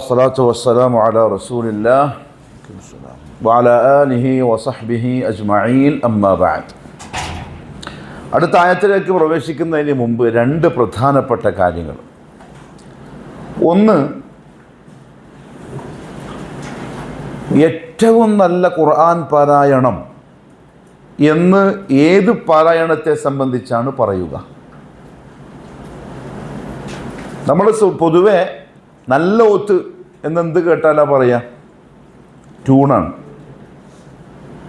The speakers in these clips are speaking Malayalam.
വസ്സലാത്തു വസ്സലാമു അലാ റസൂലില്ലാഹ് വഅലാ ആലിഹി വസഹ്ബിഹി അജ്മഈൻ അമ്മാ ബഅദ്. അടുത്ത ആയത്തിലേക്ക് പ്രവേശിക്കുന്നതിന് മുമ്പ് രണ്ട് പ്രധാനപ്പെട്ട കാര്യങ്ങൾ. ഒന്ന്, ഏറ്റവും നല്ല ഖുർആൻ പാരായണം എന്ന് ഏത് പാരായണത്തെ സംബന്ധിച്ചാണ് പറയുക? നമ്മൾ പൊതുവെ നല്ല ഓത്ത് എന്നെന്ത് കേട്ടാലാ പറയുക? ട്യൂണാണ്.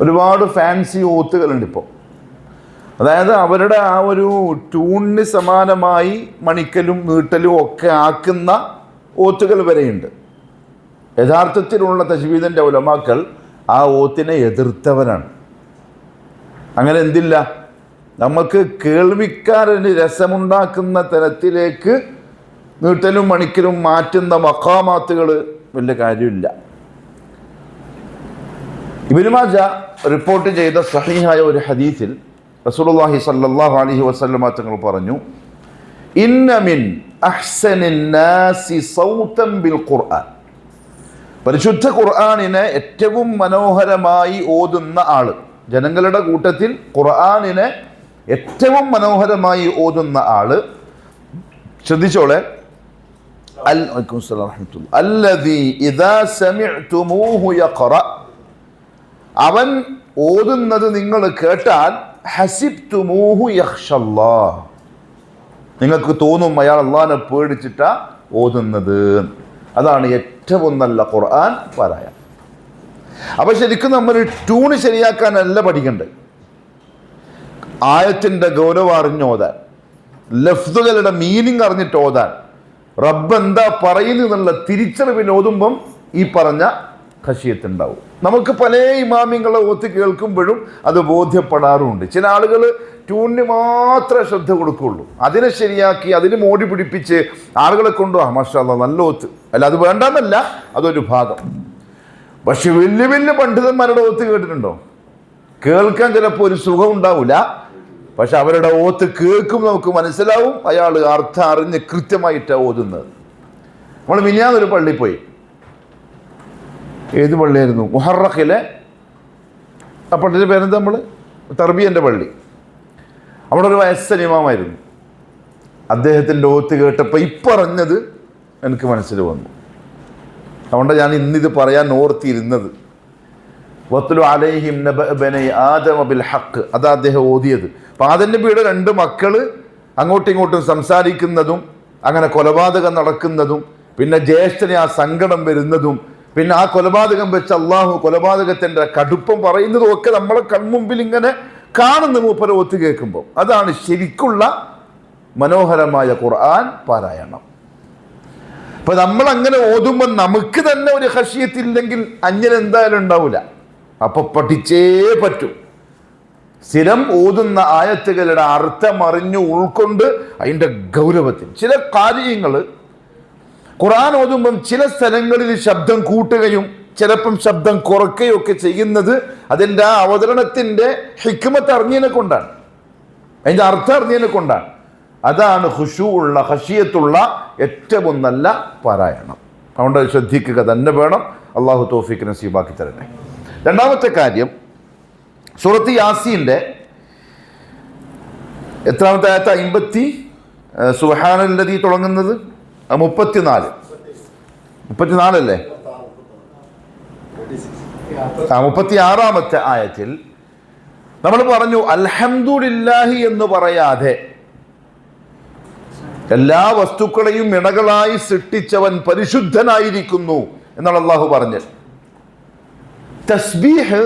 ഒരുപാട് ഫാൻസി ഓത്തുകളുണ്ട് ഇപ്പോൾ. അതായത് അവരുടെ ആ ഒരു ട്യൂണിന് സമാനമായി മണിക്കലും നീട്ടലും ഒക്കെ ആക്കുന്ന ഓത്തുകൾ വരെയുണ്ട്. യഥാർത്ഥത്തിലുള്ള തജ്വീദിൻ്റെ ഉലമാക്കൾ ആ ഓത്തിനെ എതിർത്തവരാണ്. അങ്ങനെ എന്തില്ല, നമുക്ക് കേൾവിക്കാരന് രസമുണ്ടാക്കുന്ന തരത്തിലേക്ക് നീട്ടലും മണിക്കലും മാറ്റുന്ന മഖാമാത്തുകൾ വലിയ കാര്യമില്ല. ഇബ്നു മാജ റിപ്പോർട്ട് ചെയ്ത സഹീഹായ ഒരു ഹദീസിൽ റസൂലുള്ളാഹി സ്വല്ലല്ലാഹു അലൈഹി വസല്ലമ തങ്ങൾ പറഞ്ഞു, ഇന്ന മിൻ അഹ്സനിൻ നാസി സൗതൻ ബിൽ ഖുർആൻ. പരിശുദ്ധ ഖുർആനിനെ ഏറ്റവും മനോഹരമായി ഓതുന്ന ആള്, ജനങ്ങളുടെ കൂട്ടത്തിൽ ഖുർആനിനെ ഏറ്റവും മനോഹരമായി ഓതുന്ന ആള്, ശ്രദ്ധിച്ചോളെ, അല്ലദീ ഇദാ സമിഅ്തുമൂഹു യഖറ, അവൻ ഓതുന്നത് നിങ്ങൾ കേട്ടാൽ ഹസിബ്തുമൂഹു യഖ്ഷല്ലാഹ്, നിങ്ങൾക്ക് തോന്നും അയാൾ അല്ലാഹുവിനെ പേടിച്ചിട്ടാ ഓതുന്നത്. അതാണ് ഏറ്റവും നല്ല ഖുർആൻ പാരായണം. അപ്പൊ ശരിക്കും നമ്മൾ ട്യൂണ് ശരിയാക്കാനല്ല പഠിക്കേണ്ടത്, ആയത്തിന്റെ ഗൗരവം അറിഞ്ഞോതാൻ, ലഫ്ദുകളുടെ മീനിങ് അറിഞ്ഞിട്ട് ഓതാൻ, റബ്ബ് എന്താ പറയുന്നതെന്നുള്ള തിരിച്ചറിവിൽ ഓതുമ്പം ഈ പറഞ്ഞ ഖശിയത്തുണ്ടാവും. നമുക്ക് പല ഇമാമിങ്ങളെ ഓത്ത് കേൾക്കുമ്പോഴും അത് ബോധ്യപ്പെടാറുമുണ്ട്. ചില ആളുകൾ ട്യൂണിന് മാത്രമേ ശ്രദ്ധ കൊടുക്കുകയുള്ളൂ, അതിനെ ശരിയാക്കി അതിന് മോടി പിടിപ്പിച്ച് ആളുകളെ കൊണ്ടു മാഷാ അല്ലാഹ് നല്ല ഓത്ത്, അല്ല അത് വേണ്ടെന്നല്ല, അതൊരു ഭാഗം. പക്ഷെ വലിയ വലിയ പണ്ഡിതന്മാരുടെ ഓത്ത് കേട്ടിട്ടുണ്ടോ? കേൾക്കാൻ ചിലപ്പോൾ ഒരു സുഖം ഉണ്ടാവില്ല, പക്ഷെ അവരുടെ ഓത്ത് കേൾക്കും നമുക്ക് മനസ്സിലാവും അയാൾ അർത്ഥം അറിഞ്ഞ് കൃത്യമായിട്ടാണ് ഓതുന്നത്. നമ്മൾ മിനിയാന്നൊരു പള്ളിയിൽ പോയി. ഏത് പള്ളിയായിരുന്നു? മുഹറഖിലെ ആ പള്ളിയുടെ പേരെന്താ? നമ്മൾ തർബിയൻ്റെ പള്ളി. അവിടെ ഒരു വയസ്സൻ ഇമാമായിരുന്നു. അദ്ദേഹത്തിൻ്റെ ഓത്ത് കേട്ടപ്പോൾ ഇപ്പറഞ്ഞത് എനിക്ക് മനസ്സിൽ വന്നു. അതുകൊണ്ട് ഞാൻ ഇന്നിത് പറയാൻ ഓർത്തിരുന്നത്. വത്ലു അലൈഹിം നബഅ ബനി ആദമ ബിൽ ഹഖ്, അതാ അദ്ദേഹം ഓതിയത്. അപ്പം ആദം നബിയുടെ രണ്ട് മക്കള് അങ്ങോട്ടും ഇങ്ങോട്ടും സംസാരിക്കുന്നതും അങ്ങനെ കൊലപാതകം നടക്കുന്നതും പിന്നെ ജ്യേഷ്ഠന് ആ സങ്കടം വരുന്നതും പിന്നെ ആ കൊലപാതകം വെച്ച് അള്ളാഹു കൊലപാതകത്തിൻ്റെ കടുപ്പം പറയുന്നതും ഒക്കെ നമ്മളെ കൺമുമ്പിൽ ഇങ്ങനെ കാണുന്ന മൂപ്പര ഒത്തു കേൾക്കുമ്പോൾ അതാണ് ശരിക്കുള്ള മനോഹരമായ ഖുർആൻ പാരായണം. അപ്പൊ നമ്മൾ അങ്ങനെ ഓതുമ്പോൾ നമുക്ക് തന്നെ ഒരു ഖശിയത്തില്ലെങ്കിൽ അന്യൻ എന്തായാലും ഉണ്ടാവില്ല. അപ്പൊ പഠിച്ചേ പറ്റൂ. സ്ഥിരം ഓതുന്ന ആയത്തുകളുടെ അർത്ഥം അറിഞ്ഞു ഉൾക്കൊണ്ട് അതിൻ്റെ ഗൗരവത്തിൽ ചില കാര്യങ്ങൾ ഖുർആൻ ഓതുമ്പം ചില സ്ഥലങ്ങളിൽ ശബ്ദം കൂട്ടുകയും ചിലപ്പം ശബ്ദം കുറയ്ക്കുകയും ഒക്കെ ചെയ്യുന്നത് അതിൻ്റെ ആ അവതരണത്തിൻ്റെ ഹിക്മത്ത് അറിഞ്ഞതിനെ കൊണ്ടാണ്, അതിൻ്റെ അർത്ഥം അറിഞ്ഞതിനെ കൊണ്ടാണ്. അതാണ് ഖുശൂഉള്ള ഖശിയത്തുള്ള ഏറ്റവും നല്ല പാരായണം. അതുകൊണ്ട് ശ്രദ്ധിക്കുക തന്നെ വേണം. അള്ളാഹു തൗഫീഖ് നസീബാക്കി തരട്ടെ. രണ്ടാമത്തെ കാര്യം, സൂറത്ത് യാസീൻ്റെ എത്രാമത്തെ ആയത്ത്? 50 സുബ്ഹാനല്ലദീ തുടങ്ങുന്നത് 34 അല്ലേ? 36ാമത്തെ ആയത്തിൽ നമ്മൾ പറഞ്ഞു അൽഹംദുലില്ലാഹി എന്ന് പറയാതെ എല്ലാ വസ്തുക്കളെയും ഇണകളായി സൃഷ്ടിച്ചവൻ പരിശുദ്ധനായിരിക്കുന്നു എന്നാണ് അള്ളാഹു പറഞ്ഞത്. തസ്ബീഹ്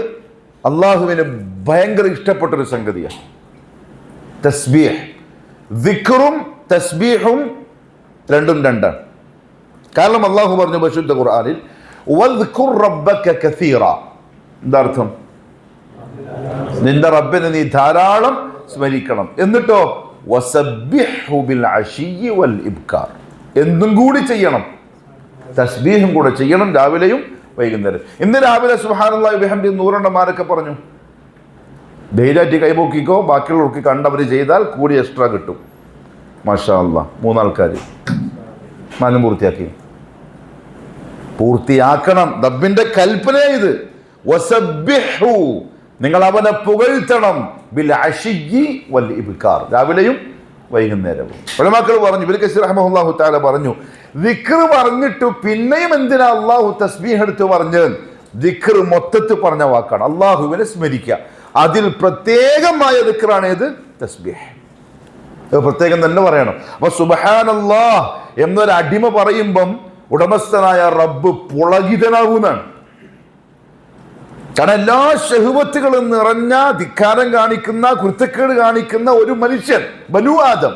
അള്ളാഹുവിന് ഭയങ്കര ഇഷ്ടപ്പെട്ടൊരു സംഗതിയാണ്. തസ്ബീഹ്, ദിക്റും തസ്ബീഹും രണ്ടും രണ്ടാണ്. കാരണം അള്ളാഹു പറഞ്ഞു പരിശുദ്ധ ഖുർആനിൽ വദ്കുർ റബ്ബക കസീറ. എന്താ അർത്ഥം? നിന്റെ റബ്ബിനെ നീ ധാരാളം സ്മരിക്കണം. എന്നിട്ടോ വസബ്ബിഹു ബിൽ അശിയ്യി വൽ ഇബ്കാർ, എന്നും കൂടി ചെയ്യണം, തസ്ബീഹും കൂടെ ചെയ്യണം, രാവിലെയും വൈകുന്നേരം. ഇന്ന് രാവിലെ സുബ്ഹാനല്ലാഹി വബിഹംദി 100 എണ്ണമാരൊക്കെ പറഞ്ഞു. ധൈര്യമായിട്ട് കൈപോക്കിക്കോ, ബാക്കിയുള്ളവർക്ക് കണ്ടവർ ചെയ്താൽ കൂടി എക്സ്ട്രാ കിട്ടും. മാഷാ അല്ലാഹ് 3 ആൾക്കാർ 4 പൂർത്തിയാക്കി. പൂർത്തിയാക്കണം. റബ്ബിന്റെ കൽപ്പന ഇത്. വസബ്ബിഹു, നിങ്ങൾ അവനെ പുകഴ്ത്തണം. ബിൽ അശിയ്യി വൽ ഇബ്കാർ, രാവിലെയും വൈകുന്നേരവും. ഉലമാക്കൾ പറഞ്ഞു, ഇബ്നു കസീർ റഹ്മഹുല്ലാഹു തആല പറഞ്ഞു, ദിക്ർ പറഞ്ഞിട്ട് പിന്നെയും എന്തിനാ അള്ളാഹു തസ്ബീഹ് എടുത്ത് പറഞ്ഞത്? ദിക്ർ മൊത്തത്തിൽ പറഞ്ഞ വാക്കാണ്. അള്ളാഹുവിനെ സ്മരിക്കുക, അതിൽ പ്രത്യേകമായ ദിക്റാണ് ഏത്? തസ്ബീഹ്. പ്രത്യേകം തന്നെ പറയണം. അപ്പൊ സുബ്ഹാനല്ലാഹ് എന്നൊരു അടിമ പറയുമ്പം ഉടമസ്ഥനായ റബ്ബ് പുളകിതനാകുന്നതാണ്. കാരണം എല്ലാ ശഹ്വത്തുകളും നിറഞ്ഞ, ധിക്കാരം കാണിക്കുന്ന, കുരുത്തക്കേട് കാണിക്കുന്ന ഒരു മനുഷ്യൻ, ബനു ആദം,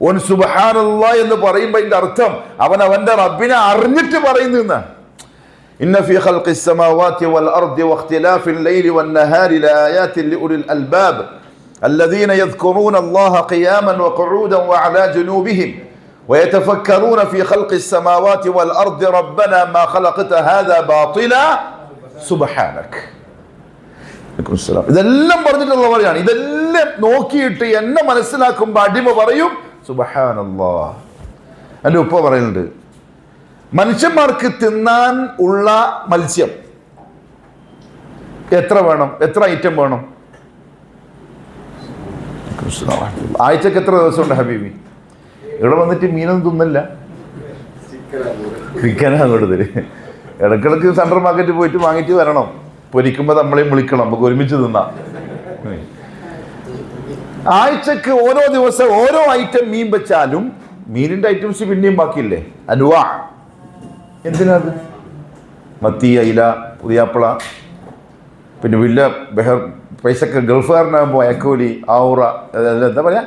ഓൻ സുബ്ഹാനല്ലാഹ് എന്ന് പറയുമ്പോൾ അതിന്റെ അർത്ഥം അവൻ അവന്റെ റബ്ബിനെ അറിഞ്ഞിട്ട് പറയുന്നു എന്നാണ്. ഇന്ന ഫീ ഖൽഖിസ് സമാവാതി വൽ അർദി വഖ്തിലാഫിൽ ലൈലി വൻ നഹാരി ലആയാതിൻ ലിഉലിൽ അൽബാബ് الذين يذكرون الله قياما وقعودا وعلى جنوبهم ويتفكرون في خلق السماوات والأرض ربنا ما خلقت هذا باطلا سبحانك. ഇതെല്ലാം പറഞ്ഞിട്ടുള്ള പറയാണ്. ഇതെല്ലാം നോക്കിയിട്ട് എന്നെ മനസ്സിലാക്കുമ്പോൾ അടിമ പറയും സുബ്ഹാനല്ലാഹ്. എൻ്റെ ഉപ്പ പറയുന്നുണ്ട്, മനുഷ്യന്മാർക്ക് തിന്നാൻ ഉള്ള മത്സ്യം എത്ര വേണം? എത്ര ഐറ്റം വേണം? ആഴ്ചക്ക് എത്ര ദിവസമുണ്ട് ഹബീബി? ഇവിടെ വന്നിട്ട് മീനൊന്നും തിന്നില്ല, ചിക്കനാണ് കൂടുതൽ. ഇടക്കിടക്ക് സെൻട്രൽ മാർക്കറ്റിൽ പോയിട്ട് വാങ്ങിയിട്ട് വരണം. പൊരിക്കുമ്പോൾ നമ്മളെയും വിളിക്കണം, നമുക്ക് ഒരുമിച്ച് തിന്നാം. ആഴ്ചക്ക് ഓരോ ദിവസം ഓരോ ഐറ്റം മീൻ വെച്ചാലും മീനിന്റെ ഐറ്റംസ് പിന്നെയും ബാക്കിയില്ലേ? അനുവാ. എന്തിനാത്? മത്തി, അയില, പുതിയാപ്പിള, പിന്നെ വലിയ പൈസക്ക് ഗൾഫുകാരനാകുമ്പോൾ അയക്കൂലി, ആവുറ, എന്താ പറയാ,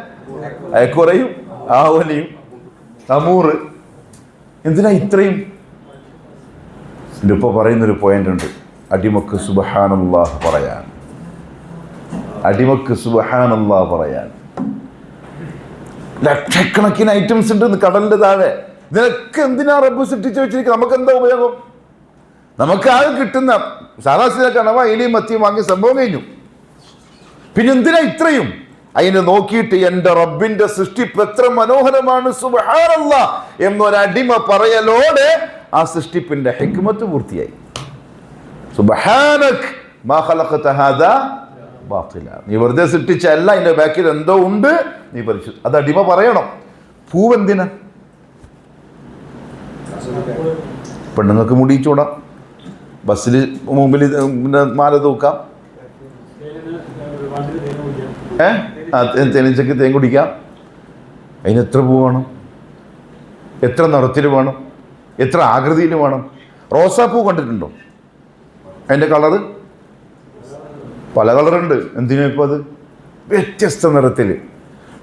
അയക്കൂറയും ആവലിയും അമൂറ്. എന്തിനാ ഇത്രയും? ഇതിപ്പോൾ പറയുന്നൊരു പോയിന്റ് ഉണ്ട്, അടിമക്ക് സുബ്ഹാനല്ലാഹ് പറയാൻ. അടിമക്ക് സുബ്ഹാനല്ലാഹ് പറയാൻ ലക്ഷക്കണക്കിന് ഐറ്റംസ് ഉണ്ട് കടലിന്റെ താഴെ. ഇതിനൊക്കെ എന്തിനാ റബ്ബ് സൃഷ്ടിച്ചു വെച്ചിരിക്കുന്നത്? നമുക്ക് എന്താ ഉപയോഗം? നമുക്ക് ആകെ കിട്ടുന്ന സാധാരണ കണവ, എലിയും മത്തിയും വാങ്ങിയ സംഭവം കഴിഞ്ഞു. പിന്നെ എന്തിനാ ഇത്രയും? അതിനെ നോക്കിയിട്ട് എൻ്റെ റബ്ബിന്റെ സൃഷ്ടിപ്പ് എത്ര മനോഹരമാണ് സുബ്ഹാനല്ലാഹ് എന്നൊരടിമ പറയലോടെ ആ സൃഷ്ടിപ്പിന്റെ ഹിക്മത്ത് പൂർത്തിയായി. സുബ്ഹാനക് മാ ഖലഖത ഹാദാ ബാത്തില, നീ വെറുതെ സൃഷ്ടിച്ചല്ല, അതിന്റെ ബാക്കിൽ എന്തോ ഉണ്ട്, നീ പരിശുദ്ധ. അത് അടിമ പറയണം. പൂവെന്തിനാ? പെണ്ണുങ്ങൾക്ക് മുടിച്ചൂടാം, ബസ്സിൽ മുമ്പിൽ മാല തൂക്കാം, തേനീച്ചക്ക് തേൻ കുടിക്കാം. അതിന് എത്ര പൂ വേണം? എത്ര നിറത്തിൽ വേണം? എത്ര ആകൃതിയിൽ വേണം? റോസാപ്പൂ കണ്ടിട്ടുണ്ടോ? അതിൻ്റെ കളറ് പല കളറുണ്ട്. എന്തിനാ ഇപ്പോൾ അത്? വ്യത്യസ്ത നിറത്തിൽ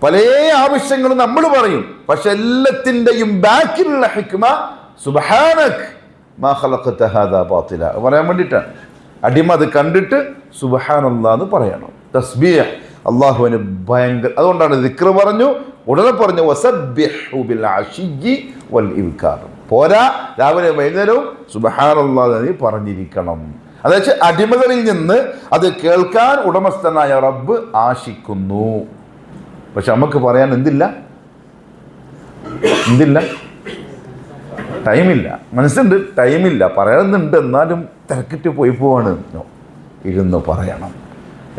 പല ആവശ്യങ്ങളും നമ്മൾ പറയും. പക്ഷെ എല്ലാത്തിൻ്റെയും ബാക്കിലുള്ള ഹിക്മ സുബ്ഹാനക് മാ ഖലഖത ഹാദാ ബാത്തില പറയാൻ വേണ്ടിയിട്ടാണ്. അടിമ അത് കണ്ടിട്ട് സുബ്ഹാനല്ലാഹ് എന്ന് പറയണം. തസ്ബീഹ് അള്ളാഹുവിന് ഭയങ്കര. അതുകൊണ്ടാണ് ദിക്ർ പറഞ്ഞു, ഉടനെ പറഞ്ഞു വസബ്ബിഹു ബിൽ അശിയ്യി വൽ ഇബ്കാർ. പോരാ, രാവിലെ വൈകുന്നേരവും സുബ്ഹാനല്ലാഹ് നീ പറഞ്ഞിരിക്കണം. അതായത് അടിമകളിൽ നിന്ന് അത് കേൾക്കാൻ ഉടമസ്ഥനായ റബ്ബ് ആശിക്കുന്നു. പക്ഷെ നമുക്ക് പറയാൻ എന്തില്ല? ടൈമില്ല. മനസ്സുണ്ട്, ടൈമില്ല. പറയുന്നുണ്ട്, എന്നാലും തിരക്കിട്ട് പോയി പോവാണ്. ഇരുന്ന് പറയണം.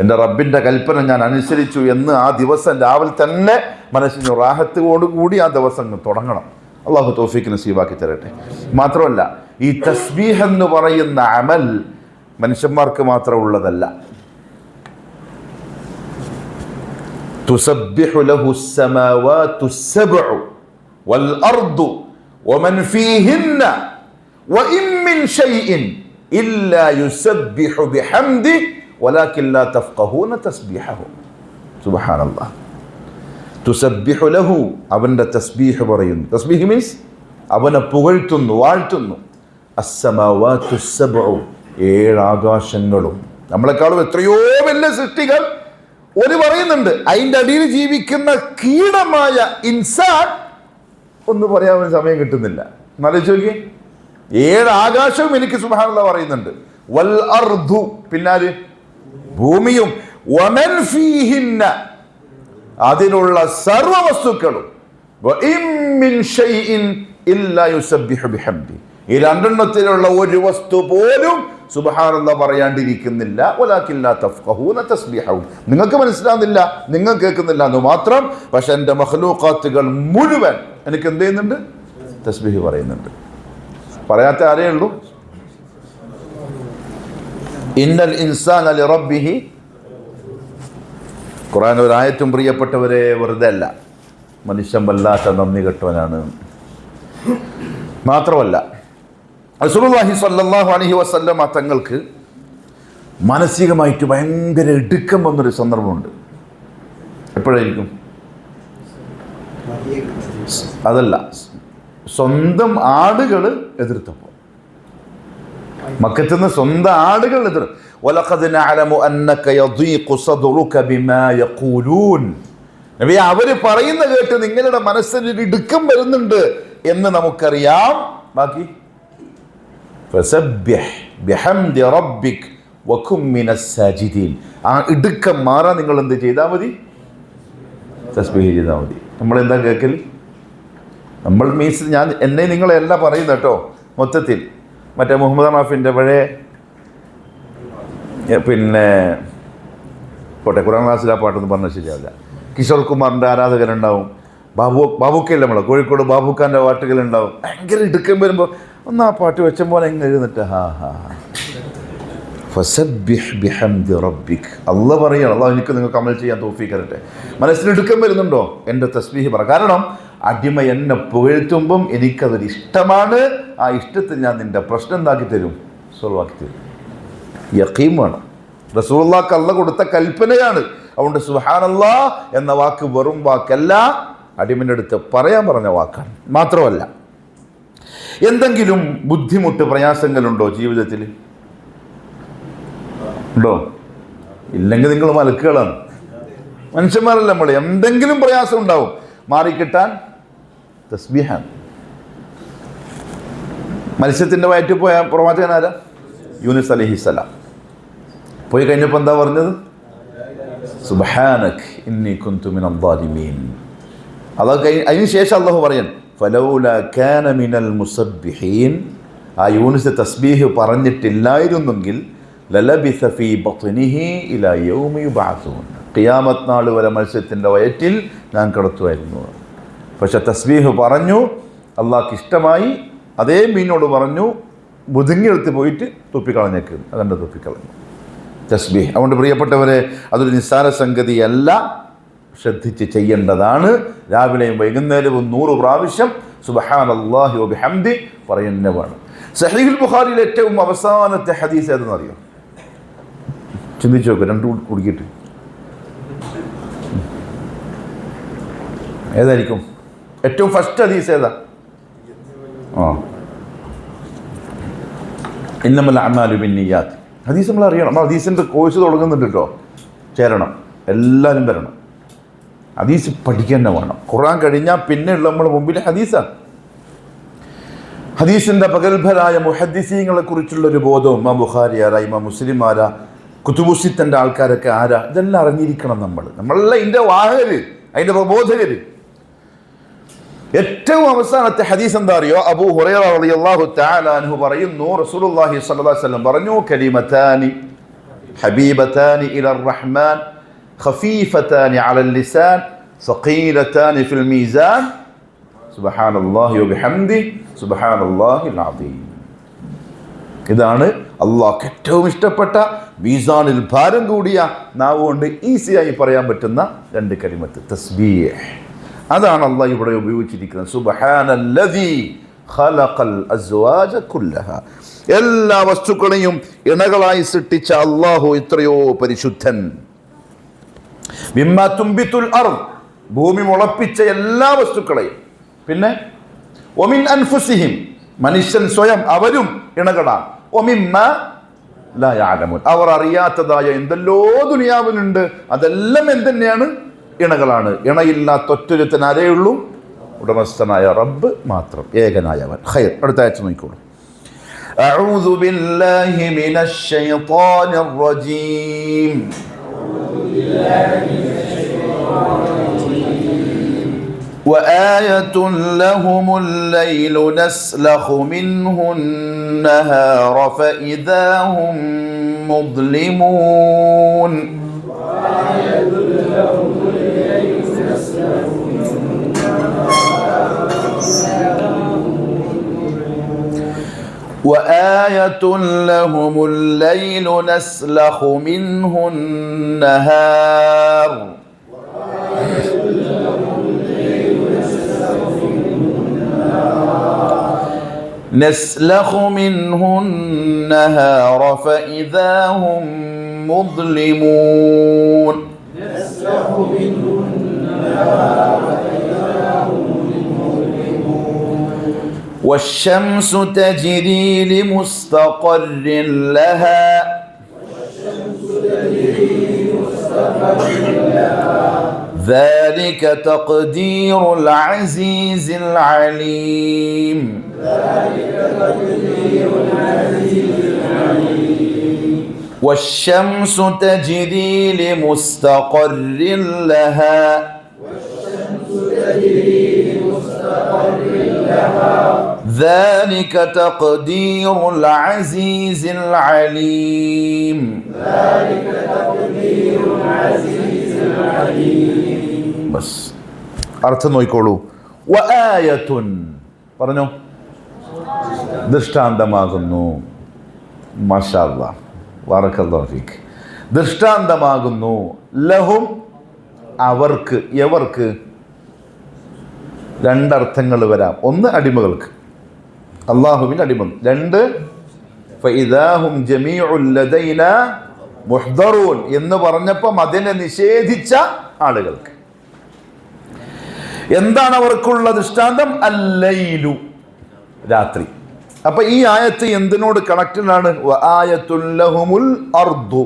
എൻ്റെ റബ്ബിൻ്റെ കൽപ്പന ഞാൻ അനുസരിച്ചു എന്ന് ആ ദിവസം രാവിലെ തന്നെ മനസ്സിന് റാഹത്തോടുകൂടി ആ ദിവസം തുടങ്ങണം. അള്ളാഹു തൗഫീഖ് നസീബാക്കി തരട്ടെ. മാത്രമല്ല, ഈ തസ്ബീഹ് എന്ന് പറയുന്ന അമൽ മനുഷ്യന്മാർക്ക് മാത്രം ഉള്ളതല്ല. തുസബ്ബിഹു ലഹു സ്സമാവാതു സ്സബ്ഉ വൽ അർദു വമൻ ഫീഹിന്ന വഇൻ മിൻ ഷൈഇൻ ഇല്ലാ യുസബ്ബിഹു ബിഹംദിഹി വലാകിൻ ലാ തഫ്ഖഹൂന തസ്ബീഹഹു. സുബ്ഹാനല്ലാഹ്. തുസബ്ബിഹു ലഹു, അവൻ്റെ തസ്ബീഹ് പറയുന്നു. തസ്ബീഹ് മീൻസ് അവനെ പുകഴ്ത്തുന്നു, വാഴ്ത്തുന്നു. അസ്സമാവാതു സ്സബ്ഉ, 7 ആകാശങ്ങളും നമ്മളെക്കാളും എത്രയോ വലിയ സൃഷ്ടികൾ. ഒരു പറയുന്നുണ്ട്, അതിൻ്റെ അടിയിൽ ജീവിക്കുന്ന കീടമായ ഇൻസാൻ ഒന്ന് പറയാൻ സമയം കിട്ടുന്നില്ല. എന്നാലോചിച്ച് നോക്കി, 7 ആകാശവും എനിക്ക് സുബ്ഹാനല്ലാഹ് പറയുന്നുണ്ട്. വൽ അർദു, പിന്നാല് ഭൂമിയും, വമൻ ഫീഹിന്ന, അതിലുള്ള സർവ വസ്തുക്കളും, വഇൻ മിൻ ഷൈഇൻ ഇല്ലാ യുസബ്ബിഹു ബിഹംദി, ഈ രണ്ടെണ്ണത്തിലുള്ള ഒരു വസ്തു പോലും സുബ്ഹാനല്ലാഹ് പറയാണ്ടിരിക്കുന്നില്ല. വലാകിൻ ലാ തഫ്ഖഹൂന തസ്ബീഹഹും, നിങ്ങൾക്ക് മനസ്സിലാകുന്നില്ല, നിങ്ങൾ കേൾക്കുന്നില്ല എന്ന് മാത്രം. പക്ഷെ എൻ്റെ മഖ്ലൂഖാത്തുകൾ മുഴുവൻ എനിക്ക് എന്ത് ചെയ്യുന്നുണ്ട്? തസ്ബീഹ് പറയുന്നുണ്ട്. പറയാത്ത ആരേ ഉള്ളൂ? ഇന്നൽ ഇൻസാന ലിറബ്ബിഹി, ഖുർആൻ ഒരായത്തും പ്രിയപ്പെട്ടവരെ വെറുതെ അല്ല, മനുഷ്യൻ വല്ലാത്ത നന്ദി കെട്ടവനാണ്. മാത്രമല്ല റസൂലുള്ളാഹി സ്വല്ലല്ലാഹു അലൈഹി വസല്ലമ തങ്ങൾക്ക് മാനസികമായിട്ട് ഭയങ്കര ഇടുക്കം വന്നൊരു സന്ദർഭമുണ്ട്. എപ്പോഴായിരിക്കും? അതല്ല, സ്വന്തം ആടുകൾ എതിർത്തപ്പോൾ, മക്കത്തുനിന്ന് സ്വന്തം ആടുകൾ എതിർ. വലഖദ് നഅലമു അന്നക യദീഖു സദ്റുക ബിമാ യഖൂലൂൻ, നബി അവർ പറയുന്ന കേട്ട് നിങ്ങളുടെ മനസ്സിന് ഇടുക്കം വരുന്നുണ്ട് എന്ന് നമുക്കറിയാം. ബാക്കി ഫസബ്ബിഹ് ബിഹംദി റബ്ബിക വകും മിനസ് സാജിദീൻ. ആ ഇടുക്കം മാറാൻ നിങ്ങൾ എന്ത് ചെയ്താൽ മതി? തസ്ബീഹ് ചെയ്താൽ മതി. നമ്മളെന്താ കേൾക്കൽ? നമ്മൾ മീൻസ് ഞാൻ എന്നെ നിങ്ങളെല്ല പറയുന്നത് കേട്ടോ. മൊത്തത്തിൽ മറ്റേ മുഹമ്മദ് റാഫിൻ്റെ പഴയ പിന്നെ പോട്ടെ, ഖുർആൻ ക്ലാസ്സിൽ ആ പാട്ടൊന്നും പറഞ്ഞാൽ ശരിയാവില്ല. കിഷോർ കുമാറിൻ്റെ ആരാധകരുണ്ടാവും, ബാബുക്കല്ല നമ്മളെ കോഴിക്കോട് ബാബുക്കാൻ്റെ പാട്ടുകളുണ്ടാവും. ഭയങ്കര ഇടുക്കം വരുമ്പോൾ ഒന്ന് ആ പാട്ട് വെച്ച പോലെ എങ്ങനെ എഴുന്നിട്ട് ഫസബ്ബിഹ് ബിഹംദി റബ്ബിക്. അള്ളാഹ് പറയണം, അള്ളാഹ് എനിക്ക് നിങ്ങൾക്ക് അമൽ ചെയ്യാൻ തൗഫീഖ് തരട്ടെ. മനസ്സിലിടുക്കം വരുന്നുണ്ടോ? എൻ്റെ തസ്ബീഹ് പറ. കാരണം അടിമ എന്നെ പുകഴ്ത്തുമ്പം എനിക്കതൊരു ഇഷ്ടമാണ്. ആ ഇഷ്ടത്തിൽ ഞാൻ നിൻ്റെ പ്രശ്നം എന്താക്കി തരും? സോൾവ് ആക്കി തരും. യഖീൻ വേണം. റസൂലുള്ളാഹിക്ക് അള്ളാഹ് കൊടുത്ത കൽപ്പനയാണ്. അതുകൊണ്ട് സുബ്ഹാനല്ലാഹ് എന്ന വാക്ക് വെറും വാക്കല്ല, അടിമൻ്റെ അടുത്ത് പറയാൻ പറഞ്ഞ വാക്കാണ്. മാത്രമല്ല, എന്തെങ്കിലും ബുദ്ധിമുട്ട് പ്രയാസങ്ങളുണ്ടോ ജീവിതത്തിൽ? ഉണ്ടോ? ഇല്ലെങ്കിൽ നിങ്ങൾ മലക്കുകളാണ്, മനുഷ്യന്മാരല്ല നമ്മൾ. എന്തെങ്കിലും പ്രയാസം ഉണ്ടാവും, മാറിക്കിട്ടാൻ തസ്ബീഹാണ്. മത്സ്യത്തിൻ്റെ വയറ്റിൽ പോയ പ്രവാചകൻ ആരാ? യൂനുസ് അലൈഹിസ്സലാം. പോയി കഴിഞ്ഞപ്പോൾ എന്താ പറഞ്ഞത്? സുബ്ഹാനക ഇന്നി കുന്തു മിനൽ ളാലിമീൻ. അതൊക്കെ അതിന് ശേഷം അല്ലാഹു പറയാണ് ഫലൗല കാന മിനൽ മുസബ്ബിഹീൻ. ആ യൂനുസ് തസ്ബീഹ് പറഞ്ഞിട്ടില്ലായിരുന്നെങ്കിൽ ലലബിസ ഫീ ബത്നിഹി ഇലാ യൗമി യുബഅസൂൻ. ഖിയാമത്ത് നാൾ വരെ മത്സ്യത്തിൻ്റെ വയറ്റിൽ ഞാൻ കിടത്തുമായിരുന്നു. പക്ഷെ തസ്ബീഹ് പറഞ്ഞു, അള്ളാഹ്ക്ക് ഇഷ്ടമായി. അതേ മീനോട് പറഞ്ഞു മുതുങ്ങിയെടുത്ത് പോയിട്ട് തുപ്പിക്കളഞ്ഞേക്ക്. അതെൻ്റെ തുപ്പിക്കളഞ്ഞു തസ്ബീഹ്. അതുകൊണ്ട് പ്രിയപ്പെട്ടവരെ, അതൊരു നിസ്സാര സംഗതിയല്ല, ശ്രദ്ധിച്ച് ചെയ്യേണ്ടതാണ്. രാവിലെയും വൈകുന്നേരവും 100 പ്രാവശ്യം സുബ്ഹാനല്ലാഹി വബിഹംദി പറയുന്നേ വേണം. സഹീഹുൽ ബുഖാരിയിലെ ഏറ്റവും അവസാനത്തെ ഹദീസ് ഏതെന്ന് അറിയോ? ചിന്തിച്ചു നോക്ക്, 2 കുടിക്കിട്ട് ഏതായിരിക്കും? ഏറ്റവും ഫസ്റ്റ് ഹദീസ് ഏതാ? ഇന്നമൽ അഅ്മാലു ബിന്നിയാത്ത്. ഹദീസ് നമ്മൾ അറിയണം. നമ്മൾ ഹദീസിൻ്റെ കോഴ്സ് തുടങ്ങുന്നുണ്ട് കേട്ടോ, ചേരണം, എല്ലാവരും വരണം. ഹദീസ് പഠിക്കാൻ തന്നെ വേണം. ഖുർആൻ കഴിഞ്ഞാൽ പിന്നെ ഉള്ള നമ്മുടെ മുമ്പിൽ ഹദീസാണ്. ഹദീസിൻ്റെ പകൽഭരായ മുഹദ്ദിസീങ്ങളെ കുറിച്ചുള്ളൊരു ബോധവും, ഇമാം ബുഖാരി ആരാ, ഇമാം മുസ്ലിം ആരാ, കുതുബുസിത്തൻ്റെ ആൾക്കാരൊക്കെ ആരാ, ഇതെല്ലാം അറിഞ്ഞിരിക്കണം. നമ്മളെല്ലാം ഇതിൻ്റെ വാഹകര്, അതിൻ്റെ പ്രബോധകർ. ഏറ്റവും അവസാനത്തെ ഹദീസ് എന്താ അറിയോ? അബൂ ഹുറൈറ റളിയല്ലാഹു തആല അൻഹു പറയുന്നു, റസൂലുള്ളാഹി സ്വല്ലല്ലാഹു അലൈഹി വസല്ലം പറഞ്ഞു, കലിമതാനി ഹബീബതാനി ഇലർ റഹ്മാൻ ഖഫീഫതാനി അലൽ ലിസാൻ സഖീലതാനി ഫിൽ മീസാൻ സുബ്ഹാനല്ലാഹി വബിഹംദി സുബ്ഹാനല്ലാഹിൽ അദീം. ഇതാണ് അള്ളാഹ്ക്ക് ഏറ്റവും ഇഷ്ടപ്പെട്ട, മീസാനിൽ ഭാരം കൂടിയ, നാവുകൊണ്ട് ഈസിയായി പറയാൻ പറ്റുന്ന 2 കലിമത്ത് തസ്ബീഹ്. അതാണ് അള്ളാഹ് ഇവിടെ ഉപയോഗിച്ചിരിക്കുന്നത്. സുബ്ഹാനല്ലദീ ഖലഖൽ അസ്വാജ കുല്ലഹ. എല്ലാ വസ്തുക്കളെയും ഇണകളായി സൃഷ്ടിച്ച അള്ളാഹു എത്രയോ പരിശുദ്ധൻ. മിമ്മാ തുംബിതുൽ അർദ്, ഭൂമി മുളപ്പിച്ച എല്ലാ വസ്തുക്കളെയും. പിന്നെ വമിൻ അൻഫുസിഹിം, മനുഷ്യൻ സ്വയം, അവരും ഇണകളാണ്. വമിമ്മാ ലാ യഅലമൂൻ, അവർ അറിയാത്തതായ എന്തെല്ലോ ദുനിയാവിലുണ്ട്, അതെല്ലാം എന്തെന്നെയാണ്? ഇണകളാണ്. ഇണയില്ലാത്ത ഒറ്റൊരുത്തൻ ആരേ ഉള്ളൂ? ഉടമസ്ഥനായ റബ്ബ് മാത്രം, ഏകനായവൻ. ഖൈർ, അടുത്ത ആയത്ത് നോക്കിക്കോളൂ. അഊദു ബില്ലാഹി മിനശ് ശൈത്വാനിർ റജീം. وآية لهم الليل نسلخ منه النهار فإذا هم مظلمون وآية لهم الليل نسلخ منه النهار نسلخ منه النهار فإذا هم مظلمون والشمس تجري لمستقر لها ذلك تقدير العزيز العليم والشمس تجري لمستقر لها ذلك تقدير العزيز العليم بس അർത്ഥം നോക്കിക്കോളൂ. വആയത്തുൻ പറഞ്ഞോ, ദൃഷ്ടാന്തമാകുന്നു. മാഷാ അല്ലാഹ്, ബറക്കല്ലാഹു ഫീക്ക്. ദൃഷ്ടാന്തമാകുന്നു. ലഹും അവർക്ക്, എവർക്ക്? രണ്ടർത്ഥങ്ങൾ വരാം. ഒന്ന് അടിമകൾക്ക്, അള്ളാഹുവിൻ്റെ അടിമകൾ. രണ്ട് ഫഇദാഹും ജമീഉൻ ലദൈനാ മുഹ്ദറൂൻ എന്ന് പറഞ്ഞപ്പം അതിനെ നിഷേധിച്ച ആളുകൾക്ക്. എന്താണ് അവർക്കുള്ള ദൃഷ്ടാന്തം? അല്ലൈലു, രാത്രി. അപ്പൊ ഈ ആയത്ത് എന്തിനോട് കണക്റ്റഡ് ആണ്? വആയത്തുൽ ലഹുമുൽ അർദു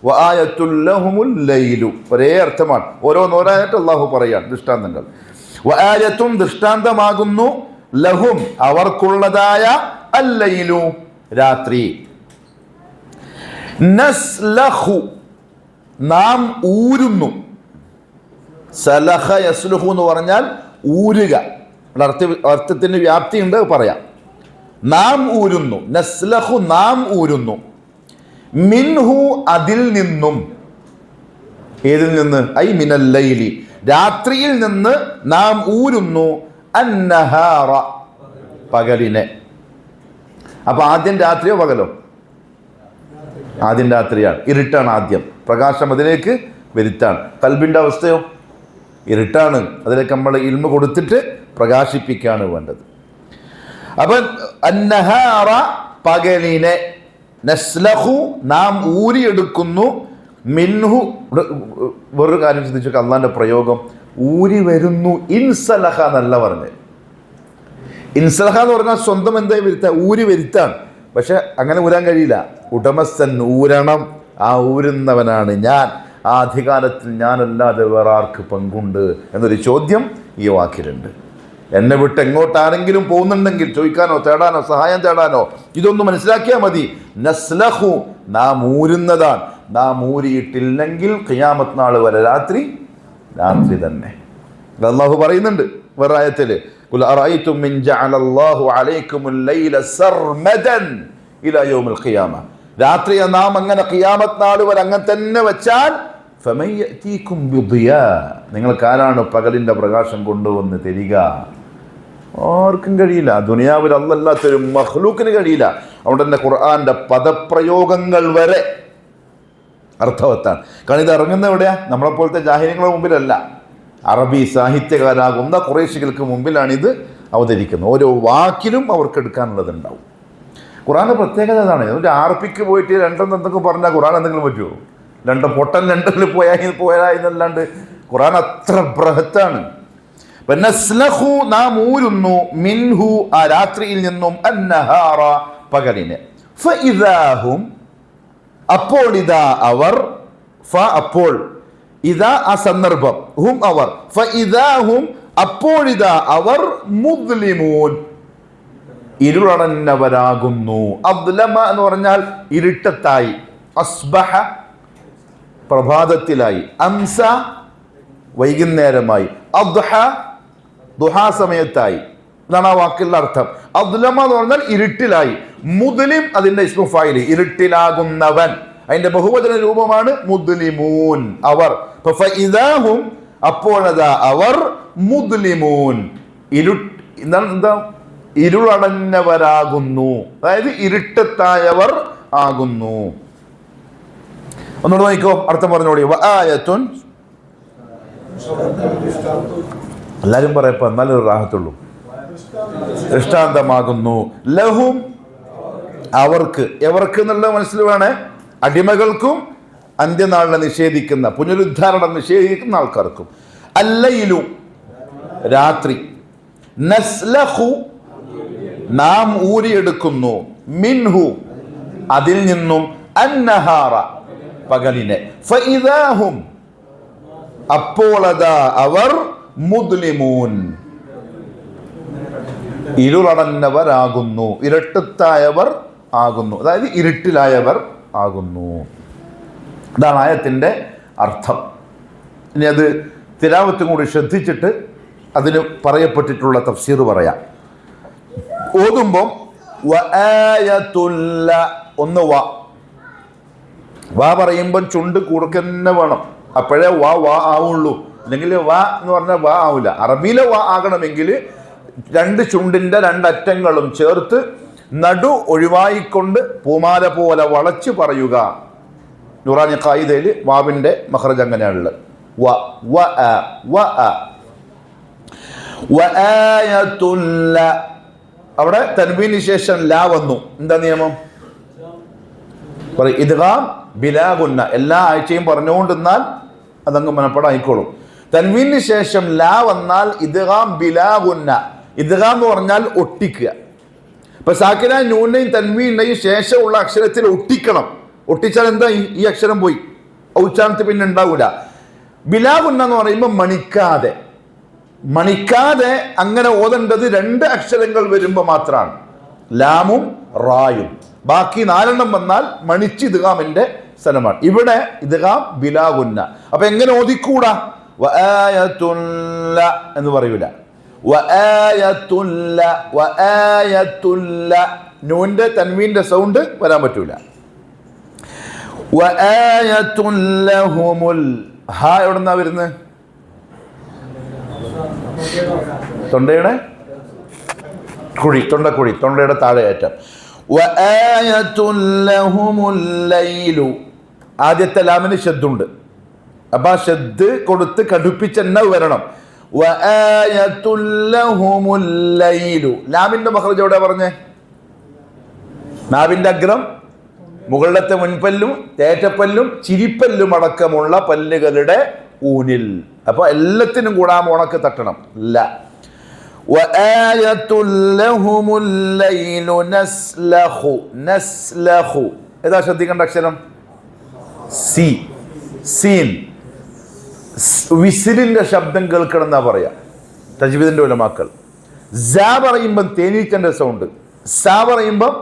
വആയത്തുൽ ലഹുമുൽ ലൈലു. ഒരേ അർത്ഥമാണ്, ഓരോന്നോരായിട്ട് അള്ളാഹു പറയാണ് ദൃഷ്ടാന്തങ്ങൾ. വആയത്തും ദൃഷ്ടാന്തമാകുന്നു, ലഹും അവർക്കുള്ളതായ, അല്ലൈലു രാത്രി. നസ്ലഖു നാം ഊരുന്നു. സലഖ യസ്ലുഹു എന്ന് പറഞ്ഞാൽ ഊരുക. അർത്ഥത്തിന് വ്യാപ്തി ഉണ്ട്, പറയാം. നാം ഊരുന്നു. നസ്ലഖു നാം ഊരുന്നു. മിൻഹു അതിൽ നിന്നും. ഏതിൽ നിന്ന്? ഐ മിനൽ ലൈലി രാത്രിയിൽ നിന്ന് നാം ഊരുന്നു. അന്നഹാറ പകലിനെ. അപ്പൊ ആദ്യം രാത്രിയോ പകലോ? ആദ്യം രാത്രിയാണ്. ഇരുട്ടാണ് ആദ്യം, പ്രകാശം അതിലേക്ക് വരുത്താണ്. കൽബിൻ്റെ അവസ്ഥയോ? ഇരുട്ടാണ്, അതിലേക്ക് നമ്മൾ ഇൽമ കൊടുത്തിട്ട് പ്രകാശിപ്പിക്കുകയാണ് വേണ്ടത്. അപ്പൊ അന്നഹാറ പകലിനെ, നസ്ലഹു നാം ഊരിയെടുക്കുന്നു, മിൻഹു. വേറൊരു കാര്യം ശ്രദ്ധിച്ചു, അള്ളാന്റെ പ്രയോഗം ഊരി വരുന്നു. ഇൻസലഹ എന്നല്ല പറഞ്ഞത്. ഇൻസലഹ എന്ന് പറഞ്ഞാൽ സ്വന്തം എന്തായി വരുത്ത, ഊരി വരുത്താണ്. പക്ഷെ അങ്ങനെ ഊരാൻ കഴിയില്ല. ഉടമസ്ഥൻ ഊരണം, ആ ഊരുന്നവനാണ് ഞാൻ, ആ അധികാരത്തിൽ ഞാനല്ലാതെ വേറെ ആർക്ക് പങ്കുണ്ട് എന്നൊരു ചോദ്യം ഈ വാക്കിലുണ്ട്. എന്നെ വിട്ട് എങ്ങോട്ടാണെങ്കിലും പോകുന്നുണ്ടെങ്കിൽ ചോദിക്കാനോ തേടാനോ സഹായം തേടാനോ ഇതൊന്നും മനസ്സിലാക്കിയാൽ മതി. നസ്ലഹു നാം ഊരുന്നതാണ്. നാം ഊരിയിട്ടില്ലെങ്കിൽ ഖിയാമത്ത് നാൾ വരെ രാത്രി തന്നെ. അല്ലാഹു പറയുന്നുണ്ട് വേറെ ആയത്തില്, ഖുൽ അറഅയ്തും മിൻ ജഅലല്ലാഹു അലൈക്കുമുൽ ലൈല സർമദൻ ഇലാ യൗമിൽ ഖിയാമ. രാത്രിയെ നാം അങ്ങനെ ഖിയാമത്ത് നാൾ വരെ അങ്ങനെ തന്നെ വെച്ചാൽ ഫമൻ യഅതീകും ബിദിയാ, നിങ്ങൾക്ക് ആരാണ് പകലിന്റെ പ്രകാശം കൊണ്ടുവന്ന് തരിക? ആർക്കും കഴിയില്ല. ദുനിയാവിൽ അല്ലാത്തൊരു മഖ്ലൂക്കിന് കഴിയില്ല. അതുകൊണ്ട് തന്നെ ഖുർആന്റെ പദപ്രയോഗങ്ങൾ വരെ അർത്ഥവത്താണ്. കാരണം ഇത് ഇറങ്ങുന്ന എവിടെയാ? നമ്മളെപ്പോലത്തെ ജാഹിലികളുടെ മുമ്പിലല്ല, അറബി സാഹിത്യകാരാകുന്ന ഖുറൈശികൾക്ക് മുമ്പിലാണിത് അവതരിക്കുന്നത്. ഓരോ വാക്കിലും അവർക്ക് എടുക്കാനുള്ളതുണ്ടാവും. ഖുർആന്റെ പ്രത്യേകത അതാണ്. ഒരു ആർപ്പിക്ക് പോയിട്ട് രണ്ടെന്ന് എന്തൊക്കെ പറഞ്ഞാൽ ഖുർആൻ എന്തെങ്കിലും പറ്റുമോ? രണ്ട് പൊട്ടൻ രണ്ടിൽ പോയാന്നല്ലാണ്ട് ഖുർആൻ അത്ര ബൃഹത്താണ്. നസ്ലഖു നാം ഊരുന്നു, മിൻഹു ആ രാത്രിയിൽ നിന്നും, അന്നഹാറ പകലിനെ. ഫഇദാഹും അപ്പോൾ ഇതാ അവർ, അപ്പോൾ ഇതാ ആ സന്ദർഭം, ഹും അവർ, ഫഇദാഹും അപ്പോഴിതാ അവർ, മുദ്ലിമൂൻ ഇരുളടഞ്ഞവരാകുന്നു. അദ്ലമ എന്ന് പറഞ്ഞാൽ ഇരുട്ടത്തായി, അസ്ബഹ പ്രഭാതത്തിലായി, അംസ വൈകുന്നേരമായി, അദ്ഹ ദുഹാ സമയത്തായി. ഇതാണ് ആ വാക്കിന്റെ അർത്ഥം. അദ്ലമ എന്ന് പറഞ്ഞാൽ ഇരുട്ടിലായി. മുദ്ലിം അതിന്റെ ഇസ്മു ഫായിൽ, ഇരുട്ടിലാകുന്നവൻ. അതിന്റെ ബഹുവചന രൂപമാണ് മുദ്ലിമൂൻ, അവർ. ഫഇദാഹും, അപ്പോഴതാ അവർ, മുദ്ലിമൂൻ, എന്താ, ഇരുളടഞ്ഞവരാകുന്നു, അതായത് ഇരുട്ടത്തായവർ ആകുന്നു. ഒന്നുകൂടെ നോക്കിക്കോ, അർത്ഥം പറഞ്ഞോളി. വആയത്തുൻ, എല്ലാരും പറയപ്പോ എന്നാലും ഒരു റാഹത്തുള്ളൂ. ദൃഷ്ടാന്തമാകുന്നു. ലഹും, അവർക്ക്. എവർക്ക് എന്നുള്ള മനസ്സിൽ വേണേ, അടിമകൾക്കും അന്ത്യനാളിനെ നിഷേധിക്കുന്ന, പുനരുദ്ധാരണം നിഷേധിക്കുന്ന ആൾക്കാർക്കും. അല്ലയിലു, രാത്രി. നസ്ലഹു, നാം ഊരിയെടുക്കുന്നു. മിൻഹു, അതിൽ നിന്നും. അന്നഹാറ, പകലിനെ. ഫഇദാഹും, അപ്പോളതാ അവർ, മുദ്ലിമൂൻ, ഇരുളടഞ്ഞവരാകുന്നു, ഇരട്ടത്തായവർ ആകുന്നു, അതായത് ഇരുട്ടിലായവർ ആകുന്നു. ഇതാണ് ആയത്തിന്റെ അർത്ഥം. ഇനി അത് തിലാവത്തും കൂടി ശ്രദ്ധിച്ചിട്ട് അതിന് പറയപ്പെട്ടിട്ടുള്ള തഫ്സീർ പറയാം. ഓതുമ്പം വആയത്തുല്ല, ഒന്ന് വാ പറയുമ്പം ചുണ്ട് കുറുക്കന്നെ വേണം, അപ്പോഴേ വാ ആവുള്ളൂ. അല്ലെങ്കിൽ വാ എന്ന് പറഞ്ഞാൽ വാ ആവില്ല. അറബിയിലെ വാ ആകണമെങ്കിൽ രണ്ട് ചുണ്ടിന്റെ രണ്ടറ്റങ്ങളും ചേർത്ത് നടു ഒഴിവായിക്കൊണ്ട് പൂമാല പോലെ വളച്ച് പറയുക. നൂറാനി ഖായിദയിൽ വാവിന്റെ മഖ്റജ് അങ്ങനെയാണുള്ളത്. അവിടെ തൻവീന് ശേഷം ലാ വന്നു. എന്താ നിയമം? ഇദ്ഗാം ബിലാ ഗുന്ന. എല്ലാ ആഴ്ചയും പറഞ്ഞുകൊണ്ടിരുന്നാൽ അതങ്ങ് മനപ്പാടായിക്കോളും. തൻവീന് ശേഷം ലാ വന്നാൽ ഇദ്ഗാം ബിലാ ഗുന്ന. ഇദ്ഗാം എന്ന് പറഞ്ഞാൽ ഒട്ടിക്കുക. ഇപ്പൊ സാക്കിന നൂനെയും തൻവീനെയും ശേഷമുള്ള അക്ഷരത്തിൽ ഒട്ടിക്കണം. ഒട്ടിച്ചാൽ എന്താ, ഈ അക്ഷരം പോയി, ഉച്ചാരണത്തിൽ പിന്നെ ഉണ്ടാവൂല. ബിലാ ഗുന്ന എന്ന് പറയുമ്പോൾ മണിക്കാതെ അങ്ങനെ ഓതേണ്ടത് രണ്ട് അക്ഷരങ്ങൾ വരുമ്പോൾ മാത്രമാണ്, ലാമും റായും. ബാക്കി 4 വന്നാൽ മണിച്ച് ഇദ്ഗാമിന്റെ സ്ഥലമാണ്. ഇവിടെ ഇദ്ഗാം ബിലാ ഗുന്ന. അപ്പൊ എങ്ങനെ ഓതിക്കൂടാ? വആയത്തുല്ല എന്ന് പറയൂല. വആയത്തുല്ല, നൂന്റെ തൻവീന്റെ സൗണ്ട് വരാൻ പറ്റൂല. വആയത്തുല്ലഹുമുൽ, ഹാ എവിടെന്നാ വരുന്നത്? തൊണ്ടയുടെ കുഴി, തൊണ്ടക്കുഴി, തൊണ്ടയുടെ താഴെ ഏറ്റം. വആയത്തുല്ലഹുമുൽ ലൈലു, ആദ്യത്തെ ലാമിന് ഷദ്ദുണ്ട്. അപ്പൊ ആ ഷദ്ദ് കൊടുത്ത് കടുപ്പിച്ചെന്നെ വരണം. വആയത്തുല്ലഹുമുൽ ലൈലു, ലാമിന്റെ മഖ്റജ് എവിടെ പറഞ്ഞേ? നാവിന്റെ അഗ്രം, മുകളിലത്തെ മുൻപല്ലും തേറ്റപ്പല്ലും ചിരിപ്പല്ലും അടക്കമുള്ള പല്ലുകളുടെ ഊനിൽ. അപ്പൊ എല്ലാത്തിനും കൂടാ ഉണക്ക് തട്ടണം. ല. വആയത്തുല്ലഹുമുൽ ലൈലു നസ്ലഹു, നസ്ലഹു, ഏതാ ശ്രദ്ധിക്കേണ്ട അക്ഷരം? C, scene. വിസിലിന്റെ ശബ്ദം കേൾക്കണം എന്നാ പറയാ തജ്വീദിന്റെ ഉലമാക്കൾ. സ പറയുമ്പം തേനീച്ചന്റെ സൗണ്ട്, സ പറയുമ്പം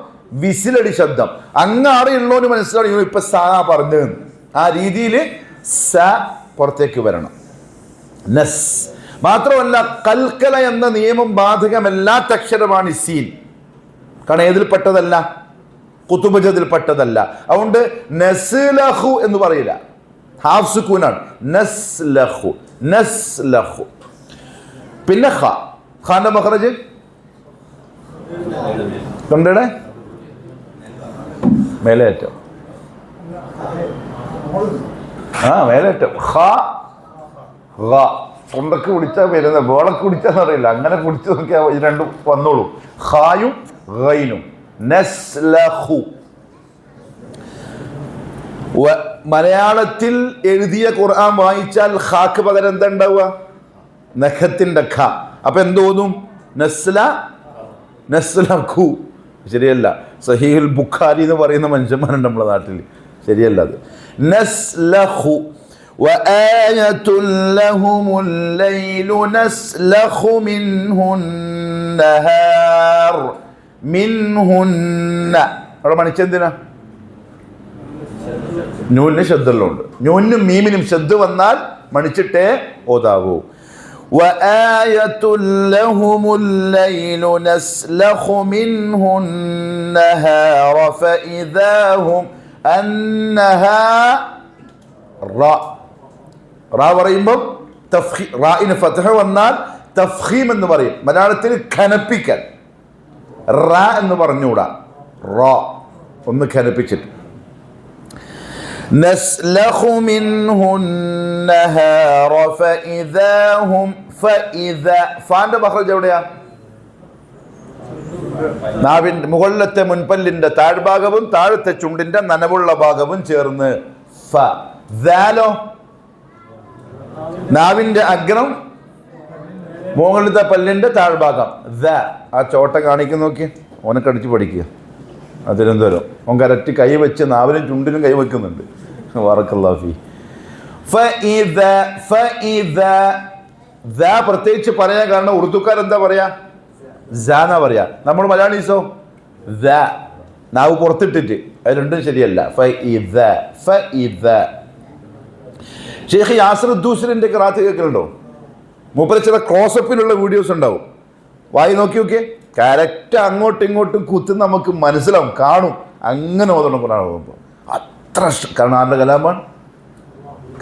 വിസിലടി ശബ്ദം. അങ്ങാറിയുള്ളവന് മനസ്സിലാവും ഇപ്പൊ സാ പറഞ്ഞു. ആ രീതിയിൽ സ പുറത്തേക്ക് വരണം. നസ്. മാത്രമല്ല കൽക്കല എന്ന നിയമം ബാധകമല്ലാത്ത അക്ഷരമാണ് സീൻ. കാരണം ഏതിൽപ്പെട്ടതല്ല? കുതുബജതിൽപ്പെട്ടതല്ല. അതുകൊണ്ട് നസ്ലഹു എന്ന് പറയില്ല, ഹാഫ് സുക്കൂനാണ്. നസ്ലഹു, നസ്ലഹു. പിന്നെ ഖ, ഖാന്റെ മഖ്റജ് തൊണ്ടയുടെ മേലേറ്റം. മേലേറ്റം. ഖ, ഖ. തൊണ്ടക്ക് പിടിച്ചാൽ വരുന്ന, ബോളക്ക് പിടിച്ചാന്ന് അറിയില്ല, അങ്ങനെ പിടിച്ചു നോക്കിയാൽ ഇത് രണ്ടും വന്നോളൂ. ഖായും ഗൈനും. നസ്ലഹു. മലയാളത്തിൽ എഴുതിയ ഖുർആൻ വായിച്ചാൽ ഖാക്ക് പകരം എന്താ ഉണ്ടാവുക? നഖത്തിന്റെ ഖ. അപ്പൊ എന്തോന്നും? നസ്ല, നസ്ലഖു. ശരിയല്ല. സഹീഹുൽ ബുഖാരി എന്ന് പറയുന്ന മനുഷ്യന്മാരുണ്ട് നമ്മുടെ നാട്ടിൽ, ശരിയല്ല അത്. നസ്ലഖു. വആയത്തുൽ ലഹുമുൽ ലൈലു നസ്ലഖു മിൻഹുന്നഹാർ. മിൻഹുന്ന, അവിടെ മണിച്ചെന്തിനാ? നൂനിന് ശബ്ദമുണ്ട്. നൂനിനും മീമിനും ശബ്ദം വന്നാൽ മണിച്ചിട്ടേ ഓതാവൂ. وآية لهم الليل نسلخ منه النهار فإذا هم റാ പറയുമ്പോൾ റായിന് ഫത്ഹ വന്നാൽ തഫ്ഖീം എന്ന് പറയും. മലയാളത്തിൽ ഖനപ്പിക്കൽ. റാ എന്ന് പറഞ്ഞുകൂടാ, റാ ഒന്ന് ഖനപ്പിച്ചിട്ട്. നസ്ലഖു മിൻഹുന്നഹാറ ഫഇദാ ഹും ഫഇദാ ഫാന്റെ മഖ്റജ് എവിടെയാ? നാവിന്റെ മുകളിലത്തെ മുൻപല്ലിന്റെ താഴ്ഭാഗവും താഴത്തെ ചുണ്ടിന്റെ നനവുള്ള ഭാഗവും ചേർന്ന് ഫ. ദാലോ നാവിന്റെ അഗ്രം മുകളിലത്തെ പല്ലിന്റെ താഴ്ഭാഗം ദ. ആ ചോട്ട കാണിക്കുന്ന നോക്കി, ഓനെ കടിച്ച് പഠിക്കുക. തിരുവനന്തപുരം ഓൻ കറക്റ്റ് കൈ വെച്ച് നാവിനും ചുണ്ടിനും കൈ വെക്കുന്നുണ്ട്. വറക്കല്ലാഹി. പ്രത്യേകിച്ച് പറയാൻ കാരണം ഉറുദുക്കാരെന്താ പറയാ? എന്നാ പറയാ. നമ്മൾ മലയാളീസോ നാവ് പുറത്തിട്ടിട്ട്. അത് രണ്ടും ശരിയല്ല. ഷെയ്ഖ് യാസിർ ദൂസറിന്റെ ഖിറാഅത്ത് കേൾക്കലുണ്ടോ? മൂപ്പര് ചില ക്ലോസപ്പിലുള്ള വീഡിയോസ് ഉണ്ടാവും. വായി നോക്കി നോക്കിയേ, കറക്റ്റ് അങ്ങോട്ടും ഇങ്ങോട്ടും കുത്തി നമുക്ക് മനസ്സിലാവും, കാണും. അങ്ങനെ ഓതണം ഖുർആൻ പോകുമ്പോൾ. അത്ര കാരണം ആരുടെ കലാമാണ്?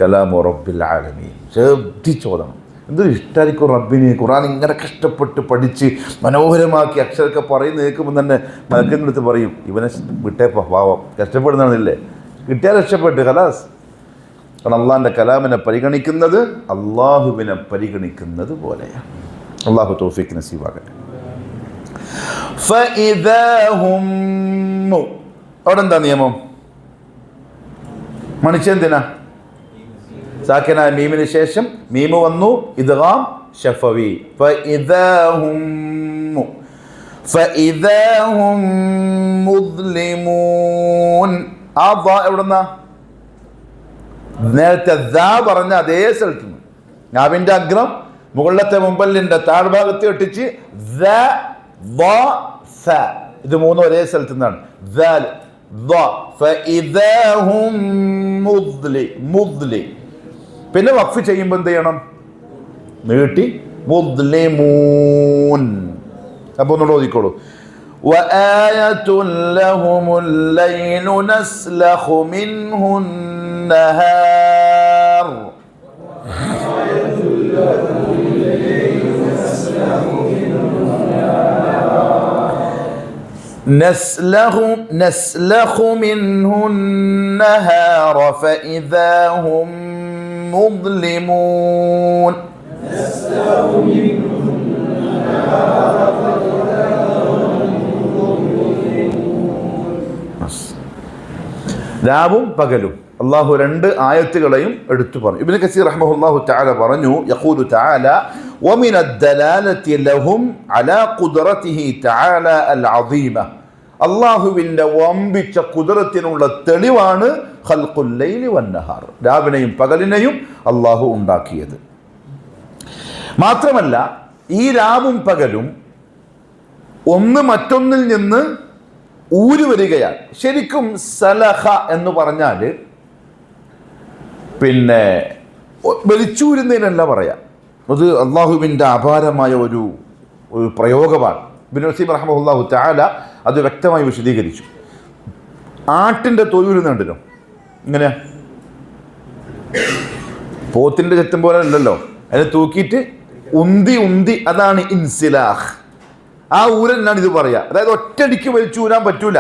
കലാമു റബ്ബിൽ ആലമീൻ. ശ്രദ്ധിച്ചോദണം. എന്തൊരു ഇഷ്ടമായിരിക്കും റബ്ബിന്. ഖുർആൻ ഇങ്ങനെ കഷ്ടപ്പെട്ട് പഠിച്ച് മനോഹരമാക്കി അക്ഷരമൊക്കെ പറയുന്ന കേൾക്കുമ്പോൾ തന്നെ മലക്കിൻ്റെ അടുത്ത് പറയും, ഇവനെ വിട്ടേപ്പോ, പാവം കഷ്ടപ്പെടുന്നതാണില്ലേ, കിട്ടിയാൽ രക്ഷപ്പെട്ട് ഖലാസ്. കാരണം അള്ളാഹിൻ്റെ കലാമിനെ പരിഗണിക്കുന്നത് അള്ളാഹുവിനെ പരിഗണിക്കുന്നത് പോലെയാണ്. അള്ളാഹു തൗഫീഖ് നസീബാകട്ടെ. അവിടെ എന്താ നിയമം? മണിച്ചെന്തിനാ? സാക്കിനായ മീമിന് ശേഷം മീമ് വന്നു, ഇദ്ഗാം ശഫവി. ഫഇദാഹും മുദ്ലിമൂൻ. ആ ദാ എവിടെന്നാ? നേരത്തെ ദാ പറഞ്ഞ അതേ സ്ഥലത്ത് നിന്ന്. നാവിന്റെ അഗ്രം മുകളിലത്തെ മുമ്പല്ലിന്റെ താഴ്ഭാഗത്ത് ഒട്ടിച്ച് ഇത് മൂന്നും ഒരേ സ്ഥലത്ത് നിന്നാണ്. പിന്നെ വഖഫ് ചെയ്യുമ്പോൾ എന്ത് ചെയ്യണം? നീട്ടി മുദ്ലിമൂൻ. അപ്പൊ ഒന്നുകൂടെ ഓതിക്കോളൂ. وآية لهم الليل نسلخ منه النهار نسلخ منه النهار فإذا هم مظلمون. രാവും പകലും അള്ളാഹു രണ്ട് ആയത്തുകളെയും എടുത്തു പറഞ്ഞു. ഇബ്നു കസീർ റഹ്മഹുല്ലാഹു തആല പറഞ്ഞു, യഖൂലു തആല വമിന അദ്ദലാലതി ലഹും അലാ ഖുദ്റതിഹി തആല അൽഅദീമ. അള്ളാഹുവിൻ്റെ വമ്പിച്ച ഖുദ്റത്തിനുള്ള തെളിവാണ് ഖൽഖുൽ ലൈലി വന്നഹാർ, രാവിനെയും പകലിനെയും അള്ളാഹു ഉണ്ടാക്കിയത്. മാത്രമല്ല ഈ രാവും പകലും ഒന്ന് മറ്റൊന്നിൽ നിന്ന് ഊരി വരികയാണ്. ശരിക്കും സലഹ എന്ന് പറഞ്ഞാൽ പിന്നെ വലിച്ചൂരുന്നതിനല്ല പറയാം, അത് അള്ളാഹുവിൻ്റെ അപാരമായ ഒരു പ്രയോഗമാണ്. ഇബ്നു നസീം റഹ്മഹുല്ലാഹു തആല അത് വ്യക്തമായി വിശദീകരിച്ചു. ആട്ടിൻ്റെ തൊഴിലുന്നുണ്ടല്ലോ, ഇങ്ങനെയാ പോത്തിൻ്റെ ചെത്തും പോലെ അല്ലല്ലോ, അതിനെ തൂക്കിയിട്ട് ഉന്തി ഉന്തി, അതാണ് ഇൻസിലാഹ്. ആ ഊരനാണ് ഇത് പറയാ. അതായത് ഒറ്റയടിക്ക് വലിച്ചൂരാൻ പറ്റൂല,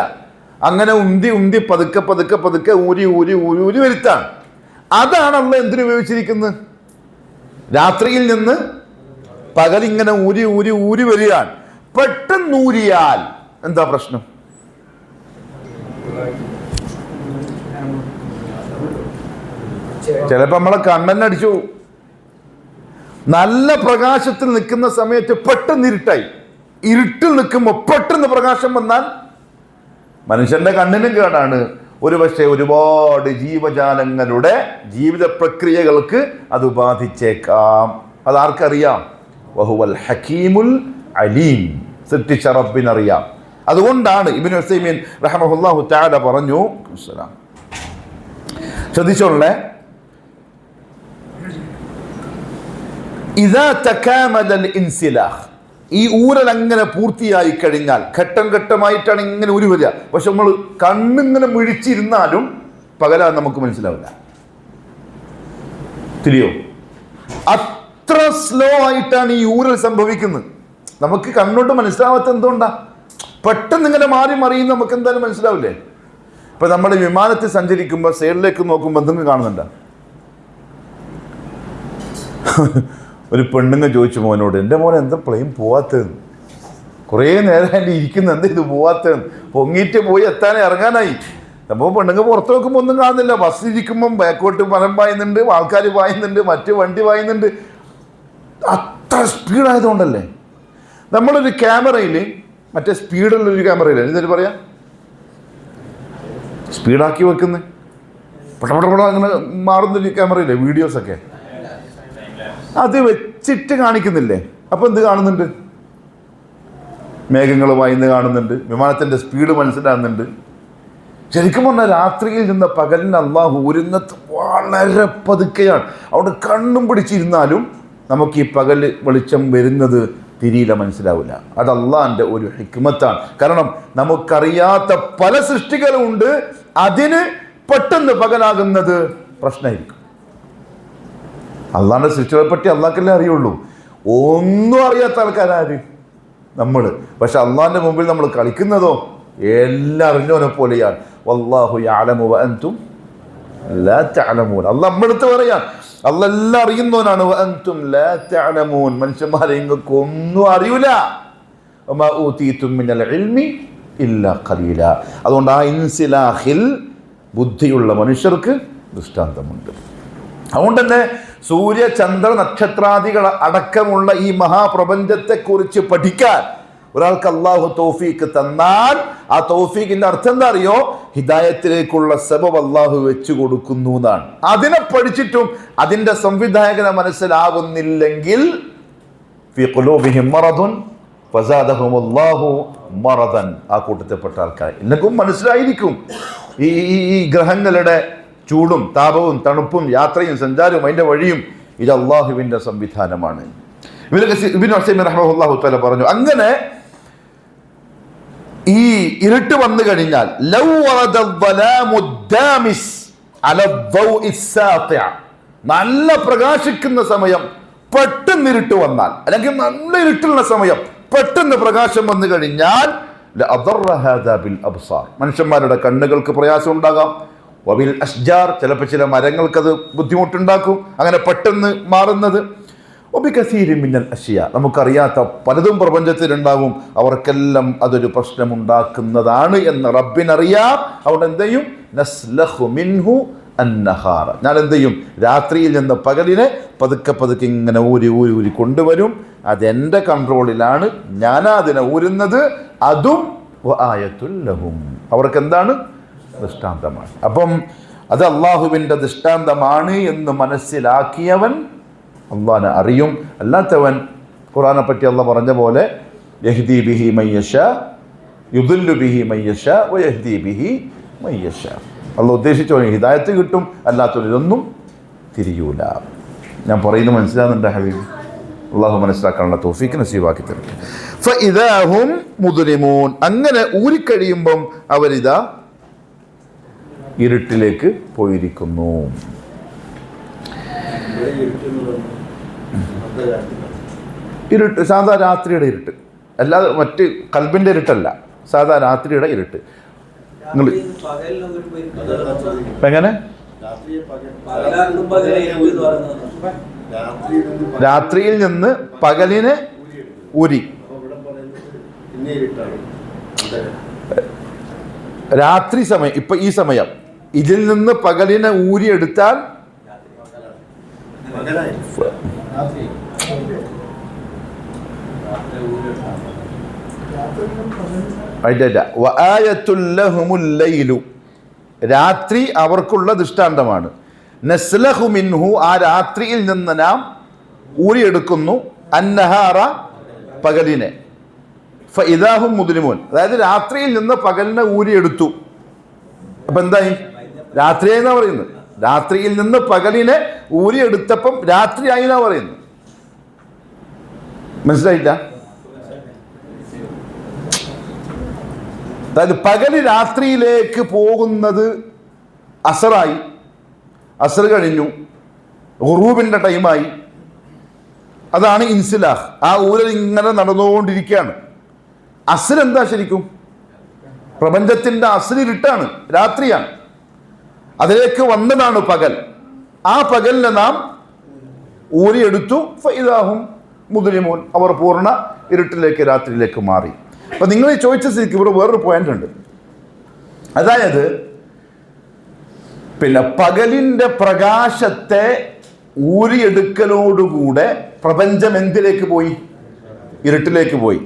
അങ്ങനെ ഉന്തി ഉന്തി പതുക്കെ പതുക്കെ പതുക്കെ ഊരി ഊരി ഊരി ഊരി വരുത്താണ്. അതാണ് അള്ളാഹ് എന്തിനു ഉപയോഗിച്ചിരിക്കുന്നത്? രാത്രിയിൽ നിന്ന് പകലിങ്ങനെ ഊരി ഊരി ഊരി വരികയാണ്. പെട്ടെന്ന് ഊരിയാൽ എന്താ പ്രശ്നം? ചിലപ്പോ നമ്മളെ കണ്ണെന്നടിച്ചു. നല്ല പ്രകാശത്തിൽ നിൽക്കുന്ന സമയത്ത് പെട്ടെന്ന് ഇരുട്ടായി. ഇരുട്ടിൽ നിൽക്കുമ്പോൾ പെട്ടെന്ന് പ്രകാശം വന്നാൽ മനുഷ്യന്റെ കണ്ണിനും കേടാണ്. ഒരുപക്ഷെ ഒരുപാട് ജീവജാലങ്ങളുടെ ജീവിത പ്രക്രിയകൾക്ക് അത് ബാധിച്ചേക്കാം. അതാർക്കറിയാം? വഹുവൽ ഹക്കീമുൽ അലീം, സൃഷ്ടിച്ച റബ്ബിനറിയാം. അതുകൊണ്ടാണ് ഇബ്നു ഉസൈമീൻ റഹ്മഹുല്ലാഹു തആല പറഞ്ഞു, ശ്രദ്ധിച്ചോളേ, ഇദാ തകാമലൽ ഇൻസിലാഹ്, ഈ ഊരൽ അങ്ങനെ പൂർത്തിയായി കഴിഞ്ഞാൽ ഘട്ടം ഘട്ടമായിട്ടാണ് ഇങ്ങനെ ഊരി വരിക. പക്ഷെ നമ്മൾ കണ്ണിങ്ങനെ മിഴിച്ചിരുന്നാലും പകലാ നമുക്ക് മനസ്സിലാവില്ല. തിരിയോ? അത്ര സ്ലോ ആയിട്ടാണ് ഈ ഊരൽ സംഭവിക്കുന്നത്. നമുക്ക് കണ്ണോട്ട് മനസ്സിലാവാത്ത എന്തുകൊണ്ടാ? പെട്ടെന്ന് ഇങ്ങനെ മാറി മറിയും നമുക്ക് എന്തായാലും മനസ്സിലാവില്ലേ? ഇപ്പൊ നമ്മൾ വിമാനത്തിൽ സഞ്ചരിക്കുമ്പോൾ സൈഡിലേക്ക് നോക്കുമ്പോൾ എന്തെങ്കിലും കാണുന്നുണ്ടോ? ഒരു പെണ്ണുങ്ങ ചോദിച്ചു മോനോട്, എൻ്റെ മോനെ എന്താ പ്ലെയിൻ പോവാത്തതെന്ന്, കുറേ നേരം എൻ്റെ ഇരിക്കുന്ന, എന്താ ഇത് പോവാത്തതെന്ന്. പൊങ്ങിയിട്ട് പോയി എത്താനേ ഇറങ്ങാനായി. അപ്പോൾ പെണ്ണുങ്ങൾ പുറത്ത് നോക്കുമ്പോൾ ഒന്നും കാണുന്നില്ല. ബസ്സിലിരിക്കുമ്പം ബാക്കോട്ട് മരം പായുന്നുണ്ട്, ആൾക്കാർ പായുന്നുണ്ട്, മറ്റു വണ്ടി പായുന്നുണ്ട്. അത്ര സ്പീഡായതുകൊണ്ടല്ലേ. നമ്മളൊരു ക്യാമറയിൽ, മറ്റേ സ്പീഡുള്ളൊരു ക്യാമറയില്ല, എന്നിട്ട് പറയാം സ്പീഡാക്കി വെക്കുന്നത്, പടപടപട അങ്ങനെ മാറുന്നൊരു ക്യാമറയില്ലേ വീഡിയോസൊക്കെ, അത് വെച്ചിട്ട് കാണിക്കുന്നില്ലേ? അപ്പോൾ എന്ത് കാണുന്നുണ്ട്? മേഘങ്ങൾ വായിന്ന് കാണുന്നുണ്ട്, വിമാനത്തിൻ്റെ സ്പീഡ് മനസ്സിലാകുന്നുണ്ട്. ശരിക്കും പറഞ്ഞാൽ രാത്രിയിൽ നിന്ന് പകലിന് അള്ളാഹു ഊരുന്നത് വളരെ പതുക്കെയാണ്. അവിടെ കണ്ണും പിടിച്ചിരുന്നാലും നമുക്ക് ഈ പകൽ വെളിച്ചം വരുന്നത് തിരിയില്ല, മനസ്സിലാവില്ല. അത് അള്ളാഹിൻ്റെ ഒരു ഹിക്മത്താണ്. കാരണം നമുക്കറിയാത്ത പല സൃഷ്ടികളുണ്ട്, അതിന് പെട്ടെന്ന് പകലാകുന്നത് പ്രശ്നമായിരിക്കും. അള്ളാഹിൻ്റെ സൃഷ്ടികളെ പറ്റി അള്ളാഹ്ക്കല്ലേ അറിയുള്ളൂ. ഒന്നും അറിയാത്ത ആൾക്കാരാര്? നമ്മൾ. പക്ഷെ അള്ളാഹിൻ്റെ മുമ്പിൽ നമ്മൾ കളിക്കുന്നതോ എല്ലാം അറിഞ്ഞവനെ പോലെയാണ്. വല്ലാഹു യഅലമു വഅൻതും ലാ തഅലമൂൻ. അള്ളാഹ് നമ്മളടുത്ത് പറയാൻ, അള്ളാഹ് എല്ലാം അറിയുന്നവനാണ്. വഅൻതും ലാ തഅലമൂൻ, മനുഷ്യന്മാരെ നിങ്ങൾക്ക് ഒന്നും അറിയില്ല. വമാ ഊതീതും മിനൽ ഇൽമി ഇല്ലാ ഖലീല. അതുകൊണ്ട് ആ ഇൻസിലാഹിൽ ബുദ്ധിയുള്ള മനുഷ്യർക്ക് ദൃഷ്ടാന്തമുണ്ട്. അതുകൊണ്ട് തന്നെ സൂര്യ ചന്ദ്ര നക്ഷത്രാദികൾ അടക്കമുള്ള ഈ മഹാപ്രപഞ്ചത്തെക്കുറിച്ച് പഠിക്കാൻ ഒരാൾക്ക് അള്ളാഹു തൗഫീക്ക് തന്നാൽ ആ തൗഫീക്കിന്റെ അർത്ഥം എന്താ അറിയോ? ഹിദായത്തിലേക്കുള്ള സബബ് അള്ളാഹു വെച്ചു കൊടുക്കുന്നു എന്നാണ്. അതിനെ പഠിച്ചിട്ടും അതിന്റെ സംവിധായകനെ മനസ്സിലാവുന്നില്ലെങ്കിൽ ഫീ ഖുലൂബിഹിം മറദുൻ ഫസാദഹുമുല്ലാഹു മറദൻ, ആ കൂട്ടത്തിൽപ്പെട്ട ആൾക്കാർ. എന്നെക്കും മനസ്സിലായിരിക്കും ഈ ഗ്രഹങ്ങളുടെ ചൂടും താപവും തണുപ്പും യാത്രയും സഞ്ചാരവും അതിൻ്റെ വഴിയും ഇത് അള്ളാഹുവിൻ്റെ സംവിധാനമാണ്. ഇബ്നു ഉസൈമീൻ റഹിമഹുല്ലാഹു തആല പറഞ്ഞു, അങ്ങനെ ഈ ഇരുട്ട് വന്നു കഴിഞ്ഞാൽ ലൗ വറദ ദലാമു ദാമിസ് അല ദൗഇ സാതിഅ, നല്ല പ്രകാശിക്കുന്ന സമയം പെട്ടെന്ന് ഇരുട്ട് വന്നാൽ, അല്ലെങ്കിൽ നല്ല ഇരുട്ടുള്ള സമയം പെട്ടെന്ന് പ്രകാശം വന്നു കഴിഞ്ഞാൽ ലഅദറ ഹാദാ ബിൽ അബ്സാർ, മനുഷ്യന്മാരുടെ കണ്ണുകൾക്ക് പ്രയാസം ഉണ്ടാകാം. വബിൽ അഷ്ജാർ, ചിലപ്പോൾ ചില മരങ്ങൾക്കത് ബുദ്ധിമുട്ടുണ്ടാക്കും, അങ്ങനെ പെട്ടെന്ന് മാറുന്നത്. ഒബികസീരി മിന്നൽ അഷ്യ, നമുക്കറിയാത്ത പലതും പ്രപഞ്ചത്തിലുണ്ടാവും, അവർക്കെല്ലാം അതൊരു പ്രശ്നമുണ്ടാക്കുന്നതാണ് എന്ന് റബ്ബിനറിയാം. അവിടെ എന്ത് ചെയ്യും? നസ്ലഖു മിൻഹു അന്നഹാറ, ഞാൻ എന്ത് ചെയ്യും? രാത്രിയിൽ നിന്ന് പകലിനെ പതുക്കെ പതുക്കെ ഇങ്ങനെ ഊരി കൊണ്ടുവരും. അതെൻ്റെ കൺട്രോളിലാണ്, ഞാനാ അതിനെ ഊരുന്നത്. അതും വആയത്തുൽ ലഹും, അവർക്ക് എന്താണ്? ദൃഷ്ടാന്തമാണ്. അപ്പം അത് അള്ളാഹുവിൻ്റെ ദൃഷ്ടാന്തമാണ് എന്ന് മനസ്സിലാക്കിയവൻ അള്ളാഹിനെ അറിയും. അല്ലാത്തവൻ ഖുർആനെ പറ്റി അള്ളാഹ് പറഞ്ഞ പോലെ യഹ്ദി ബിഹി മയ്യശാ യുദില്ലു ബിഹി മയ്യശാ വയഹ്ദി ബിഹി മയ്യശാ. അള്ളാഹ് ഉദ്ദേശിച്ചവന് ഹിദായത്ത് കിട്ടും, അല്ലാത്തവൻ ഇതൊന്നും തിരിയൂല. ഞാൻ പറയുന്നത് മനസ്സിലാകുന്നുണ്ട് ഹബീബ്? അള്ളാഹു മനസ്സിലാക്കാനുള്ള തൗഫീഖ് നസീബാക്കി തരട്ടെ. ഫഇദാ ഹും മുദ്ലിമൂൻ, അങ്ങനെ ഊരിക്കഴിയുമ്പം അവരിതാ ഇരുട്ടിലേക്ക് പോയിരിക്കുന്നു. ഇരുട്ട് സാധാ രാത്രിയുടെ ഇരുട്ട്, അല്ലാതെ മറ്റ് കൽബിൻ്റെ ഇരുട്ടല്ല, സാധാ രാത്രിയുടെ ഇരുട്ട്. നിങ്ങൾ എങ്ങനെ? രാത്രിയിൽ നിന്ന് പകലിനെ ഊരി, രാത്രി സമയം, ഇപ്പൊ ഈ സമയം, ഇതിൽ നിന്ന് പകലിനെ ഊരിയെടുത്താൽ രാത്രി അവർക്കുള്ള ദൃഷ്ടാന്തമാണ്. നസ്ലഹു മിൻഹു, ആ രാത്രിയിൽ നിന്ന് നാം ഊരിയെടുക്കുന്നു. അന്നഹാറ, പകലിനെ. ഫഇദാ ഹും മുദ്ലിമൂൻ, അതായത് രാത്രിയിൽ നിന്ന് പകലിനെ ഊരിയെടുത്തു. അപ്പൊ എന്തായി? രാത്രിയായി എന്നാ പറയുന്നത്. രാത്രിയിൽ നിന്ന് പകലിനെ ഊരിയെടുത്തപ്പം രാത്രിയായി എന്നാ പറയുന്നത്. മനസ്സിലായില്ല? അതായത് പകല് രാത്രിയിലേക്ക് പോകുന്നത് അസറായി, അസർ കഴിഞ്ഞു, ഖുറൂബിൻ്റെ ടൈമായി. അതാണ് ഇൻസിലാഹ്. ആ ഊരൽ ഇങ്ങനെ നടന്നുകൊണ്ടിരിക്കുകയാണ്. അസ്ർ എന്താ ശരിക്കും? പ്രപഞ്ചത്തിൻ്റെ അസ്ർ ഇരുട്ടാണ്, രാത്രിയാണ്. അതിലേക്ക് വന്നതാണ് പകൽ. ആ പകലിനെ നാം ഊരിയെടുത്തു. ഫഇദാഹും മുദ്ലിമൂൻ, അവർ പൂർണ്ണ ഇരുട്ടിലേക്ക്, രാത്രിയിലേക്ക് മാറി. അപ്പൊ നിങ്ങൾ ചോദിച്ച സ്ഥിതിക്ക് ഇവിടെ വേറൊരു പോയിന്റ് ഉണ്ട്. അതായത് പകലിന്റെ പ്രകാശത്തെ ഊരിയെടുക്കലോടുകൂടെ പ്രപഞ്ചം എന്തിലേക്ക് പോയി? ഇരുട്ടിലേക്ക് പോയി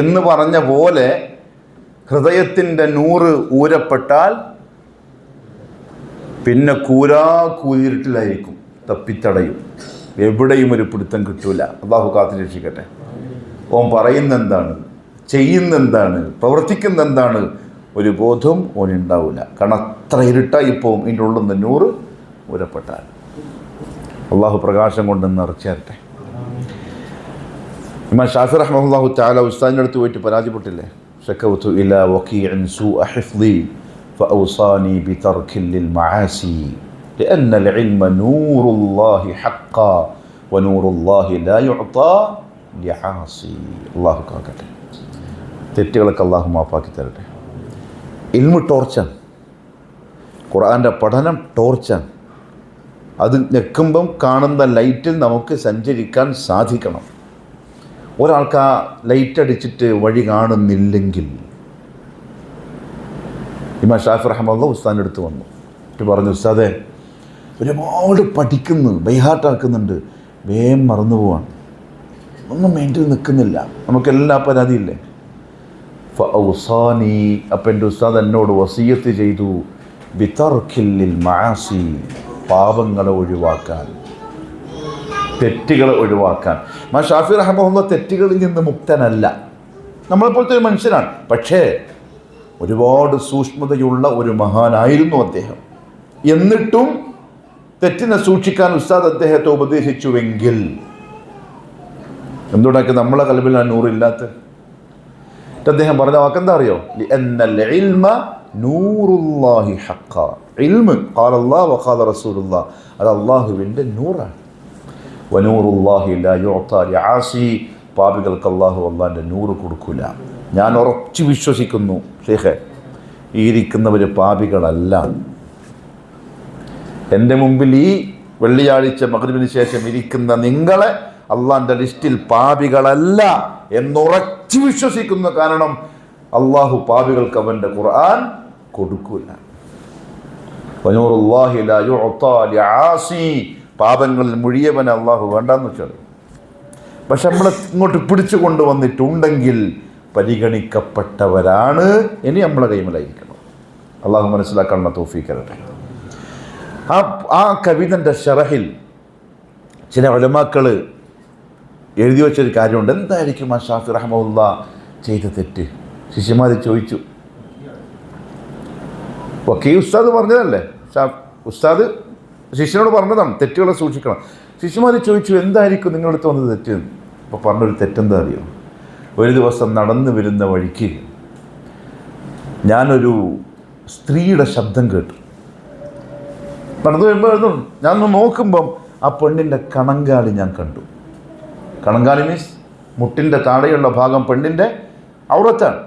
എന്ന് പറഞ്ഞ പോലെ ഹൃദയത്തിൻ്റെ നൂറ് ഊരപ്പെട്ടാൽ പിന്നെ കൂരിരുട്ടിലായിരിക്കും, തപ്പിത്തടയും, എവിടെയും ഒരു പിടുത്തം കിട്ടൂല. അള്ളാഹു കാത്തു രക്ഷിക്കട്ടെ. ഓൻ പറയുന്നെന്താണ്, ചെയ്യുന്നെന്താണ്, പ്രവർത്തിക്കുന്നെന്താണ്, ഒരു ബോധവും ഓനുണ്ടാവില്ല. കാരണം അത്ര ഇരുട്ടായിപ്പോവും ഇതിൻ്റെ ഉള്ളിൽ നിന്ന് നൂറ് ഊരപ്പെട്ടാൽ. അള്ളാഹു പ്രകാശം കൊണ്ട് നിറച്ചേരട്ടെ. ഇമാം ഷാഫി റഹ്മത്തുള്ളാഹി തആല ഉസ്താദിൻ്റെ അടുത്ത് പോയിട്ട് പരാജയപ്പെട്ടില്ലേ? ശകൗതു ഇലാ വകീഇൻ സൂഅ ഹിഫ്ളി ഫഔസാനി ബിതർകിൽ ലിൽമആസി ലിഅന്ന അൽഇൽമ നൂറുല്ലാഹി ഹഖ്ഖാ വനൂറുല്ലാഹി ലാ യുഅതാ ലിആസി. അല്ലാഹു കാക്കട്ടെ. തെറ്റുകളൊക്കെ അല്ലാഹു മാപ്പാക്കി തരട്ടെ. ഇൽമു ടോർച്ചാണ്, ഖുർആൻ്റെ പഠനം ടോർച്ചാണ്. അത് ഞെക്കുമ്പം കാണുന്ന ലൈറ്റിൽ നമുക്ക് സഞ്ചരിക്കാൻ സാധിക്കണം. ഒരാൾക്ക് ആ ലൈറ്റ് അടിച്ചിട്ട് വഴി കാണുന്നില്ലെങ്കിൽ, ഇമാം ഷാഫി റഹ്മത്തുള്ളാഹി ഉസ്താദിൻ്റെ അടുത്ത് വന്നു, എന്നിട്ട് പറഞ്ഞു, ഉസ്താദേ ഒരുപാട് പഠിക്കുന്നു, ബൈഹാർട്ടാക്കുന്നുണ്ട്, വേഗം മറന്നു പോവാണ്, ഒന്നും മൈൻഡിൽ നിൽക്കുന്നില്ല, നമുക്കെല്ലാം പരാതിയില്ലേ? ഫഔസാനി, അപ്പം എൻ്റെ ഉസ്താദ് എന്നോട് വസിയത്ത് ചെയ്തു, ബിതർകിൽ ലിൽമആസി, പാപങ്ങളെ ഒഴിവാക്കാൻ, തെറ്റുകളെ ഒഴിവാക്കാൻ. ഇമാം ഷാഫി റഹ്മത്തുള്ളാഹി തെറ്റുകളിൽ നിന്ന് മുക്തനല്ല, നമ്മളെപ്പോലത്തെ ഒരു മനുഷ്യനാണ്. പക്ഷേ ഒരുപാട് സൂക്ഷ്മതയുള്ള ഒരു മഹാനായിരുന്നു അദ്ദേഹം. എന്നിട്ടും തെറ്റിനെ സൂക്ഷിക്കാൻ ഉസ്താദ് അദ്ദേഹത്തെ ഉപദേശിച്ചുവെങ്കിൽ എന്തുകൊണ്ടൊക്കെ നമ്മളെ കൽബിൽ ആ നൂറില്ലാത്ത? അദ്ദേഹം പറഞ്ഞ വാക്കെന്താ അറിയോ? ലിഅന്നൽ ഇൽമ നൂറുല്ലാഹി ഹഖ്ഖാ. ഇൽമ് ഖാലല്ലാഹു വഖാല റസൂലുള്ളാഹ്, അത് അല്ലാഹുവിൻ്റെ നൂറാണ്. വനൂറുല്ലാഹി ലാ യുഅതാ ലിആസി, പാപികൾക്ക് അല്ലാഹുവിൻ്റെ നൂറ് കൊടുക്കില്ല. ഞാൻ ഉറച്ചു വിശ്വസിക്കുന്നു ഷെയ്ഖേ, ഈ ഇരിക്കുന്നവർ പാപികളല്ല. എൻ്റെ മുമ്പിൽ ഈ വെള്ളിയാഴ്ച മഗ്‌രിബിന് ശേഷം ഇരിക്കുന്ന നിങ്ങളെ അള്ളാൻ്റെ ലിസ്റ്റിൽ പാപികളല്ല എന്നുറച്ചു വിശ്വസിക്കുന്നു. കാരണം അള്ളാഹു പാപികൾക്ക് അവൻ്റെ ഖുർആൻ കൊടുക്കൂല. വനൂറുല്ലാഹി ലാ യുഅതാ ലിആസി, പാപങ്ങളിൽ മുഴിയവനെ അള്ളാഹു വേണ്ടെന്ന് വെച്ചാൽ. പക്ഷെ നമ്മളെ ഇങ്ങോട്ട് പിടിച്ചു കൊണ്ടുവന്നിട്ടുണ്ടെങ്കിൽ പരിഗണിക്കപ്പെട്ടവരാണ്. ഇനി നമ്മളെ കൈമലായിരിക്കണം. അള്ളാഹു മനസ്സിലാക്കാനുള്ള തൗഫീഖ് തരട്ടെ. ആ കവിതൻ്റെ ശറഹിൽ ചില ഉലമാക്കൾ എഴുതി വെച്ചൊരു കാര്യമുണ്ട്. എന്തായിരിക്കും ആ ഷാഫി റഹ്മത്തുള്ളാഹി ചെയ്ത തെറ്റ്? ശിഷ്യന്മാർ ചോദിച്ചു. ഓക്കെ, ഉസ്താദ് പറഞ്ഞതല്ലേ, ഉസ്താദ് ശിഷ്യനോട് പറഞ്ഞതാണ് തെറ്റുകളെ സൂക്ഷിക്കണം. ശിഷ്യന്മാർ ചോദിച്ചു, എന്തായിരിക്കും നിങ്ങളുടെ അടുത്ത് വന്നത് തെറ്റ്? അപ്പോൾ പറഞ്ഞൊരു തെറ്റെന്താ അറിയോ? ഒരു ദിവസം നടന്നു വരുന്ന വഴിക്ക് ഞാനൊരു സ്ത്രീയുടെ ശബ്ദം കേട്ടു. നടന്നു വരുമ്പോൾ ഞാൻ നോക്കുമ്പം ആ പെണ്ണിൻ്റെ കണങ്കാലി ഞാൻ കണ്ടു. കണങ്കാലി മീൻസ് മുട്ടിൻ്റെ താഴെയുള്ള ഭാഗം പെണ്ണിൻ്റെ ഔറത്താണ്.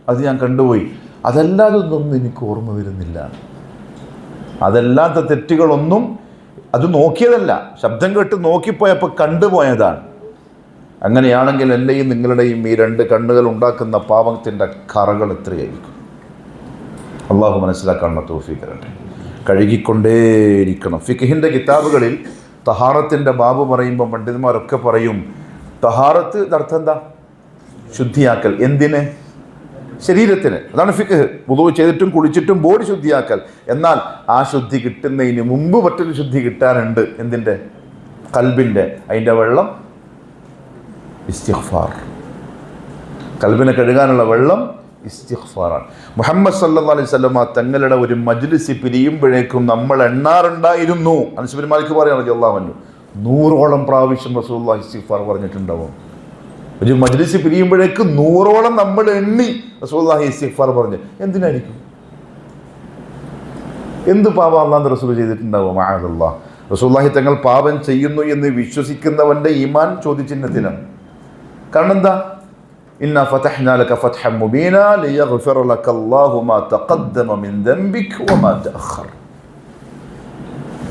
അത് ഞാൻ കണ്ടുപോയി. അതല്ലാതെ ഒന്നും എനിക്ക് ഓർമ്മ വരുന്നില്ല. അതല്ലാത്ത തെറ്റുകളൊന്നും, അത് നോക്കിയതല്ല, ശബ്ദം കേട്ട് നോക്കിപ്പോയപ്പോൾ കണ്ടുപോയതാണ്. അങ്ങനെയാണെങ്കിൽ എൻ്റെയും നിങ്ങളുടെയും ഈ രണ്ട് കണ്ണുകൾ ഉണ്ടാക്കുന്ന പാപത്തിൻ്റെ കറകൾ എത്രയായിരിക്കും? അള്ളാഹു മനസ്സിലാക്കാനുള്ള തൗഫീഖ് തരട്ടെ. കഴുകിക്കൊണ്ടേയിരിക്കണം. ഫിഖ്ഹിൻ്റെ കിതാബുകളിൽ തഹാറത്തിൻ്റെ ബാബ് പറയുമ്പോൾ പണ്ഡിതന്മാരൊക്കെ പറയും, തഹാറത്ത് അർത്ഥം എന്താ? ശുദ്ധിയാക്കൽ. എന്തിന്? ശരീരത്തിന്. അതാണ് ഫിഖ്. വുളൂ ചെയ്തിട്ടും കുളിച്ചിട്ടും ബോഡി ശുദ്ധിയാക്കൽ. എന്നാൽ ആ ശുദ്ധി കിട്ടുന്നതിന് മുമ്പ് മറ്റൊരു ശുദ്ധി കിട്ടാനുണ്ട്. എന്തിൻ്റെ? കൽബിൻ്റെ. അതിൻ്റെ വെള്ളം ഇസ്തിഗ്ഫാർ. കൽബിനെ കഴുകാനുള്ള വെള്ളം ഇസ്തിഗ്ഫാറാണ്. മുഹമ്മദ് സല്ലല്ലാഹു അലൈഹി വസല്ലമ തങ്ങളുടെ ഒരു മജ്ലിസ് പിരിയുമ്പോഴേക്കും നമ്മൾ എണ്ണാറുണ്ടായിരുന്നു. അനസ് ബിൻ മാലിക് പറയാണ് റളിയല്ലാഹു അൻഹു, 100ഓളം പ്രാവശ്യം റസൂലുള്ളാഹി ഇസ്തിഗ്ഫാർ പറഞ്ഞിട്ടുണ്ടാവും. ഒരു മജ്ലിസ് പിരിയുമ്പോഴേക്ക് 100ഓളം നമ്മൾ എണ്ണി റസൂലുള്ളാഹി ഇസ്തിഗ്ഫാർ പറഞ്ഞു. എന്തിനായിരിക്കും? എന്ത് പാപം അല്ലാഹുവിന്റെ റസൂൽ ചെയ്തിട്ടുണ്ടാവും? മഅഅല്ലാഹ്. റസൂലുള്ളാഹി തങ്ങൾ പാപം ചെയ്യുന്നു എന്ന് വിശ്വസിക്കുന്നവന്റെ ഈമാൻ ചോദ്യചിഹ്നത്തിലാണ്. കാരണം എന്താ? ഇന്നാ ഫതഹ്നാ ലക ഫത്ഹൻ മുബീനാ ലിയഗ്ഫിറ ലക അല്ലാഹു മാ തഖദ്ദമ മിൻ ദംബിക വമാ തഅഖർ.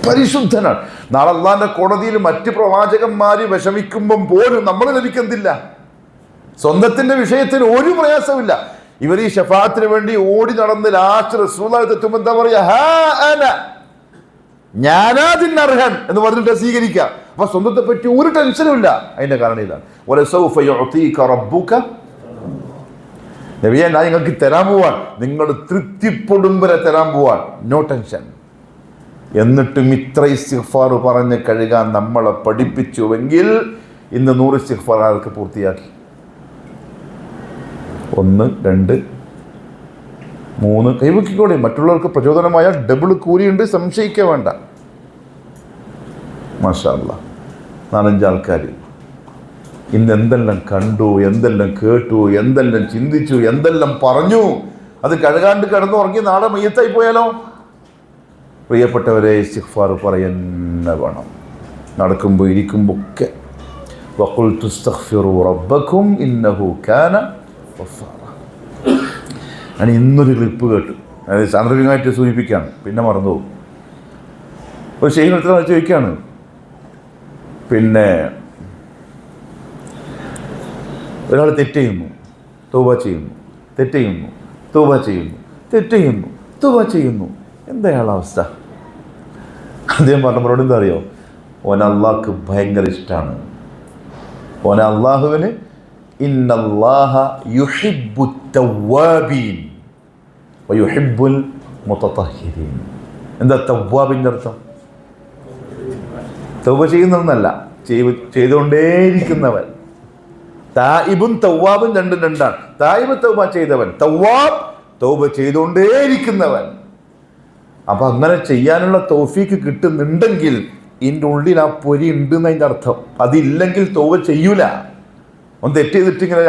പരിശുദ്ധനാണ്. നാളെ അള്ളാഹിന്റെ കോടതിയിൽ മറ്റ് പ്രവാചകന്മാര് വിഷമിക്കുമ്പം പോലും നമ്മൾ ലഭിക്കുന്നില്ല. സ്വന്തത്തിന്റെ വിഷയത്തിൽ ഒരു പ്രയാസമില്ല. ഇവർ ഈ ഷഫാഅത്തിന് വേണ്ടി ഓടി നടന്ന് ലാസ്റ്റ് റസൂലുള്ളാഹി എത്തുമ്പോൾ എന്താ പറയാ? ഹാ അന, ഞാനാതിന് അർഹൻ എന്ന് പറഞ്ഞിട്ട് സ്വീകരിക്കുക. അപ്പൊ സ്വന്തത്തെ പറ്റി ഒരു ടെൻഷനും ഇല്ല. അതിന്റെ കാരണം ഇതാണ്, വലസൗഫ യുഅതീക റബ്ബുക. നബിയെ, ഞാൻ നിങ്ങൾക്ക് തരാൻ പോവാൻ, നിങ്ങൾ തൃപ്തിപ്പെടും വരെ തരാൻ പോവാൻ, നോ ടെൻഷൻ. എന്നിട്ടും ഇത്ര ഇസ്തിഗ്ഫാർ പറഞ്ഞ് കഴുകാൻ നമ്മളെ പഠിപ്പിച്ചുവെങ്കിൽ ഇന്ന് 100 ഇസ്തിഗ്ഫാർ ആൾക്ക് പൂർത്തിയാക്കി. 1, 2, 3 കൈവക്കിക്കോടെ. മറ്റുള്ളവർക്ക് പ്രചോദനമായ ഡബിൾ കൂലിയുണ്ട്, സംശയിക്കുക വേണ്ട. മാഷാ അല്ലാഹ്. 4-5 ആൾക്കാർ ഇന്ന് എന്തെല്ലാം കണ്ടു, എന്തെല്ലാം കേട്ടു, എന്തെല്ലാം ചിന്തിച്ചു, എന്തെല്ലാം പറഞ്ഞു. അത് കഴുകാണ്ട് കിടന്നുറങ്ങി നാളെ മയ്യത്തായി പോയാലോ? പ്രിയപ്പെട്ടവരെ, ഇസ്തിഗ്ഫാർ പറയുന്ന വേണം, നടക്കുമ്പോൾ ഇരിക്കുമ്പോൾ ഒക്കെ. വഖുൽതു ഇസ്തഗ്ഫിറൂ റബ്ബക്കും ഇന്നഹു കാന ഗഫാറ. ഞാൻ ഇന്നൊരു ക്ലിപ്പ് കേട്ടു, അതായത് സാന്ദർഭികമായിട്ട് സൂചിപ്പിക്കുകയാണ്, പിന്നെ മറന്നുപോകും. ഒരു ശൈഖിനടുത്ത് ചോദിക്കുകയാണ്, പിന്നെ ഒരാൾ തെറ്റ് ചെയ്യുന്നു, തൗബ ചെയ്യുന്നു, തെറ്റ് ചെയ്യുന്നു, തൗബ ചെയ്യുന്നു, തെറ്റ് ചെയ്യുന്നു, തൗബ ചെയ്യുന്നു. എന്താ അയാളുടെ അവസ്ഥ? അദ്ദേഹം പറഞ്ഞ മറുപടി എന്താ അറിയോ? ഓൻ അള്ളാഹ്ക്ക് ഭയങ്കര ഇഷ്ടമാണ്. ഓൻ അള്ളാഹുവിന് ഇന്നല്ലാഹ യുഹിബ്ബു തവ്വാബീൻ വയുഹിബ്ബുൽ മുതതഹിരീൻ. എന്താ തവ്വാബിൻ്റെ അർത്ഥം? തൗബ ചെയ്യുന്നതെന്നല്ല, ചെയ്തുകൊണ്ടേയിരിക്കുന്നവൻ. തായിബും തവ്വാബും രണ്ടും രണ്ടാണ്. തായിബ് തൗബ ചെയ്തവൻ, തവ്വാബ് തൗബ ചെയ്തുകൊണ്ടേയിരിക്കുന്നവൻ. അപ്പം അങ്ങനെ ചെയ്യാനുള്ള തൗഫീക്ക് കിട്ടുന്നുണ്ടെങ്കിൽ ഇതിൻ്റെ ഉള്ളിൽ ആ പൊരി ഉണ്ട് എന്നതിൻ്റെ അർത്ഥം. അതില്ലെങ്കിൽ തൗബ ചെയ്യൂല. ഒന്ന് തെറ്റ് ചെയ്തിട്ട് ഇങ്ങനെ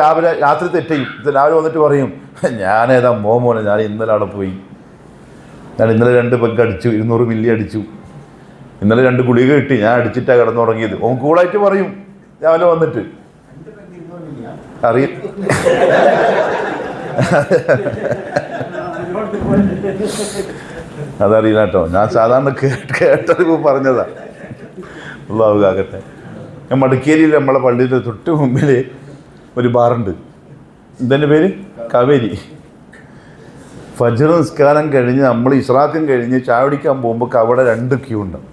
രാത്രി തെറ്റ് ചെയ്യും, രാവിലെ വന്നിട്ട് പറയും, ഞാനേതാ മോനെ, ഞാൻ ഇന്നലെ അവിടെ പോയി, ഞാൻ ഇന്നലെ 2 പെഗ് അടിച്ചു, 200 മില്ലി അടിച്ചു, ഇന്നലെ 2 ഗുളിക കിട്ടി, ഞാൻ അടിച്ചിട്ടാണ് കിടന്നുറങ്ങിയത്. ഓൻ കൂളായിട്ട് പറയും രാവിലെ വന്നിട്ട്. അറിയ അതറിയില്ല കേട്ടോ, ഞാൻ സാധാരണ കേട്ടറിവ് പറഞ്ഞതാ. അല്ലാഹു കാക്കട്ടെ. ഞാൻ മടിക്കേരിയിൽ നമ്മളെ പള്ളിയുടെ തൊട്ട് മുമ്പിൽ ഒരു ബാറുണ്ട്. ഇതിൻ്റെ പേര് കാവേരി. ഫജ്ർ നിസ്കാരം കഴിഞ്ഞ് നമ്മൾ ഇസ്രാഖും കഴിഞ്ഞ് ചായ കുടിക്കാൻ പോകുമ്പോൾ അവിടെ 2 ക്യൂ ഉണ്ടാവും.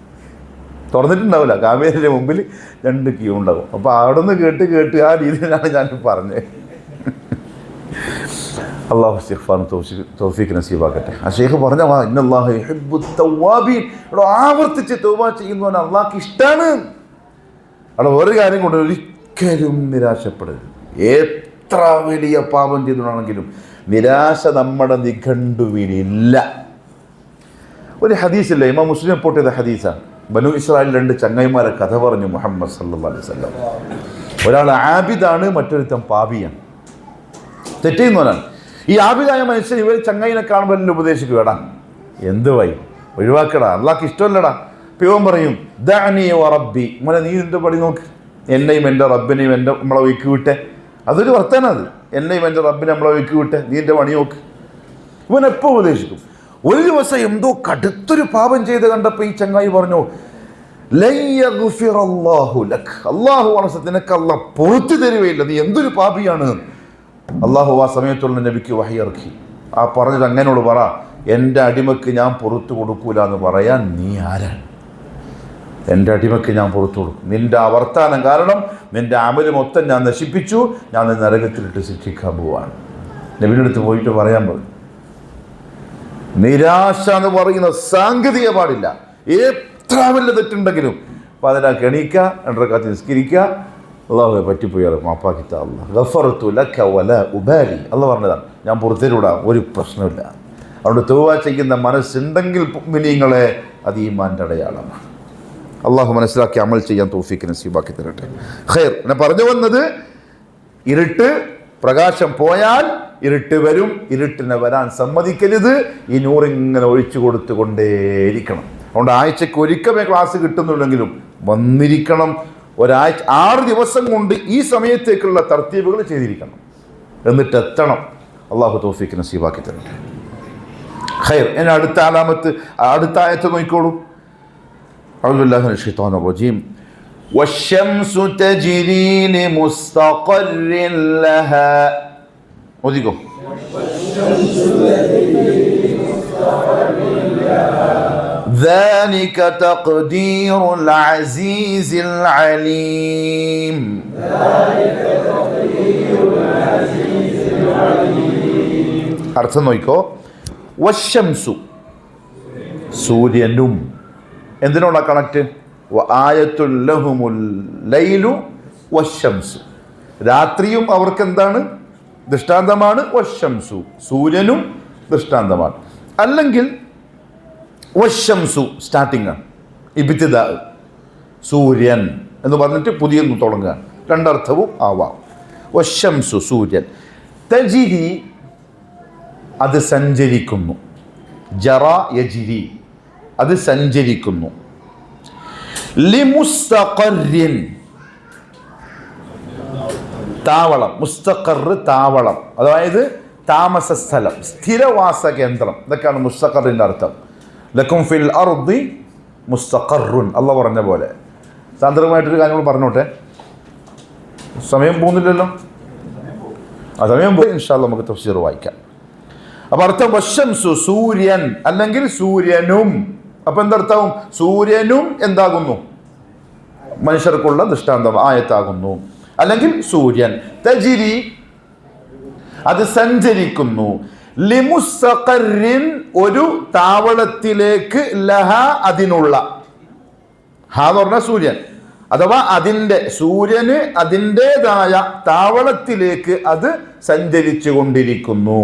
തുറന്നിട്ടുണ്ടാവില്ല, കാവേരിയുടെ മുമ്പിൽ 2 ക്യൂ ഉണ്ടാവും. അപ്പോൾ അവിടെ നിന്ന് കേട്ട് ആ രീതിയിലാണ് ഞാൻ പറഞ്ഞത്. അള്ളാഹു ഇസ്തിഗ്ഫാറിന് തൗഫീഖ് നസീബാക്കട്ടെ. ആ ഷെയ്ഖ് പറഞ്ഞ ഇന്നല്ലാഹു യുഹിബ്ബു തവ്വാബീൻ. അവിടെ ആവർത്തിച്ച് തൗബ ചെയ്യുന്നവൻ അള്ളാഹ്ക്ക് ഇഷ്ടമാണ്. അവിടെ വേറൊരു കാര്യം കൊണ്ട് ഒരിക്കലും നിരാശപ്പെടരുത്. എത്ര വലിയ പാപം ചെയ്തിട്ടാണെങ്കിലും നിരാശ നമ്മുടെ നിഘണ്ടുവിലില്ല. ഒരു ഹദീസില്ല, ഇമാം മുസ്ലിം റിപ്പോർട്ട് ചെയ്ത ഹദീസാണ്. ബനു ഇസ്രായേൽ 2 ചങ്ങായിമാരെ കഥ പറഞ്ഞു മുഹമ്മദ് സല്ലല്ലാഹു അലൈഹി വസല്ലം. ഒരാൾ ആബിദാണ്, മറ്റൊരുത്തൻ പാപിയാണ്, തെറ്റ് ചെയ്യുന്നവനാണ്. ഈ ആബിദായ മനുഷ്യൻ ഇവർ ചങ്ങായിനെ കാണുമ്പോൾ എല്ലാം ഉപദേശിക്കും, എടാ എന്ത് വൈ ഒഴിവാക്കടാ, അള്ളാഹ്ക്ക് ഇഷ്ടമല്ലടാ. പിയോൻ പറയും, ദഅനി വ റബ്ബി, മോനെ നീ നിന്റെ പടി നോക്ക്, എന്നെയും എൻ്റെ റബ്ബിനെയും നമ്മളെ വയ്ക്ക് വിട്ടെ. അതൊരു വർത്തമാനം. അത് എന്നെയും എൻ്റെ റബ്ബിനെ നമ്മളെ വയ്ക്ക് വിട്ടെ, നീ എൻ്റെ പണി നോക്ക്. ഇവൻ എപ്പോൾ ഉപദേശിക്കും. ഒരു ദിവസം എന്തോ കടുത്തൊരു പാപം ചെയ്ത് കണ്ടപ്പോൾ ഈ ചങ്ങായി പറഞ്ഞു, അള്ളാഹു നിനക്ക് അള്ളാഹ് പുറത്തു തരുകയില്ല, നീ എന്തൊരു പാപിയാണ്. അള്ളാഹു ആ സമയത്തുള്ള നബിക്ക് വഹി ഇറക്കി. ആ പറഞ്ഞത് അങ്ങനോട് പറ, എൻ്റെ അടിമക്ക് ഞാൻ പുറത്തു കൊടുക്കൂല എന്ന് പറയാൻ നീ ആരാണ്? എൻ്റെ അടിമക്ക് ഞാൻ പുറത്തു കൊടുക്കും. നിൻ്റെ ആ വർത്താനം കാരണം നിൻ്റെ അമല് മൊത്തം ഞാൻ നശിപ്പിച്ചു, ഞാൻ നരകത്തിലിട്ട് ശിക്ഷിക്കാൻ പോവാണ്. നബിയുടെ അടുത്ത് പോയിട്ട് പറയാൻ പറഞ്ഞു. നിരാശ എന്ന് പറയുന്ന സാങ്കേതിക പാടില്ല. എത്ര വലിയ തെറ്റുണ്ടെങ്കിലും അപ്പോൾ അതിനകത്ത് എണീക്കുക, 2 റക്അത്ത് നിസ്കരിക്കുക, അള്ളാഹുവെ പറ്റിപ്പോയാൽ മാപ്പാക്കിത്ത അള്ളാഹ് ഗഫറതു ലക വലാ ഉബാലി. അള്ളാഹ് പറഞ്ഞതാണ്, ഞാൻ പുറത്തേലൂടെ ഒരു പ്രശ്നമില്ല. അതുകൊണ്ട് തൗബ ചെയ്യുന്ന മനസ്സുണ്ടെങ്കിൽ മുഅ്മിനീങ്ങളെ അത് ഈമാൻ്റെ അടയാളമാണ്. അള്ളാഹു മനസ്സിലാക്കി അമൽ ചെയ്യാൻ തൗഫീഖ് നസീബാക്കി തരട്ടെ. ഖൈർ. ഞാൻ പറഞ്ഞു വന്നത്, ഇരുട്ട് പ്രകാശം പോയാൽ ഇരുട്ട് വരും, ഇരുട്ടിനെ വരാൻ സമ്മതിക്കരുത്. ഈ നൂറിങ്ങനെ ഒഴിച്ചു കൊടുത്തുകൊണ്ടേയിരിക്കണം. അതുകൊണ്ട് ആഴ്ചക്ക് ഒരിക്കലേ ക്ലാസ് കിട്ടുന്നുണ്ടെങ്കിലും വന്നിരിക്കണം. ഒരാഴ്ച 6 ദിവസം കൊണ്ട് ഈ സമയത്തേക്കുള്ള തർത്തീബുകൾ ചെയ്തിരിക്കണം, എന്നിട്ട് എത്തണം. അള്ളാഹു തൗഫീഖ് നസീബാക്കി തരട്ടെ. ഖൈർ. ഇനി അടുത്ത ആലാമത്ത്, അടുത്ത ആയത്ത് നോക്കിക്കോളൂ. അഊദു ബില്ലാഹി മിനശ് ശൈത്വാനിർ റജീം. വശംസു തജ്രി ലിമുസ്തഖറിൻ ലഹാ. ഓദിക്കോ. ذلك تقدير العزيز العليم. അർത്ഥം നോക്കിക്കോ. വശംസു, സൂര്യനും. എന്തിനോടാ കണക്ട്? ആയത്തുൽ ലഹുമുൽ ലൈലു വശംസു, രാത്രിയും അവർക്ക് എന്താണ്? ദൃഷ്ടാന്തമാണ്. വശംസു, സൂര്യനും ദൃഷ്ടാന്തമാണ്. അല്ലെങ്കിൽ വശംസു സ്റ്റാർട്ടിംഗ് ആണ്, ഇബ്തിദാ, സൂര്യൻ എന്ന് പറഞ്ഞിട്ട് പുതിയൊന്ന് തുടങ്ങുക. രണ്ടർത്ഥവും ആവാം. വശംസു, സൂര്യൻ. തജിരി, അത് സഞ്ചരിക്കുന്നു. ജറ യജിരി, അത് സഞ്ചരിക്കുന്നു. ലിമുസ്തഖറിൻ, താവളം. മുസ്തഖർ, താവളം, അതായത് താമസ സ്ഥലം, സ്ഥിരവാസ കേന്ദ്രം. ഇതൊക്കെയാണ് മുസ്തഖറിൻ്റെ അർത്ഥം. ലക്കും ഫിൽ അർദി മുസ്തഖറുൻ, അള്ളാഹ് പറഞ്ഞ പോലെ. സാന്ദർഭികമായിട്ടൊരു കാര്യങ്ങൾ പറഞ്ഞോട്ടെ, സമയം പോകുന്നില്ലല്ലോ. ആ സമയം പോയി, ഇൻഷാ അല്ലാഹ് നമുക്ക് തഫ്സീർ വായിക്കാം. അപ്പൊ അർത്ഥം വശംസു, സൂര്യൻ, അല്ലെങ്കിൽ സൂര്യനും. അപ്പൊ എന്തർത്ഥവും? സൂര്യനും എന്താകുന്നു? മനുഷ്യർക്കുള്ള ദൃഷ്ടാന്തം, ആയത്താകുന്നു. അല്ലെങ്കിൽ സൂര്യൻ. തജിരി, അത് സഞ്ചരിക്കുന്നു. ലിമുസ്തഖറിൻ, ഒരു താവളത്തിലേക്ക്. ലഹ, അതിനുള്ള. ഹ എന്ന് പറഞ്ഞ സൂര്യൻ, അഥവാ അതിൻ്റെ, സൂര്യന് അതിൻ്റെതായ താവളത്തിലേക്ക് അത് സഞ്ചരിച്ചു കൊണ്ടിരിക്കുന്നു.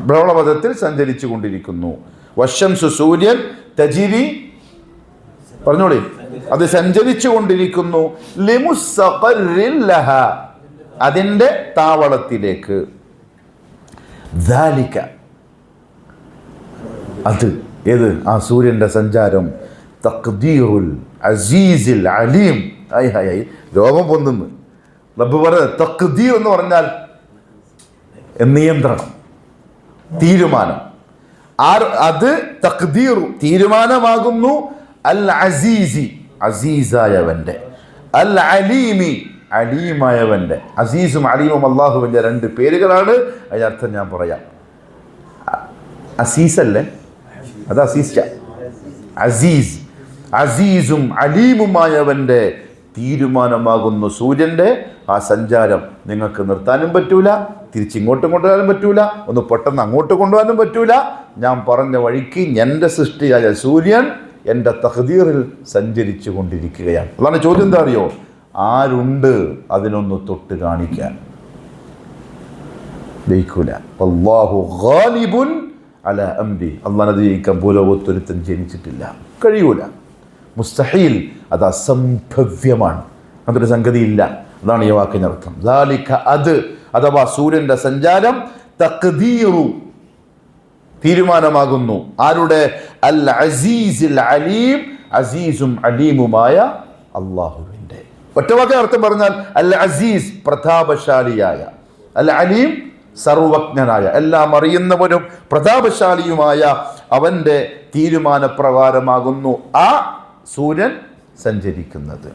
ഭ്രമണപഥത്തിൽ സഞ്ചരിച്ചു കൊണ്ടിരിക്കുന്നു. വശംസു, സൂര്യൻ. തജിരി, പറഞ്ഞോളി, അത് സഞ്ചരിച്ചു കൊണ്ടിരിക്കുന്നു. ലിമുസ്തഖറിൻ ലഹ, അതിൻ്റെ താവളത്തിലേക്ക്. ദാലിക, അത്, ഏത്? ആ സൂര്യൻ്റെ സഞ്ചാരം. തഖ്ദീറുൽ അസീസിൽ അലീം. ആയി ഹായ് ആയി രോമം പൊന്തുന്നു. റബ്ബ് പറഞ്ഞത് തഖ്ദീർ എന്ന് പറഞ്ഞാൽ നിയന്ത്രണം, തീരുമാനം. അത് തഖ്ദീർ, തീരുമാനമാകുന്നു. അൽ അസീസി, അസീസായവൻ്റെ. അൽ അലീമി, അലീമായവൻ്റെ. അസീസും അലീമും അള്ളാഹുവിൻ്റെ 2 പേരുകളാണ്. അതിനർത്ഥം ഞാൻ പറയാം. അസീസല്ലേ, അത് അസീസ്. അസീസ്, അസീസും അലീമുമായവൻ്റെ തീരുമാനമാകുന്നു സൂര്യൻ്റെ ആ സഞ്ചാരം. നിങ്ങൾക്ക് നിർത്താനും പറ്റൂല, തിരിച്ചിങ്ങോട്ട് കൊണ്ടുവരാനും പറ്റൂല, ഒന്ന് പെട്ടെന്ന് അങ്ങോട്ട് കൊണ്ടുപോകാനും പറ്റൂല. ഞാൻ പറഞ്ഞ വഴിക്ക് എൻ്റെ സൃഷ്ടിയായ സൂര്യൻ എൻ്റെ തഖ്ദീറിൽ സഞ്ചരിച്ചു കൊണ്ടിരിക്കുകയാണ്. അതാണ് ചോദ്യം. എന്താ അറിയോ? ആരുണ്ട് അതിനൊന്ന് തൊട്ട് കാണിക്കാൻ? ജയിക്കൂല. അല്ലാഹു ഗാലിബുൻ അലാ അംരി, അള്ളാഹ് ജയിക്കാൻ ഭൂലോകത്തൊരുത്തൻ ജനിച്ചിട്ടില്ല, കഴിയൂല. മുസ്തഹീൽ, അത് അസംഭവ്യമാണ്, അതൊരു സംഗതിയില്ല. അതാണ് ഈ വാക്കിനർത്ഥം. ദാലിക, അത്, അഥവാ സൂര്യൻ്റെ സഞ്ചാരം. തഖ്ദീറു, തീരുമാനമാകുന്നു. ആരുടെ? അൽ അസീസിൽ അലീം, അസീസും അലീമുമായ അള്ളാഹുവിൻ്റെ. ഒറ്റവാക്കിന് അർത്ഥം പറഞ്ഞാൽ അൽ അസീസ്, പ്രതാപശാലിയായ. അൽ അലീം, സർവജ്ഞനായ, എല്ലാം അറിയുന്നവനും പ്രതാപശാലിയുമായ അവൻ്റെ തീരുമാനപ്രകാരമാകുന്നു ആ സൂര്യൻ സഞ്ചരിക്കുന്നത്.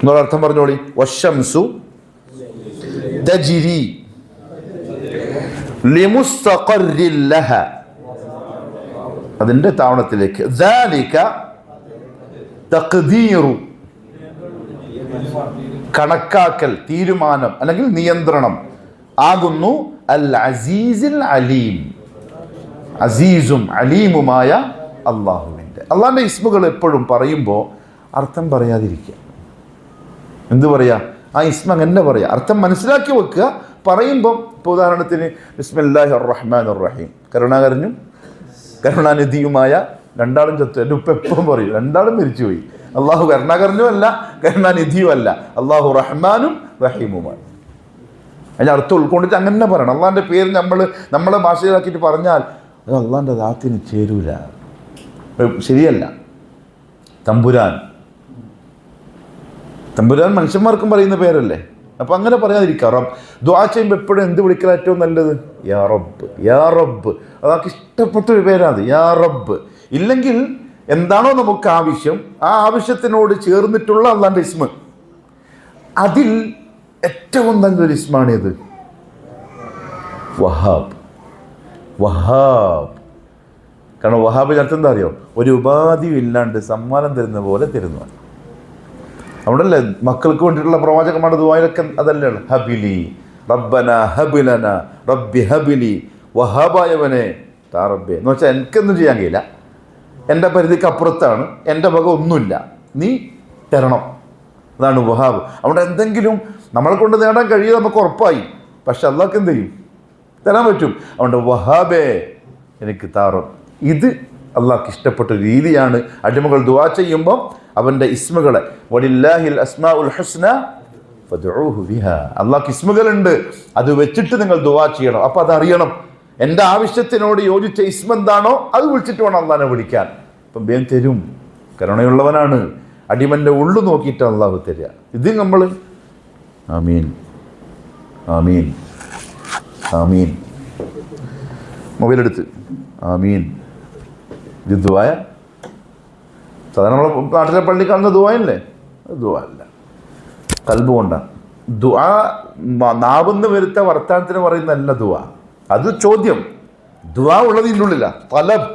എന്നൊരർത്ഥം പറഞ്ഞോളി. വശംസു തജ്രി ലിമുസ്തഖറിൻ ലഹ, അതിൻ്റെ താവളത്തിലേക്ക്. ദാലിക, തഖ്ദീറു, കണക്കാക്കൽ, തീരുമാനം, അല്ലെങ്കിൽ നിയന്ത്രണം ആകുന്നു. അൽ അസീസിൽ അലീം, അസീസും അലീമുമായ അള്ളാഹുവിൻ്റെ. അള്ളാഹിൻ്റെ ഇസ്മുകൾ എപ്പോഴും പറയുമ്പോൾ അർത്ഥം പറയാതിരിക്കുക. എന്ത് പറയാ? ആ ഇസ്മ അങ്ങനെ പറയാം, അർത്ഥം മനസ്സിലാക്കി വെക്കുക. പറയുമ്പം ഇപ്പോൾ ഉദാഹരണത്തിന് ബിസ്മില്ലാഹിർ റഹ്മാനിർ റഹീം, കരുണാകരനും കരുണാനിധിയുമായ. രണ്ടാളും ചത്തു. എൻ്റെ ഉപ്പ എപ്പം പറയും, രണ്ടാളും മരിച്ചുപോയി. അള്ളാഹു കരുണാകരനുമല്ല കരുണാനിധിയുമല്ല, അള്ളാഹു റഹ്മാനും റഹീമുമാണ്. അതിൻ്റെ അർത്ഥം ഉൾക്കൊണ്ടിട്ട് അങ്ങനെ പറയണം. അള്ളാഹിൻ്റെ പേര് നമ്മളെ ഭാഷയിലാക്കിയിട്ട് പറഞ്ഞാൽ അത് അള്ളാഹിൻ്റെ ദാത്തിന് ചേരൂല, ശരിയല്ല. തമ്പുരാൻ മനുഷ്യന്മാർക്കും പറയുന്ന പേരല്ലേ, അപ്പം അങ്ങനെ പറയാതിരിക്കുക. റബ്ബ് ദുആ ചെയ്യുമ്പോൾ എപ്പോഴും എന്ത് വിളിക്കലാണ് ഏറ്റവും നല്ലത്? യാ റബ്ബ്, യാ റബ്ബ്. അതൊക്കെ ഇഷ്ടപ്പെട്ടൊരു പേരാണ് യാ റബ്ബ്. ഇല്ലെങ്കിൽ എന്താണോ നമുക്ക് ആവശ്യം, ആ ആവശ്യത്തിനോട് ചേർന്നിട്ടുള്ള അള്ളാഹിൻ്റെ ഇസ്മ, അതിൽ ഏറ്റവും നല്ലൊരു ഇസ്മാണിത് വഹാബ്. വഹാബ് കാരണം വഹാബിന് അർത്ഥം എന്താ അറിയോ? ഒരു ഉപാധിയും ഇല്ലാണ്ട് സമ്മാനം തരുന്ന പോലെ തരുന്നതാണ്. അവിടെയല്ലേ മക്കൾക്ക് വേണ്ടിയിട്ടുള്ള പ്രവാചകന്മാരുടെ ദുആയിലൊക്കെ അതല്ലേ ഹബിലി റബ്ബന ഹബിലന റബ്ബി ഹബിലി, വഹാബായവനെ താ റബ്ബെ എന്ന് വെച്ചാൽ എനിക്കൊന്നും ചെയ്യാൻ കഴിയില്ല, എൻ്റെ പരിധിക്ക് അപ്പുറത്താണ്, എൻ്റെ വക ഒന്നുമില്ല, നീ തരണം. അതാണ് വഹാബ്. അവിടെ എന്തെങ്കിലും നമ്മളെ കൊണ്ട് നേടാൻ കഴിയുക നമുക്ക് ഉറപ്പായി, പക്ഷെ അള്ളാഹ്ക്ക് എന്ത് ചെയ്യും? തരാൻ പറ്റും. അതുകൊണ്ട് വഹാബേ എനിക്ക് താറം. ഇത് അള്ളാഹ്ക്ക് ഇഷ്ടപ്പെട്ട രീതിയാണ്. അടിമകൾ ദുആ ചെയ്യുമ്പോൾ അവൻ്റെ ഇസ്മുകളെ വലില്ലാഹിൽ അസ്മാഉൽ ഹുസ്ന ഫദ്ഉഹു ബിഹാ, അള്ളാഹ്ക്ക് ഇസ്മുകളുണ്ട്, അത് വെച്ചിട്ട് നിങ്ങൾ ദുആ ചെയ്യണം. അപ്പോൾ അതറിയണം, എൻ്റെ ആവശ്യത്തിനോട് യോജിച്ച ഇസ്മ എന്താണോ അത് വിളിച്ചിട്ട് വേണം അള്ളാഹിനെ വിളിക്കാൻ. അപ്പം വേഗം തരും, കരുണയുള്ളവനാണ്. അടിമൻ്റെ ഉള്ളു നോക്കിയിട്ട് അള്ളാഹു തരിക. ഇത് നമ്മൾ ആമീൻ ആമീൻ ആമീൻ മൊബൈലെടുത്ത് ആമീൻ. ഇത് ദുആയ സാധാരണ നമ്മളെ നാട്ടിലെ പള്ളി കാണുന്ന ദുആയല്ലേ? അത് ദുആ അല്ല, ഖൽബ് കൊണ്ടാണ്. ദുആ നാവെന്ന് വരുത്ത വർത്താനത്തിന് പറയുന്നതല്ല ദുആ, അത് ചോദ്യം. ദുആ ഉള്ളത് ഇതിൻ്റെ ഉള്ളിലാണ്, തലബ്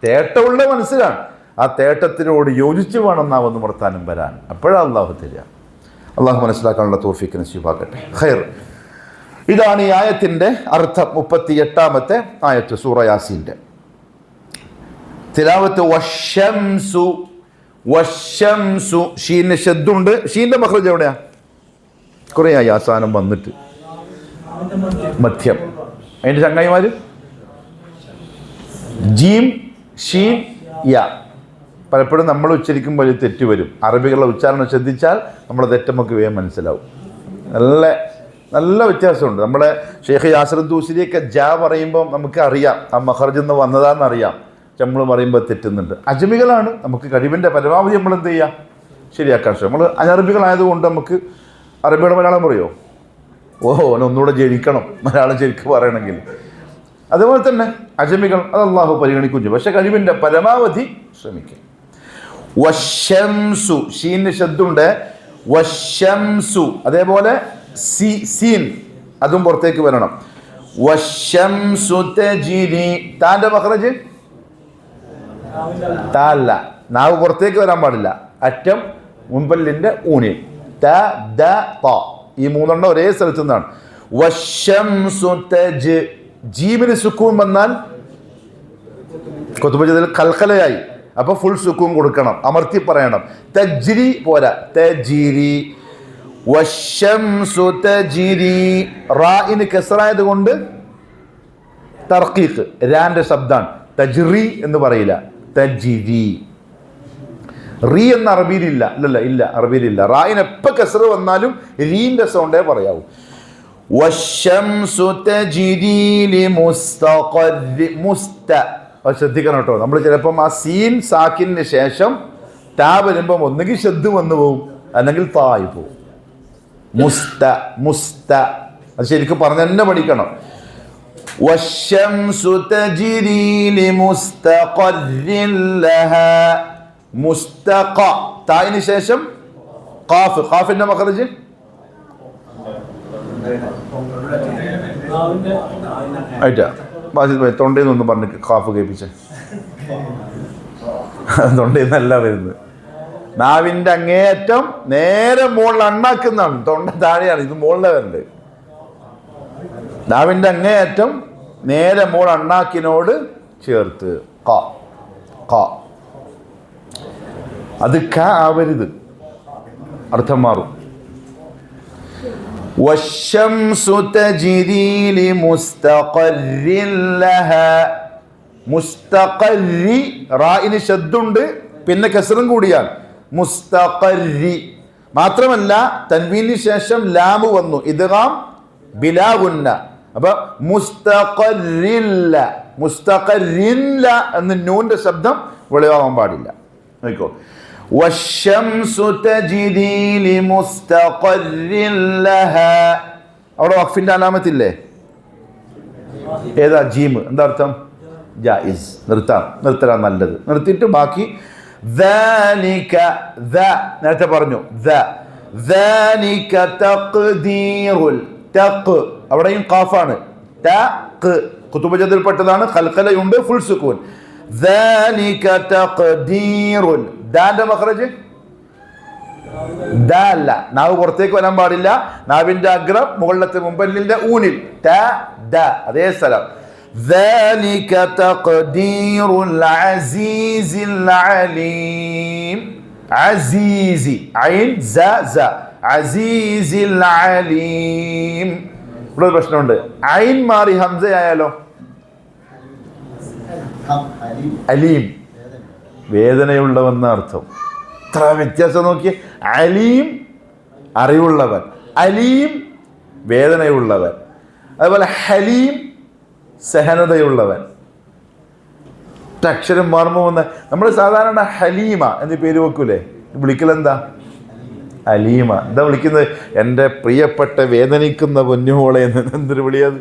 തേട്ടമുള്ള മനസ്സിലാണ്. ആ തേട്ടത്തിനോട് യോജിച്ച് വേണം നാവെന്ന് വർത്താനം വരാൻ, അപ്പോഴാണ് അള്ളാഹു തരിക. അള്ളാഹു മനസ്സിലാക്കാനുള്ള തൗഫീഖ് നസീബാക്കട്ടെ. ഖൈർ. ഇതാണ് ഈ ആയത്തിൻ്റെ അർത്ഥം. 38-ാമത്തെ ആയത്ത് സൂറ യാസീൻ്റെ തിലാവത്ത്. വശംസു, വശംസു, ഷീന് ശദ്ദുണ്ട്. ഷീൻ്റെ മഖ്റജ് എവിടെയാ? കുറേ ആയി ആ സാധനം വന്നിട്ട്, മധ്യം. അതിൻ്റെ ചങ്ങായിമാർ ജീം ഷീൻ യാ. പലപ്പോഴും നമ്മൾ ഉച്ചരിക്കുമ്പോൾ ഒരു തെറ്റ് വരും. അറബികളുടെ ഉച്ചാരണം ശ്രദ്ധിച്ചാൽ നമ്മുടെ തെറ്റ് നമുക്ക് വേഗം മനസ്സിലാവും. നല്ല വ്യത്യാസമുണ്ട്. നമ്മുടെ ഷെയ്ഖ് യാസിർ ദൂസരിയൊക്കെ ജാ പറയുമ്പോൾ നമുക്ക് അറിയാം ആ മഖ്റജ് നിന്ന് വന്നതാണെന്നറിയാം. നമ്മൾ പറയുമ്പോൾ തെറ്റുന്നുണ്ട്. അജമികളാണ്, നമുക്ക് കഴിവിൻ്റെ പരമാവധി നമ്മൾ എന്ത് ചെയ്യുക? ശരിയാക്കാൻ ശ്രമിക്കും. നമ്മൾ അനറബികളായതുകൊണ്ട് നമുക്ക് അറബിയുടെ മലയാളം പറയോ? ഒന്നുകൂടെ ജനിക്കണം മലയാളം ശരിക്കും പറയണമെങ്കിൽ. അതുപോലെ തന്നെ അജമികൾ അത് അള്ളാഹു പരിഗണിക്കും ചെയ്യും, പക്ഷെ കഴിവിൻ്റെ പരമാവധി ശ്രമിക്കും. വശംസു, ഷീന് ശബ്ദുണ്ട്. വശംസു, അതേപോലെ സീൻ അതും പുറത്തേക്ക് വരണം. വശംസു തജ്രി, താൻ്റെ മഖ്റജ് താ അല്ല, നാവ് പുറത്തേക്ക് വരാൻ പാടില്ല. അറ്റം മുൻപല്ലിൻ്റെ ഊണിൽ ത ദ ത, ഈ മൂന്നെണ്ണം ഒരേ സ്ഥലത്തു നിന്നാണ്. വശംസു തജ്, ജീമിന് സുക്കൂൻ വന്നാൽ കൊത്തുബജതിൽ കൽക്കലയായി, അപ്പോൾ ഫുൾ സുക്കൂൻ കൊടുക്കണം, അമർത്തി പറയണം. തജ്രി പോരാ, തജ്രി. വശംസു തജ്രി, റാഇന് കസ്റായത് കൊണ്ട് തർക്കീഖ്, രാന്റെ ശബ്ദാണ്. തജ്രി എന്ന് പറയില്ല, തജ്രി. റീ എന്ന അറബിയിലില്ല, ഇല്ല അറബിയിലില്ല. റായിന് എപ്പോൾ കസ്റ് വന്നാലും റീൻ്റെ സൗണ്ടേ പറയാവൂ. വശംസു തജ്രി ലിമുസ്തഖർരി, മുസ്ത, അത് ശ്രദ്ധിക്കണം കേട്ടോ. നമ്മൾ ചിലപ്പം ആ സീൻ സാക്കിന് ശേഷം താ വരുമ്പം ഒന്നുകിൽ ശബ്ദം വന്നു പോവും, അല്ലെങ്കിൽ തായി പോവും. മുസ്ത, മുസ്ത, അത് ശരിക്കും പറഞ്ഞ് തന്നെ പഠിക്കണം. വശംസു തജ്രി ലിമുസ്തഖർരിൻ ലഹാ, മുസ്തഖ, തായിന് ശേഷം ഖാഫ്, ഖാഫിന്റെ മഖ്റജ് ആയിട്ടാ. തൊണ്ടയിൽ നിന്നൊന്ന് പറഞ്ഞ് ഖാഫ് കേൾപ്പിച്ചേ. തൊണ്ടയിൽ നിന്നല്ല വരുന്നത്, നാവിൻ്റെ അങ്ങേയറ്റം നേരെ മുകളിൽ അണ്ണാക്കുന്നതാണ്. തൊണ്ട താഴെയാണ്, ഇത് മുകളിലെ വരണ്ട്. നാവിൻ്റെ അങ്ങേയറ്റം നേരെ മുകൾ അണ്ണാക്കിനോട് ചേർത്ത് ക, ക. അത് ക ആവരുത്, അർത്ഥം മാറും. വശംസു തജ്രി ലിമുസ്തഖർരിൻ ലഹാ, മുസ്തഖർരി, റായിന് ശദ്ദുണ്ട്, പിന്നെ കസ്റും കൂടിയാണ്. മുസ്തഖരി. മാത്രമല്ല തൻവീനു ശേഷം ലാമു വന്നു, ഇദ്ഗാം ബിലാ ഗുന്ന. അപ്പൊ മുസ്തഖരില്ല, മുസ്തഖരില്ല എന്ന് നൂന്റെ ശബ്ദം വെളിവാകാൻ പാടില്ല. നോക്കോ, വശംസു തജ്രി ലിമുസ്തഖരിൻ ലഹാ. അവിടെ വഖഫിന്റെ അലാമത്തില്ലേ? ഏതാ? ജീം. എന്താ അർത്ഥം? ജായിസ്. നിർത്തലാണ് നല്ലത്. നിർത്തിയിട്ട് ബാക്കി ذلك നേരത്തെ പറഞ്ഞു ذلك تقدير തഖ്, അവിടെയും ഖാഫാണ്. തഖ് ഖുതുബജദിൽപ്പെട്ടതാണ്, ഖൽഖലയുണ്ട്, ഫുൾ സുകൂൻ. ذلك تقدير. ദാന്റെ മഖ്റജ് ദ അല്ല, നാവ് പുറത്തേക്ക് വരാൻ പാടില്ല. നാവിന്റെ അഗ്രം മുകളിലത്തെ മുമ്പല്ലിന്റെ ഊനിൽ ത ദ, അതേ സ്ഥലം. ذلك تقدير العزيز العليم. عزيزي عين ز ز عزيز العليم. ഇവിടെ ഒരു പ്രശ്നമുണ്ട്. ഐൻ മാറി ഹംസ ആയാലോ? അലീം, വേദനയുള്ളവെന്ന അർത്ഥം. ഇത്ര വ്യത്യാസം നോക്കിയേ. അലീം അറിവുള്ളവൻ, അലീം വേദനയുള്ളവൻ. അതുപോലെ ഹലീം സഹനതയുള്ളവൻ. അക്ഷരം മാറുമ്പോൾ വന്ന് നമ്മൾ സാധാരണ ഹലീമ എന്ന് പേര് വെക്കൂലേ, വിളിക്കലെന്താ? അലീമ. എന്താ വിളിക്കുന്നത്? എൻ്റെ പ്രിയപ്പെട്ട വേദനിക്കുന്ന പൊന്നുമോളെ എന്ന്. എന്തൊരു വിളിയത്?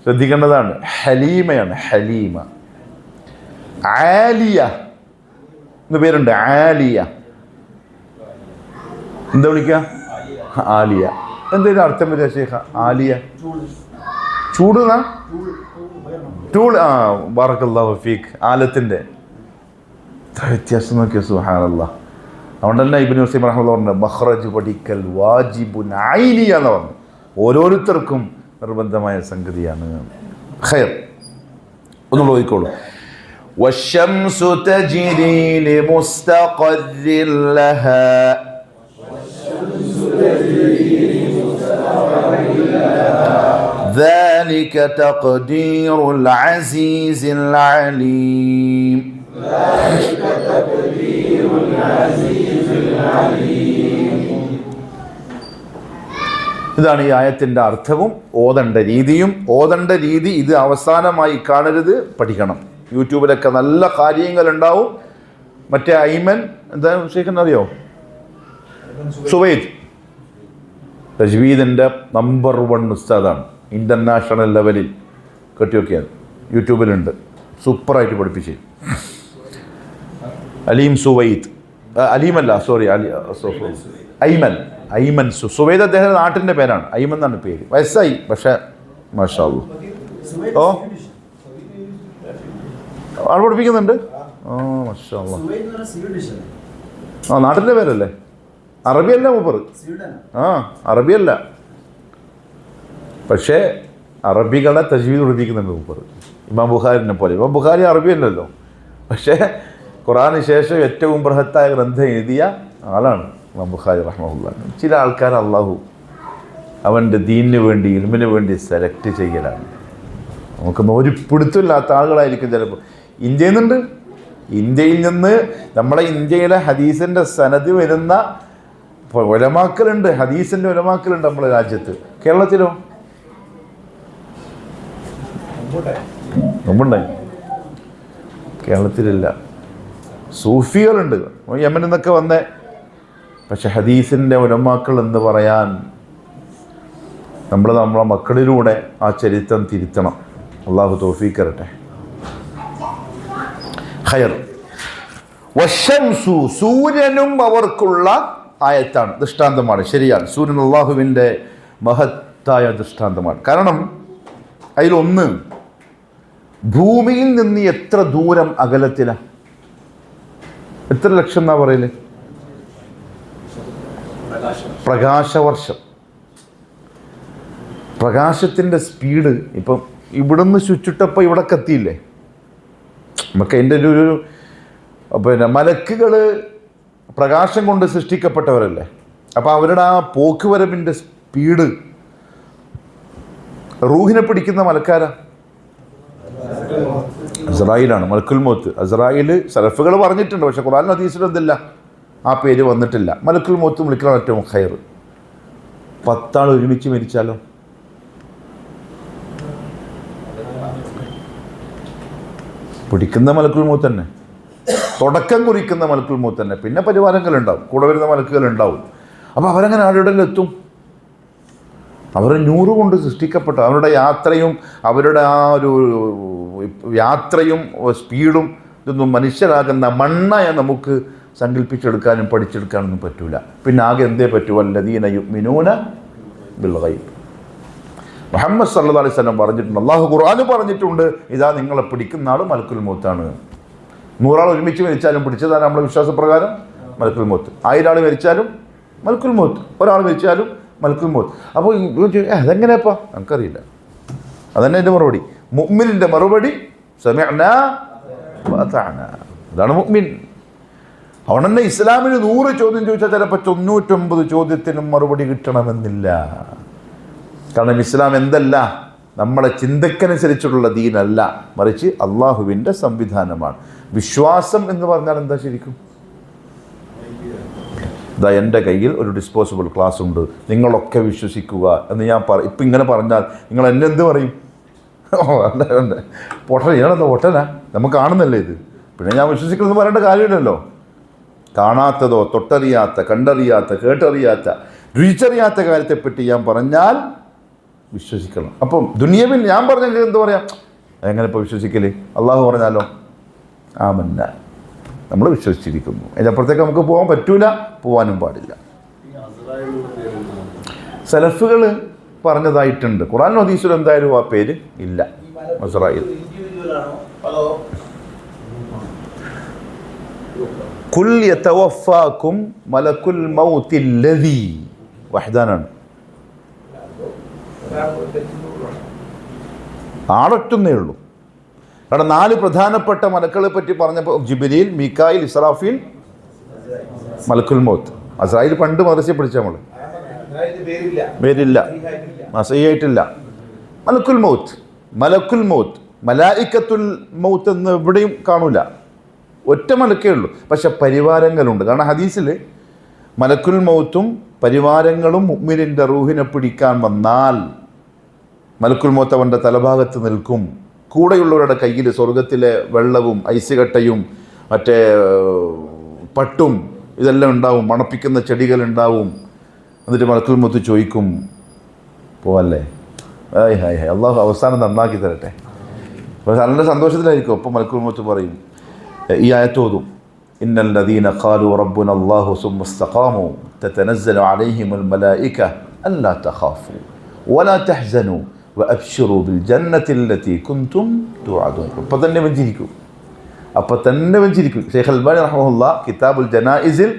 ശ്രദ്ധിക്കേണ്ടതാണ്. ഹലീമയാണ്, ഹലീമ. ആലിയ എന്ന് പേരുണ്ട്, ആലിയ. എന്താ വിളിക്കുക? ആലിയ. എന്തെങ്കിലും അർത്ഥം വരിക ശേഖ? ആലിയ ചൂട്, ടൂൾ. ബറക്കല്ലാഹു ഫീക്ക്. ആലത്തിൻ്റെ വ്യത്യാസം നോക്കിയ സുബ്ഹാനല്ലാഹ്. അതുകൊണ്ട് തന്നെ ഇബ്നു ഉസൈമീൻ റഹ്മത്തുള്ളാഹി പറഞ്ഞു മഖ്റജ് പഠിക്കൽ വാജിബുൻ ഐനിയ എന്ന് പറഞ്ഞു. ഓരോരുത്തർക്കും നിർബന്ധമായ സംഗതിയാണ്. ഖൈർ, ഒന്നുകൂടെ ഓതിക്കോളൂ. والشمس تجري لمستقر لها. ذلك تقدير العزيز العليم. ഇതാണ് ഈ ആയത്തിൻ്റെ അർത്ഥവും ഓതേണ്ട രീതിയും. ഓതേണ്ട രീതി ഇത് അവസാനമായി കാണരുത്, പഠിക്കണം. യൂട്യൂബിലൊക്കെ നല്ല കാര്യങ്ങളുണ്ടാവും. മറ്റേ ഐമൻ എന്താ വിഷയിക്കുന്നറിയോ? സുവൈദ് തജ്വീദിൻ്റെ നമ്പർ 1 ഉസ്താദാണ്. ഇൻ്റർനാഷണൽ ലെവലിൽ കെട്ടിയൊക്കെയാണ്. യൂട്യൂബിലുണ്ട്, സൂപ്പറായിട്ട് പഠിപ്പിച്ച്. അലീം സുവൈദ്, അലീമല്ല സോറി, ഐമൻ സുവൈദ് അദ്ദേഹത്തിൻ്റെ നാട്ടിൻ്റെ പേരാണ്. ഐമൻ എന്നാണ് പേര്. വയസ്സായി, പക്ഷേ മാഷാ അല്ലാഹ്. ഓ, ആൾ പഠിപ്പിക്കുന്നുണ്ട്. മാഷാ അല്ലാഹ്. നാട്ടിൻ്റെ പേരല്ലേ? അറബിയല്ല മൂപ്പർ. അറബിയല്ല, പക്ഷേ അറബികളെ തജ്വീദ് പഠിപ്പിക്കുന്നുണ്ട് മൂപ്പർ. ഇമാം ബുഖാരിനെ പോലെ. ഇമാം ബുഖാരി അറബിയല്ലല്ലോ, പക്ഷേ ഖുർആന് ശേഷം ഏറ്റവും ബൃഹത്തായ ഗ്രന്ഥം എഴുതിയ ആളാണ് ഇമാം ബുഖാരി റഹ്മത്തുള്ളാഹി. ചില ആൾക്കാർ അള്ളാഹു അവൻ്റെ ദീനിന് വേണ്ടി, ഇൽമിന് വേണ്ടി സെലക്ട് ചെയ്യലാണ്. നമുക്ക് ഒരു പിടുത്തമില്ലാത്ത ആളുകളായിരിക്കും ചിലപ്പോൾ. ഇന്ത്യയിൽ നിന്ന് നമ്മളെ ഇന്ത്യയിലെ ഹദീസിൻ്റെ സനദ് വരുന്ന ഉലമാക്കളുണ്ട്, ഹദീസിൻ്റെ ഉലമാക്കളുണ്ട് നമ്മുടെ രാജ്യത്ത്. കേരളത്തിലോ? മുമ്പുണ്ടായി, കേരളത്തിലില്ല. സൂഫികളുണ്ട് യമനിൽ നിന്നൊക്കെ വന്നേ, പക്ഷെ ഹദീസിൻ്റെ ഉലമാക്കൾ എന്ന് പറയാൻ നമ്മളെ മക്കളിലൂടെ ആ ചരിത്രം തിരുത്തണം. അള്ളാഹു തൗഫീഖ് തരട്ടെ. ഖൈർ. വശംസു, സൂര്യനും അവർക്കുള്ള ആയത്താണ്, ദൃഷ്ടാന്തമാണ്. ശരിയാണ്, സൂര്യൻ അള്ളാഹുവിൻ്റെ മഹത്തായ ദൃഷ്ടാന്തമാണ്. കാരണം അതിലൊന്ന്, ഭൂമിയിൽ നിന്ന് എത്ര ദൂരം അകലത്തിലാണ്? എത്ര ലക്ഷം എന്നാ പറയല്? പ്രകാശവർഷം. പ്രകാശത്തിൻ്റെ സ്പീഡ് ഇപ്പം ഇവിടുന്ന് ചുറ്റിട്ടപ്പോൾ ഇവിടെ കത്തിയില്ലേ? നമുക്ക് അതിൻ്റെ ഒരു പിന്നെ മലക്കുകൾ പ്രകാശം കൊണ്ട് സൃഷ്ടിക്കപ്പെട്ടവരല്ലേ. അപ്പോൾ അവരുടെ ആ പോക്കുവരവിൻ്റെ സ്പീഡ്, റൂഹിനെ പിടിക്കുന്ന മലക്കാരാ അസ്രായിലാണ്, മലക്കുൽ മൗത്ത്. അസ്രായിൽ സലഫുകൾ പറഞ്ഞിട്ടുണ്ട്, പക്ഷെ ഖുർആനിലും ഹദീസിലും എന്തില്ല? ആ പേര് വന്നിട്ടില്ല. മലക്കുൽ മൗത്ത് വിളിക്കണം ഏറ്റവും ഖൈർ. 10 ആൾ ഒരുമിച്ച് മരിച്ചാലോ? പിടിക്കുന്ന മലക്കുൽ മൗത്ത് തന്നെ, തുടക്കം കുറിക്കുന്ന മലക്കുൽ മൗത്ത് തന്നെ, പിന്നെ പരിവാരങ്ങളുണ്ടാവും, കൂടെ വരുന്ന മലക്കുകളുണ്ടാവും. അപ്പോൾ അവരങ്ങനെ ആരുടെ എത്തും? അവർ 100 കൊണ്ട് സൃഷ്ടിക്കപ്പെട്ട അവരുടെ യാത്രയും അവരുടെ ആ ഒരു യാത്രയും സ്പീഡും ഇതൊന്നും മനുഷ്യരാകുന്ന മണ്ണായ നമുക്ക് സങ്കല്പിച്ചെടുക്കാനും പഠിച്ചെടുക്കാനൊന്നും പറ്റൂല. പിന്നെ ആകെ എന്തേ പറ്റൂ? വല്ലദീന യുഅ്മിനൂന ബിൽ ഗൈബ്. മുഹമ്മദ് സല്ലല്ലാഹു അലൈഹി വസല്ലം പറഞ്ഞിട്ടുണ്ട്, അല്ലാഹു ഖുർആൻ പറഞ്ഞിട്ടുണ്ട്, ഇതാ നിങ്ങളെ പിടിക്കുന്ന ആൾ മലക്കുൽ മൗത്താണ്. 100 ആൾ ഒരുമിച്ച് മരിച്ചാലും പിടിച്ചതാണ് നമ്മുടെ വിശ്വാസപ്രകാരം മലക്കുൽ മൗത്ത്. 1000 ആൾ മരിച്ചാലും മലക്കുൽ മൗത്ത്, ഒരാൾ മരിച്ചാലും മലക്കുൽ മൗത്ത്. അപ്പോൾ അതെങ്ങനെയപ്പാ? നമുക്കറിയില്ല. അതന്നെ എൻ്റെ മറുപടി. മുഅ്മിനിൻ്റെ മറുപടി സമിഅനാ വഅതഅനാ. അതാണ് മുഅ്മിൻ. അതുകൊണ്ട് തന്നെ ഇസ്ലാമിന് 100 ചോദ്യം ചോദിച്ചാൽ ചിലപ്പോൾ 99 ചോദ്യത്തിനും മറുപടി കിട്ടണമെന്നില്ല. കാരണം ഇസ്ലാം എന്തല്ല, നമ്മളെ ചിന്തക്കനുസരിച്ചുള്ള ദീനല്ല, മറിച്ച് അള്ളാഹുവിൻ്റെ സംവിധാനമാണ്. വിശ്വാസം എന്ന് പറഞ്ഞാൽ എന്താ ശരിക്കും? ഇതാ എൻ്റെ കയ്യിൽ ഒരു ഡിസ്പോസിബിൾ ഗ്ലാസ് ഉണ്ട്, നിങ്ങളൊക്കെ വിശ്വസിക്കുക എന്ന് ഞാൻ ഇപ്പം ഇങ്ങനെ പറഞ്ഞാൽ നിങ്ങൾ എന്നെ എന്ത് പറയും? അല്ല പൊട്ടൻ, ഇയാളെന്താ പൊട്ടനാ? നമുക്ക് കാണുന്നല്ലേ ഇത്, പിന്നെ ഞാൻ വിശ്വസിക്കണമെന്ന് പറയേണ്ട കാര്യമില്ലല്ലോ. കാണാത്തതോ തൊട്ടറിയാത്ത കണ്ടറിയാത്ത കേട്ടറിയാത്ത രുചിച്ചറിയാത്ത കാര്യത്തെപ്പറ്റി ഞാൻ പറഞ്ഞാൽ വിശ്വസിക്കണം. അപ്പം ദുനിയവിൽ ഞാൻ പറഞ്ഞെങ്കിൽ എന്താ പറയാം, എങ്ങനെ ഇപ്പോൾ വിശ്വസിക്കല്? അള്ളാഹു പറഞ്ഞാലോ ആമന്ന, നമ്മൾ വിശ്വസിച്ചിരിക്കുന്നു. അതിനപ്പുറത്തേക്ക് നമുക്ക് പോകാൻ പറ്റൂല, പോകാനും പാടില്ല. സലഫുകൾ പറഞ്ഞതായിട്ടുണ്ട്. ഖുർആനിലും ഹദീസിലും എന്തായാലും ആ പേര് ഇല്ല. അസ്റായിൽ കുൽ യതവഫാകും മലക്കുൽ മൗത്തില്ലദീ വഹ്ദാനാണ്. ആളൊറ്റുന്നേ ഉള്ളൂ. കാരണം 4 പ്രധാനപ്പെട്ട മലക്കളെ പറ്റി പറഞ്ഞപ്പോൾ ജിബ്രീൽ, മീകായിൽ, ഇസ്രാഫീൽ, മലക്കുൽ മൗത്ത്. അസ്രായിൽ പണ്ട് മദ്രസയിൽ പഠിച്ച നമ്മൾ പേരില്ല, മസീയായിട്ടില്ല. മലക്കുൽ മൗത്ത്, മലക്കുൽ മൗത്ത്, മലായിക്കത്തുൽ മൗത്ത് എന്ന് എവിടെയും കാണൂല. ഒറ്റ മലക്കേ ഉള്ളൂ. പക്ഷെ പരിവാരങ്ങളുണ്ട്. കാരണം ഹദീസിൽ മലക്കുൽ മൗത്തും പരിവാരങ്ങളും മുഅ്മിനിൻ്റെ റൂഹിനെ പിടിക്കാൻ വന്നാൽ മലക്കുൽ മൗത്ത് അവൻ്റെ തലഭാഗത്ത് നിൽക്കും. കൂടെയുള്ളവരുടെ കയ്യിൽ സ്വർഗത്തിലെ വെള്ളവും ഐസുകട്ടയും മറ്റേ പട്ടും ഇതെല്ലാം ഉണ്ടാവും, മണപ്പിക്കുന്ന ചെടികളുണ്ടാവും. എന്നിട്ട് മലക്കുൽ മൗത്ത് ചോദിക്കും, പോവല്ലേ? ഹായ് ഹായ് ഹായ്, അള്ളാഹു അവസാനം നന്നാക്കി തരട്ടെ. നല്ല സന്തോഷത്തിലായിരിക്കും. അപ്പം മലക്കുൽ മൗത്ത് പറയും, ഈ ആയത്തോതും, ഇന്നല്ലദീന ഖാലു റബ്ബുന അല്ലാഹു സുമ്മ ഇസ്തഖാമു തതനസ്സലു അലൈഹിമുൽ മലായിക അല്ലാ തഖാഫു വലാ തഹ്സനു വഅബ്ശിറു ബിൽ ജന്നത്തില്ലതി കുൻതും തുഅദൂൻ. അപ്പം തന്നെ വെഞ്ചിരിക്കും, അപ്പം തന്നെ വെഞ്ചിരിക്കും. ഷെയ്ഖ് അൽബാനി റഹ്മഹുല്ലാ കിതാബുൽ ജനായിസിൽ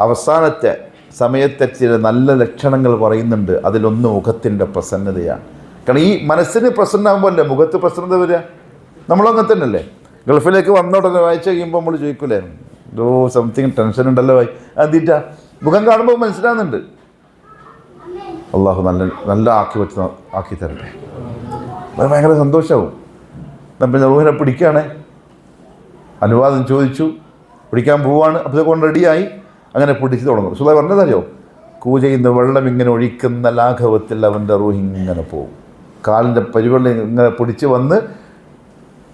അവസാനത്തെ സമയത്തെ ചില നല്ല ലക്ഷണങ്ങൾ പറയുന്നുണ്ട്. അതിലൊന്ന് മുഖത്തിൻ്റെ പ്രസന്നതയാണ്. കാരണം ഈ മനസ്സിന് പ്രസന്നമാകുമ്പോൾ അല്ലേ മുഖത്ത് പ്രസന്നത വരിക. നമ്മളങ്ങനെ തന്നെയല്ലേ? ഗൾഫിലേക്ക് വന്നോടനെ വായിച്ച് കഴിയുമ്പോൾ നമ്മൾ ചോദിക്കൂലേ, ഓ സംതിങ് ടെൻഷൻ ഉണ്ടല്ലോ വായി, എന്തിട്ടാ? മുഖം കാണുമ്പോൾ മനസ്സിലാകുന്നുണ്ട്. അള്ളാഹു നല്ല നല്ല ആക്കി തരട്ടെ. അത് ഭയങ്കര സന്തോഷമാവും. നമ്മൾ റൂഹിനെ പിടിക്കുകയാണേ, അനുവാദം ചോദിച്ചു, പിടിക്കാൻ പോവാണ്. അപ്പോൾ കൊണ്ട് റെഡിയായി, അങ്ങനെ പിടിച്ച് തുടങ്ങും. സുഖ പറഞ്ഞതറിയോ, കൂജയുന്ന വെള്ളം ഇങ്ങനെ ഒഴിക്കുന്ന ലാഘവത്തിൽ അവൻ്റെ റൂഹ് ഇങ്ങനെ പോകും. കാലിൻ്റെ പരിവെള്ളം ഇങ്ങനെ പിടിച്ച് വന്ന്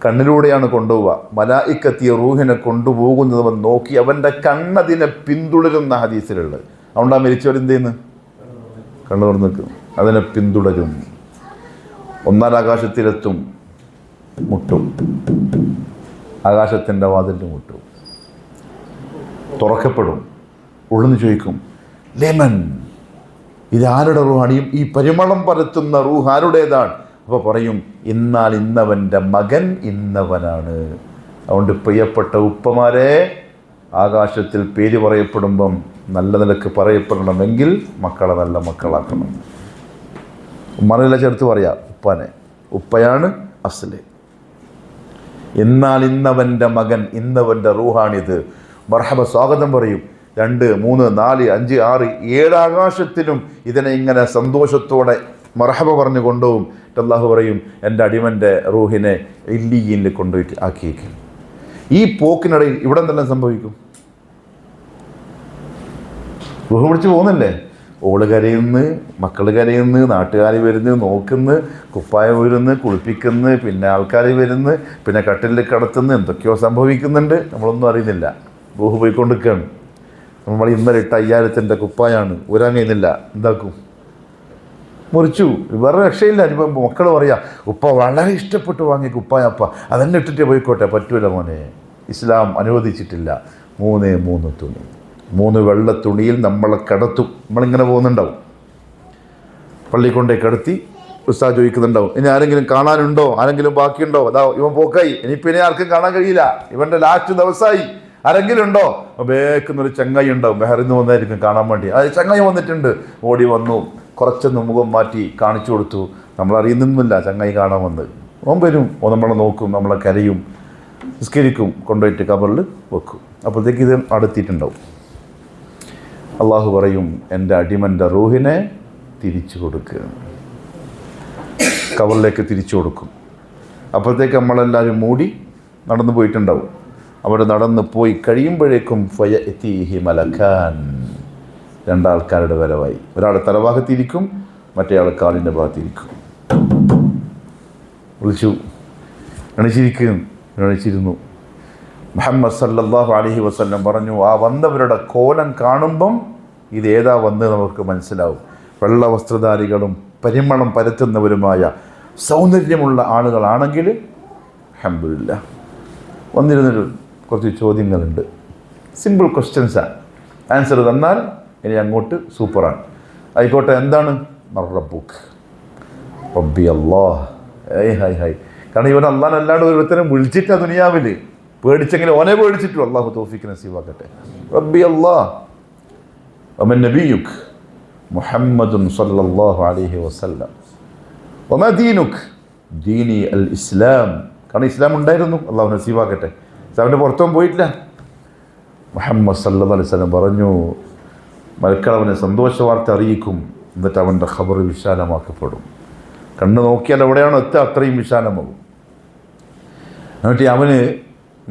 കണ്ണിലൂടെയാണ് കൊണ്ടുപോവുക. മലായിക്കത്തിയ റൂഹിനെ കൊണ്ടുപോകുന്നവൻ നോക്കി അവൻ്റെ കണ്ണതിനെ പിന്തുടരുന്ന ഹദീസിലുള്ളത്. അതുകൊണ്ട് ആ മരിച്ചവരെന്ത് ചെയ്യുന്നു? കണ്ണു തുറന്ന് നിൽക്കും, അതിനെ പിന്തുടരും. 1-ാം ആകാശത്തിലെത്തും, മുട്ടും, ആകാശത്തിൻ്റെ വാതിലിന് മുട്ടും, തുറക്കപ്പെടും. ഉള്ളിന്ന് ചോദിക്കും, ലെമൻ, ഇത് ആരുടെ റൂഹാണ്? ഈ പരിമളം പരത്തുന്ന റൂഹ് ആരുടേതാണ്? അപ്പോൾ പറയും, ഇന്നാൽ ഇന്നവൻ്റെ മകൻ ഇന്നവനാണ്. അതുകൊണ്ട് പ്രിയപ്പെട്ട ഉപ്പമാരെ, ആകാശത്തിൽ പേര് പറയപ്പെടുമ്പം നല്ല നിലക്ക് പറയപ്പെടണമെങ്കിൽ മക്കളെ നല്ല മക്കളാക്കണം. ഉമ്മാനെല്ലാം ചേർത്ത് പറയാം ഉപ്പാനെ. ഉപ്പയാണ് അസ്ല്. എന്നാൽ ഇന്നവൻ്റെ മകൻ ഇന്നവൻ്റെ റൂഹാണിത്. മർഹബ, സ്വാഗതം പറയും. 2, 3, 4, 5, 6, 7 ആകാശത്തിലും ഇതിനെ ഇങ്ങനെ സന്തോഷത്തോടെ മർഹബ പറഞ്ഞു കൊണ്ടുപോകും. അല്ലാഹു പറയും, എൻ്റെ അടിമൻ്റെ റൂഹിനെ ഇല്ലിയീനിൽ കൊണ്ടുപോയിട്ട് ആക്കിയേക്കും. ഈ പോക്കിനിടയിൽ ഇവിടെ എന്തെല്ലാം സംഭവിക്കും? റൂഹ് പിടിച്ച് പോകുന്നില്ലേ? ഓള് കരയുന്ന്, മക്കൾ കരയുന്ന്, നാട്ടുകാർ വരുന്ന്, നോക്കുന്ന്, കുപ്പായം വരുന്ന്, കുളിപ്പിക്കുന്ന്, പിന്നെ ആൾക്കാർ വരുന്ന്, പിന്നെ കട്ടിലിൽ കിടത്തുന്ന്, എന്തൊക്കെയോ സംഭവിക്കുന്നുണ്ട്, നമ്മളൊന്നും അറിയുന്നില്ല. റൂഹ് പോയിക്കൊണ്ടിരിക്കുകയാണ്. നമ്മൾ ഇന്നലെ ഇട്ട 5000-ൻ്റെ കുപ്പായാണ്, ഊരാൻ കഴിയുന്നില്ല, എന്താക്കും? മുറിച്ചു. വേറെ രക്ഷയില്ല. ഇനിയിപ്പോൾ മക്കൾ പറയാ, ഉപ്പ വളരെ ഇഷ്ടപ്പെട്ട് വാങ്ങിയ കുപ്പായപ്പ, അതെന്നെ ഇട്ടിട്ട് പോയിക്കോട്ടെ. പറ്റൂല മോനെ, ഇസ്ലാം അനുവദിച്ചിട്ടില്ല. 3 തുണി, 3 വെള്ള തുണിയിൽ നമ്മളെ കിടത്തും. നമ്മളിങ്ങനെ പോകുന്നുണ്ടാവും, പള്ളി കൊണ്ടേ കിടത്തി ഉസ്താദ് ചോദിക്കുന്നുണ്ടാവും, ഇനി ആരെങ്കിലും കാണാനുണ്ടോ, ആരെങ്കിലും ബാക്കിയുണ്ടോ? അതാ ഇവൻ പോക്കായി, ഇനിയിപ്പോൾ ഇനി ആർക്കും കാണാൻ കഴിയില്ല, ഇവൻ്റെ ലാസ്റ്റ് ദിവസമായി, ആരെങ്കിലും ഉണ്ടോ? ബേക്കുന്നൊരു ചങ്ങായി ഉണ്ടാവും, ബഹറിന്ന് വന്നായിരിക്കും കാണാൻ വേണ്ടി. അത് ചങ്ങായി വന്നിട്ടുണ്ട്, ഓടി വന്നു, കുറച്ചൊന്ന് മുഖം മാറ്റി കാണിച്ചു കൊടുത്തു. നമ്മളറിയുന്നില്ല ചങ്ങായി കാണാൻ വന്ന്. ഓൻ വരും, ഓ നമ്മളെ നോക്കും, നമ്മളെ കരയും, നിസ്കരിക്കും, കൊണ്ടുപോയിട്ട് കബറിൽ വെക്കും. അപ്പോഴത്തേക്ക് ഇത് അടുത്തിട്ടുണ്ടാവും. അള്ളാഹു പറയും, എൻ്റെ അടിമൻ്റെ റൂഹിനെ തിരിച്ചു കൊടുക്കുക, കബറിലേക്ക് തിരിച്ചു കൊടുക്കും. അപ്പോഴത്തേക്ക് നമ്മളെല്ലാവരും മൂടി നടന്നു പോയിട്ടുണ്ടാവും. അവിടെ നടന്ന് പോയി കഴിയുമ്പോഴേക്കും ഫയഅതീഹി മലക്കാൻ, 2 ആൾക്കാരുടെ വരവായി. ഒരാൾ തലഭാഗത്തിരിക്കും, മറ്റേ ആൾ കാലിൻ്റെ ഭാഗത്തിരിക്കും. വിളിച്ചു, എണിച്ചിരുന്നു. മുഹമ്മദ് സല്ലല്ലാഹു അലൈഹി വസല്ലം പറഞ്ഞു, ആ വന്നവരുടെ കോലം കാണുമ്പം ഇതേതാ വന്ന് നമുക്ക് മനസ്സിലാവും. വെള്ള വസ്ത്രധാരികളും പരിമളം പരത്തുന്നവരുമായ സൗന്ദര്യമുള്ള ആളുകളാണെങ്കിൽ അൽഹംദുലില്ലാഹ്. വന്നിരുന്നൊരു കുറച്ച് ചോദ്യങ്ങളുണ്ട്, സിമ്പിൾ ക്വസ്റ്റ്യൻസാണ്. ആൻസർ തന്നാൽ ഇനി അങ്ങോട്ട് സൂപ്പറാണ്. ആയിക്കോട്ടെ, എന്താണ്? റബ്ബുക്ക്, റബ്ബി അല്ലാഹ്. ഹായ്. കാരണം ഇവൻ അല്ലാഹനല്ലാണ്ട് ഒരുത്തരം വിളിച്ചിട്ടാ ദുനിയാവിൽ പേടിച്ചെങ്കിലും ഓനെ പേടിച്ചിട്ടു. അള്ളാഹു തൗഫീഖ് നസീബാക്കട്ടെ. റബ്ബി അല്ലാഹ് വമൻ നബിയുക് മുഹമ്മദുൻ സല്ലല്ലാഹു അലൈഹി വസല്ലം വമാ ദീനുക് ദീനി അൽ ഇസ്ലാം. കാരണം ഇസ്ലാം ഉണ്ടായിരുന്നു. അള്ളാഹു നസീബാക്കട്ടെ. ഇസ്ലാമിൻ്റെ പുറത്തും പോയിട്ടില്ല. മുഹമ്മദ് സല്ലല്ലാഹു അലൈഹി വസല്ലം പറഞ്ഞു, മലക്കൾ അവനെ സന്തോഷ വാർത്ത അറിയിക്കും, എന്നിട്ട് അവൻ്റെ ഖബർ വിശാലമാക്കപ്പെടും. കണ്ണ് നോക്കിയാൽ എവിടെയാണോ എത്തുക അത്രയും വിശാലമാകും. എന്നിട്ട് അവന്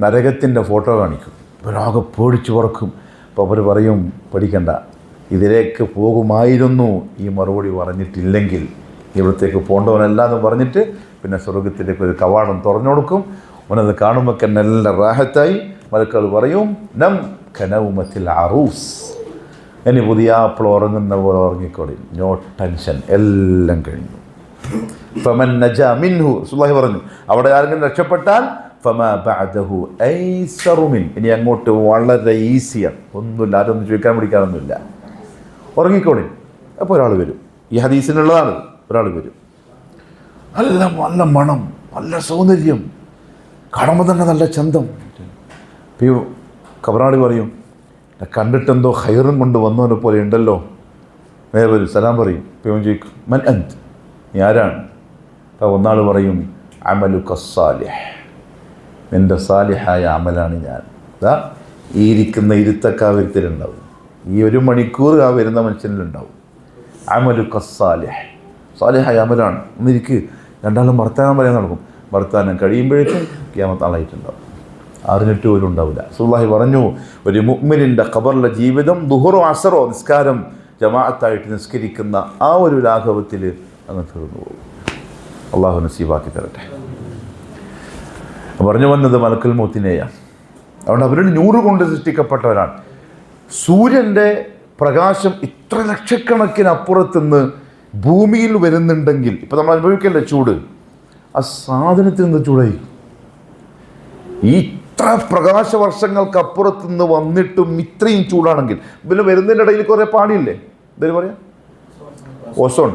നരകത്തിൻ്റെ ഫോട്ടോ കാണിക്കും. അവരാകെ പേടിച്ച് പറക്കും. അപ്പോൾ അവർ പറയും, പേടിക്കണ്ട, ഇതിലേക്ക് പോകുമായിരുന്നു ഈ മറുപടി പറഞ്ഞിട്ടില്ലെങ്കിൽ, ഇവിടത്തേക്ക് പോകേണ്ടവനല്ല എന്ന് പറഞ്ഞിട്ട് പിന്നെ സ്വർഗത്തിലേക്ക് ഒരു കവാടം തുറന്നു കൊടുക്കും. അവനത് കാണുമ്പോൾ തന്നെ നല്ല റാഹത്തായി. മലക്കൾ പറയും, നം കനൗമത്തിൽ അറൂസ്, ഇനി പുതിയാപ്പിള ഉറങ്ങുന്ന പോലെ ഉറങ്ങിക്കോളി, നോ ടെൻഷൻ, എല്ലാം കഴിഞ്ഞു. ഫമൻ നജാ മിൻഹു, റസൂലുള്ളാഹി പറഞ്ഞു, അവിടെ ആരെങ്കിലും രക്ഷപ്പെട്ടാൽ ഫമാ ബഅദഹു ഐസറു മിൻ, ഇനി അങ്ങോട്ട് വളരെ ഈസിയാണ്, ഒന്നുമില്ല, ആരൊന്നും ചോദിക്കാൻ പിടിക്കാനൊന്നുമില്ല, ഉറങ്ങിക്കോളി. അപ്പോൾ ഒരാൾ വരും, ഈ ഹദീസിനുള്ളതാണ്. ഒരാൾ വരും, നല്ല മണം, നല്ല സൗന്ദര്യം, കാണുമ്പോൾ തന്നെ നല്ല ചന്തം. അപ്പോൾ കബറാളി പറയും, കണ്ടിട്ടെന്തോ ഹൈറും കൊണ്ട് വന്നവനെ പോലെ ഉണ്ടല്ലോ. നേരെ വരും, സലാം പറയും. അപ്പോൾ ചോദിക്കും, മൻ അന്ത്, നീ ആരാണ്? അപ്പോൾ ഒന്നാൾ പറയും, അമലുക സാലിഹ്, എൻ്റെ സാലിഹായ അമലാണ് ഞാൻ. അതാ ഈ ഇരിക്കുന്ന ഇരുത്തക്കാവരുത്തിലുണ്ടാവും, ഈ 1 മണിക്കൂർ ആ വരുന്ന മനുഷ്യനിലുണ്ടാവും. അമലുക സാലിഹ്, സാലിഹായ അമലാണ്. ഒന്നിരിക്ക്, രണ്ടാളും വർത്താനം പറയാൻ നടക്കും. വർത്താനം കഴിയുമ്പോഴേക്കും ഖിയാമത്ത് നാളായിട്ടുണ്ടാവും. 6 മിനിറ്റ് പോലും ഉണ്ടാവില്ല. റസൂലുള്ളാഹി പറഞ്ഞു, ഒരു മുഅ്മിനിൻ്റെ ഖബറിലെ ജീവിതം ദുഹറോ അസറോ നിസ്കാരം ജമാഅത്തായിട്ട് നിസ്കരിക്കുന്ന ആ ഒരു ലാഘവത്തിൽ അങ്ങ് തീർന്നു പോകും. അള്ളാഹു നസീബാക്കി തരട്ടെ. പറഞ്ഞു വന്നത് മലക്കുൽ മൗത്തിനെയാണ്. അതുകൊണ്ട് അവരുടെ 100 കൊണ്ട് സൃഷ്ടിക്കപ്പെട്ടവരാണ്. സൂര്യൻ്റെ പ്രകാശം ഇത്ര ലക്ഷക്കണക്കിന് അപ്പുറത്തുനിന്ന് ഭൂമിയിൽ വരുന്നുണ്ടെങ്കിൽ, ഇപ്പം നമ്മൾ അനുഭവിക്കല്ലേ ചൂട്, ആ സാധനത്തിൽ നിന്ന് ചൂടായി. ഈ ഇത്ര പ്രകാശവർഷങ്ങൾക്ക് അപ്പുറത്തുനിന്ന് വന്നിട്ടും ഇത്രയും ചൂടാണെങ്കിൽ, പിന്നെ വരുന്നതിൻ്റെ ഇടയിൽ കുറേ പാടിയില്ലേ, എന്തായാലും പറയാം, ഓസോൺ,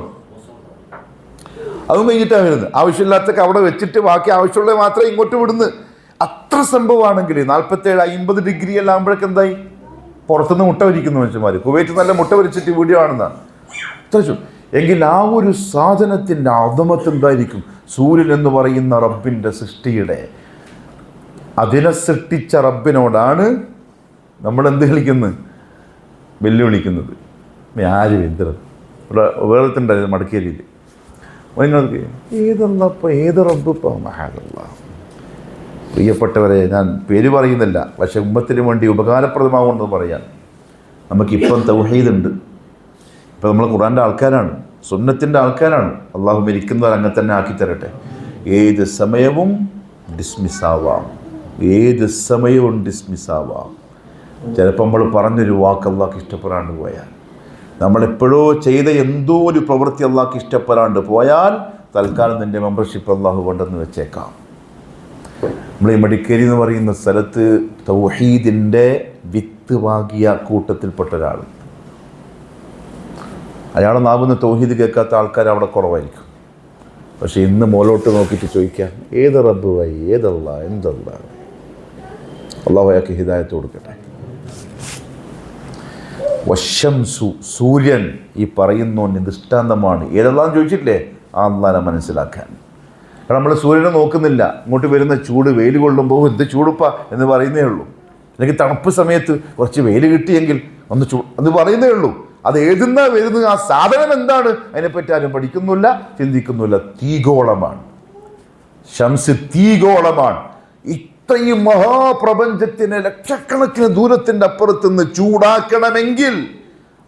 അതും കഴിഞ്ഞിട്ടാണ് വരുന്നത്. ആവശ്യമില്ലാത്തൊക്കെ അവിടെ വെച്ചിട്ട് ബാക്കി ആവശ്യമുള്ളത് മാത്രമേ ഇങ്ങോട്ട് വിടുന്നു. അത്ര സംഭവമാണെങ്കിൽ 47-50 ഡിഗ്രി എല്ലാം ആകുമ്പോഴേക്ക് എന്തായി, പുറത്തുനിന്ന് മുട്ട വരിക്കുന്നു മനുഷ്യന്മാർ. കുവൈറ്റ് നല്ല മുട്ട വരിച്ചിട്ട് വീഡിയോ ആണെന്നാണ്. അത്രച്ചു എങ്കിൽ ആ ഒരു സാധനത്തിൻ്റെ അധമത്ത് എന്തായിരിക്കും? സൂര്യൻ എന്ന് പറയുന്ന റബ്ബിൻ്റെ സൃഷ്ടിയുടെ, അതിനെ സൃഷ്ടിച്ച റബ്ബിനോടാണ് നമ്മൾ എന്ത് കളിക്കുന്നത്, വെല്ലുവിളിക്കുന്നത്. ആര് എന്ത് വേറെത്തുണ്ട് മടക്കേരിയിൽ നിങ്ങൾക്ക് ഏതല്ലപ്പോൾ ഏത് റബ്ബ് ഇപ്പോൾ മഹാദല്ല. പ്രിയപ്പെട്ടവരെ, ഞാൻ പേര് പറയുന്നില്ല, പക്ഷെ ഉമ്മത്തിന് വേണ്ടി ഉപകാരപ്രദമാകുമെന്ന് പറയാൻ നമുക്കിപ്പം തൗഹീദുണ്ട്, ഇപ്പം നമ്മൾ ഖുർആൻ്റെ ആൾക്കാരാണ്, സുന്നത്തിൻ്റെ ആൾക്കാരാണ്. അള്ളാഹു മരിക്കുന്നവർ അങ്ങനെ തന്നെ ആക്കി തരട്ടെ. ഏത് സമയവും ഡിസ്മിസ്സാവാം, ഏത് സമയവും ഡിസ്മിസ്സാവാം. ചിലപ്പോൾ നമ്മൾ പറഞ്ഞൊരു വാക്ക് അള്ളാഹ്ക്ക് ഇഷ്ടപ്പെടാണ്ട് പോയാൽ, നമ്മളെപ്പോഴോ ചെയ്ത എന്തോ ഒരു പ്രവൃത്തി അള്ളാഹ്ക്ക് ഇഷ്ടപ്പെടാണ്ട് പോയാൽ തൽക്കാലം നിൻ്റെ മെമ്പർഷിപ്പ് അള്ളാഹു കൊണ്ടെന്ന് വെച്ചേക്കാം. നമ്മൾ ഈ മടിക്കേരി എന്ന് പറയുന്ന സ്ഥലത്ത് തൗഹീദിൻ്റെ വിത്ത് വാങ്ങിയ കൂട്ടത്തിൽപ്പെട്ട ഒരാൾ, അയാളെ നാവുന്ന തൗഹീദ് കേൾക്കാത്ത ആൾക്കാർ അവിടെ കുറവായിരിക്കും. പക്ഷെ ഇന്ന് മോലോട്ട് നോക്കിയിട്ട് ചോദിക്കാം, ഏത് റബ്ബ് വൈ, ഏതല്ല, എന്തല്ല. അള്ളാഹു അയാൾക്ക് ഹിദായത്ത് കൊടുക്കട്ടെ. വശംസു, സൂര്യൻ ഈ പറയുന്നോന് ദൃഷ്ടാന്തമാണ്. ഏതെല്ലാം ചോദിച്ചിട്ടില്ലേ? ആ അള്ളാനെ മനസ്സിലാക്കാൻ. കാരണം നമ്മൾ സൂര്യനെ നോക്കുന്നില്ല, ഇങ്ങോട്ട് വരുന്ന ചൂട്, വെയിൽ കൊള്ളുമ്പോൾ എന്ത് ചൂടുപ്പ എന്ന് പറയുന്നേ ഉള്ളൂ. അല്ലെങ്കിൽ തണുപ്പ് സമയത്ത് കുറച്ച് വെയിൽ കിട്ടിയെങ്കിൽ ഒന്ന് എന്ന് പറയുന്നേ ഉള്ളൂ. അത് ഏതെന്നാ വരുന്നത്, ആ സാധനം എന്താണ്, അതിനെപ്പറ്റി ആരും പഠിക്കുന്നില്ല, ചിന്തിക്കുന്നില്ല. തീഗോളമാണ് ശംസ്, തീഗോളമാണ്. ഇത്രയും മഹാപ്രപഞ്ചത്തിനെ ലക്ഷക്കണക്കിന് ദൂരത്തിൻ്റെ അപ്പുറത്തുനിന്ന് ചൂടാക്കണമെങ്കിൽ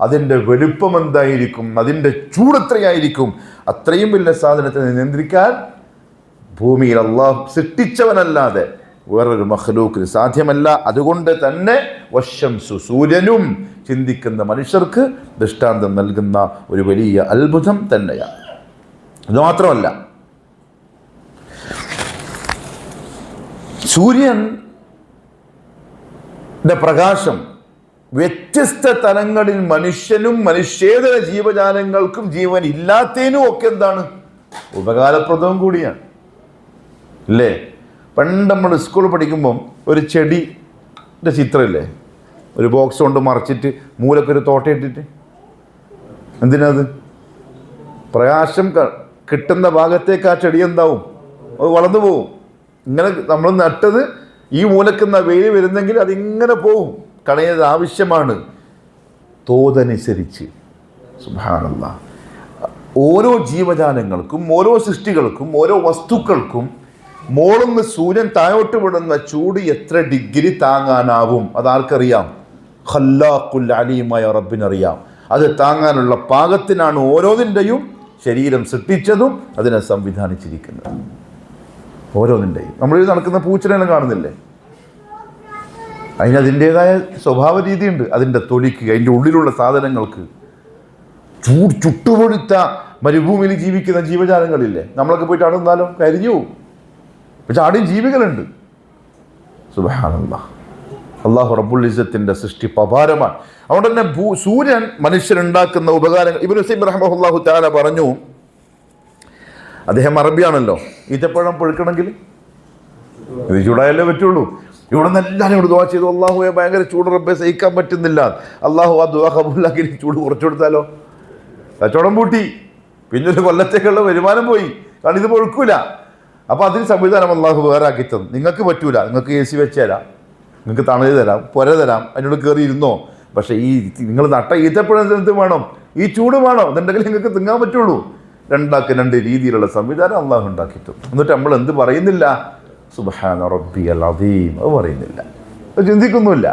അതിൻ്റെ വലുപ്പം എന്തായിരിക്കും, അതിൻ്റെ ചൂടെത്രയായിരിക്കും? അത്രയും വലിയ സാധനത്തിനെ നിയന്ത്രിക്കാൻ ഭൂമിയിൽ അള്ളാഹു സൃഷ്ടിച്ചവനല്ലാതെ വേറൊരു മഖ്ലൂക്കിന് സാധ്യമല്ല. അതുകൊണ്ട് തന്നെ വശംസു, സൂര്യനും ചിന്തിക്കുന്ന മനുഷ്യർക്ക് ദൃഷ്ടാന്തം നൽകുന്ന ഒരു വലിയ അത്ഭുതം തന്നെയാണ്. അതുമാത്രമല്ല, സൂര്യൻ്റെ പ്രകാശം വ്യത്യസ്ത തലങ്ങളിൽ മനുഷ്യനും മനുഷ്യേതര ജീവജാലങ്ങൾക്കും ജീവൻ ഇല്ലാത്തതിനും ഒക്കെ എന്താണ്, ഉപകാരപ്രദവും കൂടിയാണ്. ഇല്ലേ? പണ്ട് നമ്മൾ സ്കൂളിൽ പഠിക്കുമ്പം ഒരു ചെടിയുടെ ചിത്രമില്ലേ, ഒരു ബോക്സ് കൊണ്ട് മറച്ചിട്ട് മൂലൊക്കെ ഒരു തോട്ടയിട്ടിട്ട്, എന്തിനത്? പ്രകാശം കിട്ടുന്ന ഭാഗത്തേക്ക് ആ ചെടി എന്താവും, അത് വളർന്നു പോവും. ഇങ്ങനെ നമ്മൾ നട്ടത് ഈ മൂലക്കുന്ന വെയിൽ വരുന്നെങ്കിൽ അതിങ്ങനെ പോവും. കളയത് ആവശ്യമാണ് തോതനുസരിച്ച്. സുബ്ഹാനല്ലാഹ്. ഓരോ ജീവജാലങ്ങൾക്കും, ഓരോ സൃഷ്ടികൾക്കും, ഓരോ വസ്തുക്കൾക്കും മോളുന്ന് സൂര്യൻ താഴോട്ട് വിടുന്ന ചൂട് എത്ര ഡിഗ്രി താങ്ങാനാവും അതാർക്കറിയാം? ഖല്ലാഖുൽ അലീമായ റബ്ബിനറിയാം. അത് താങ്ങാനുള്ള പാകത്തിനാണ് ഓരോന്നിൻ്റെയും ശരീരം സൃഷ്ടിച്ചതും അതിനെ സംവിധാനിച്ചിരിക്കുന്നത്. ഓരോന്നിൻ്റെയും നമ്മൾ നടക്കുന്ന പൂച്ചനെല്ലാം കാണുന്നില്ലേ, അതിനതിൻ്റേതായ സ്വഭാവ രീതിയുണ്ട്. അതിൻ്റെ തൊലിക്ക്, അതിൻ്റെ ഉള്ളിലുള്ള സാധനങ്ങൾക്ക്. ചുട്ടുപൊടുത്ത മരുഭൂമിയിൽ ജീവിക്കുന്ന ജീവജാലങ്ങളില്ലേ, നമ്മളൊക്കെ പോയിട്ട് അവിടെ നിന്നാലും കരിഞ്ഞു പോകും. പക്ഷെ ആടെയും ജീവികളുണ്ട്. സുബ്ഹാനല്ലാഹ്. അള്ളാഹു റബ്ബുൽ ഇസ്സത്തിൻ്റെ സൃഷ്ടി അപാരമാണ്. അതുകൊണ്ട് തന്നെ സൂര്യൻ മനുഷ്യനുണ്ടാക്കുന്ന ഉപകാരങ്ങൾ ഇബ്നു ഉസൈമിൻ റഹിമഹുല്ലാഹു തആല പറഞ്ഞു. അദ്ദേഹം അറബിയാണല്ലോ. ഈത്തപ്പഴം പഴുക്കണമെങ്കിൽ ഇത് ചൂടായല്ലേ പറ്റുള്ളൂ. ഇവിടെ നിന്ന് എല്ലാവരും ഇവിടെ ദുആ ചെയ്തു, അള്ളാഹുവെ ഭയങ്കര ചൂട് റബ്ബെ സഹിക്കാൻ പറ്റുന്നില്ല. അള്ളാഹു ആ ദുആ കബൂലാക്കി ചൂട് കുറച്ചു കൊടുത്താലോ? കച്ചവടം പൂട്ടി, പിന്നെ ഒരു കൊല്ലത്തേക്കുള്ള വരുമാനം പോയി. കാരണം ഇത് പൊഴുക്കൂല. അപ്പോൾ അതിന് സംവിധാനം അള്ളാഹു വേറെ ആക്കി തന്നു. നിങ്ങൾക്ക് പറ്റൂല, നിങ്ങൾക്ക് AC വെച്ച് തരാം, നിങ്ങൾക്ക് തണല് തരാം, പുര തരാം, അതിനോട് കയറി ഇരുന്നോ. പക്ഷേ ഈ നിങ്ങൾ നട്ട ഈത്തപ്പഴം എന്ത് വേണം? ഈ ചൂട് വേണം, എന്നുണ്ടെങ്കിൽ നിങ്ങൾക്ക് തിന്നാൻ പറ്റുള്ളൂ. രണ്ട് രീതിയിലുള്ള സംവിധാനം അള്ളാഹു ഉണ്ടാക്കി തന്നു. എന്നിട്ട് നമ്മൾ എന്ത് പറയുന്നില്ല? സുബ്ഹാന റബ്ബിയൽ അദീം, അത് പറയുന്നില്ല, അത് ചിന്തിക്കുന്നുമില്ല.